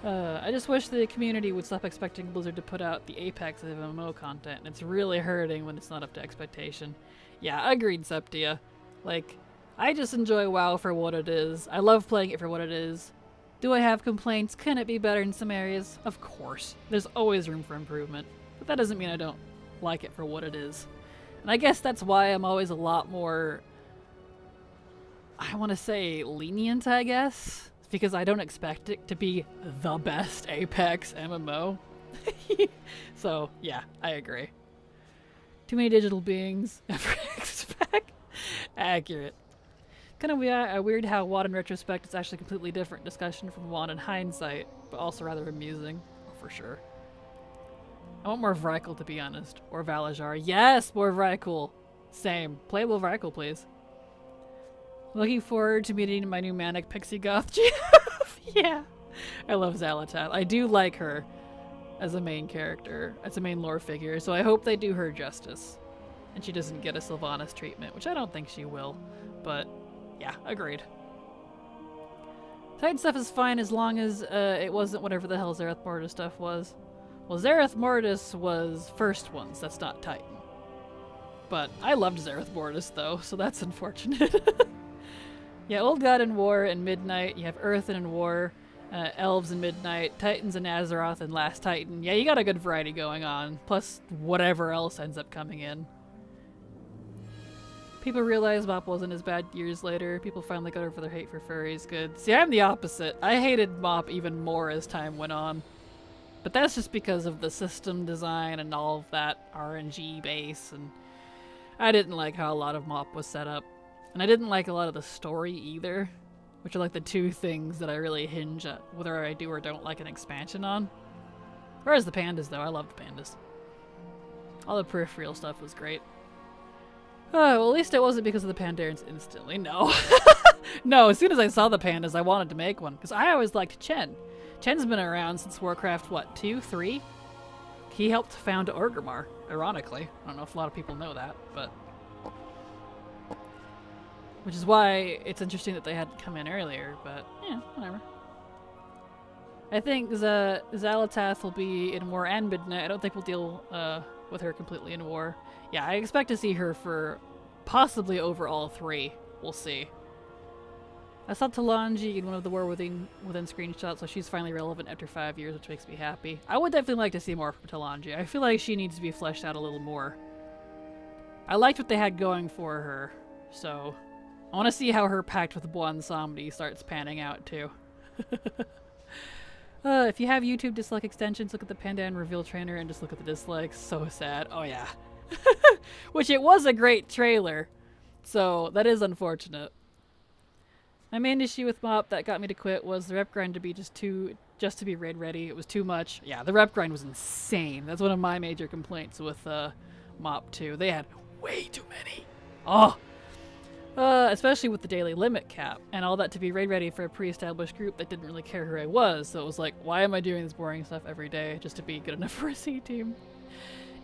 I just wish the community would stop expecting Blizzard to put out the apex of MMO content. It's really hurting when it's not up to expectation. Yeah, agreed, Septia. Like, I just enjoy WoW for what it is. I love playing it for what it is. Do I have complaints? Can it be better in some areas? Of course. There's always room for improvement. But that doesn't mean I don't like it for what it is. And I guess that's why I'm always a lot more, I want to say, lenient, I guess. Because I don't expect it to be the best Apex MMO. So, yeah, I agree. Too many digital beings. Never expect. Accurate. Kind of weird how WoD in retrospect is actually a completely different discussion from WoD in hindsight, but also rather amusing, for sure. I want more Vrykul, to be honest. Or Valajar. Yes, more Vrykul. Same. Playable Vrykul, please. Looking forward to meeting my new Manic Pixie Goth GF. Yeah. I love Xalatath. I do like her. as a main character, as a main lore figure, so I hope they do her justice. And she doesn't get a Sylvanas treatment, which I don't think she will. But, yeah, agreed. Titan stuff is fine as long as it wasn't whatever the hell Zereth Mortis stuff was. Well, Zereth Mortis was First Ones, that's not Titan. But I loved Zereth Mortis, though, so that's unfortunate. Yeah, Old God in War and Midnight, you have Earthen in War, Elves in Midnight, Titans in Azeroth, and Last Titan. Yeah, you got a good variety going on, plus whatever else ends up coming in. People realize Mop wasn't as bad years later. People finally got over their hate for furries. Good. See, I'm the opposite. I hated Mop even more as time went on. But that's just because of the system design and all of that RNG base, and I didn't like how a lot of Mop was set up. And I didn't like a lot of the story either, which are like the two things that I really hinge at whether I do or don't like an expansion on. Whereas the pandas, though, I love the pandas. All the peripheral stuff was great. Well, at least it wasn't because of the Pandaren instantly. No. No, as soon as I saw the pandas, I wanted to make one. Because I always liked Chen. Chen's been around since Warcraft, what, 2, 3? He helped found Orgrimmar, ironically. I don't know if a lot of people know that, but... Which is why it's interesting that they had come in earlier, but, yeah, whatever. I think Xalatath will be in War and Midnight. I don't think we'll deal with her completely in War. Yeah, I expect to see her for possibly over all 3. We'll see. I saw Talanji in one of the War Within screenshots, so she's finally relevant after 5 years, which makes me happy. I would definitely like to see more from Talanji. I feel like she needs to be fleshed out a little more. I liked what they had going for her, so I want to see how her pact with Buon Samdi starts panning out, too. If you have YouTube dislike extensions, look at the Pandan Reveal Trainer and just look at the dislikes. So sad. Oh, yeah. Which it was a great trailer, so that is unfortunate. My main issue with Mop that got me to quit was the rep grind to be just to be raid ready. It was too much. Yeah, the rep grind was insane. That's one of my major complaints with Mop 2. They had way too many. Oh! Especially with the daily limit cap, and all that to be raid ready for a pre-established group that didn't really care who I was, so it was like, why am I doing this boring stuff every day just to be good enough for a C team?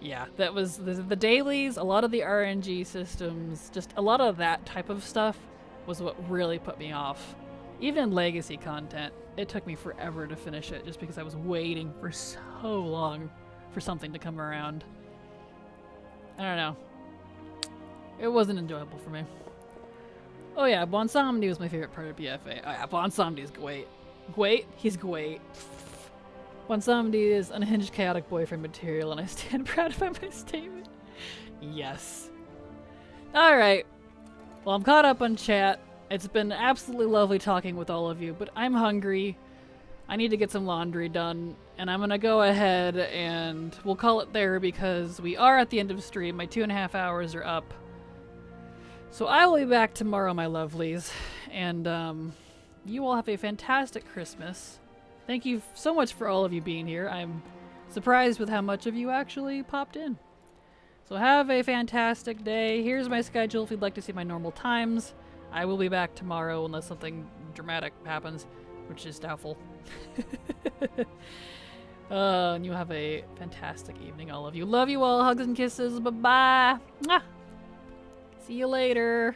Yeah, that was the dailies, a lot of the RNG systems, just a lot of that type of stuff was what really put me off. Even legacy content, it took me forever to finish it just because I was waiting for so long for something to come around. I don't know. It wasn't enjoyable for me. Oh yeah, Buon Samdi was my favorite part of BFA. Oh yeah, Buon Samdi is great. Great? He's great. Buon Samdi is unhinged chaotic boyfriend material, and I stand proud by my statement. Yes. Alright. Well, I'm caught up on chat. It's been absolutely lovely talking with all of you, but I'm hungry. I need to get some laundry done, and I'm gonna go ahead and we'll call it there because we are at the end of stream. My 2.5 hours are up. So I will be back tomorrow, my lovelies, and you all have a fantastic Christmas. Thank you so much for all of you being here. I'm surprised with how much of you actually popped in. So have a fantastic day. Here's my schedule if you'd like to see my normal times. I will be back tomorrow unless something dramatic happens, which is doubtful. And you have a fantastic evening, all of you. Love you all. Hugs and kisses. Bye-bye. See you later.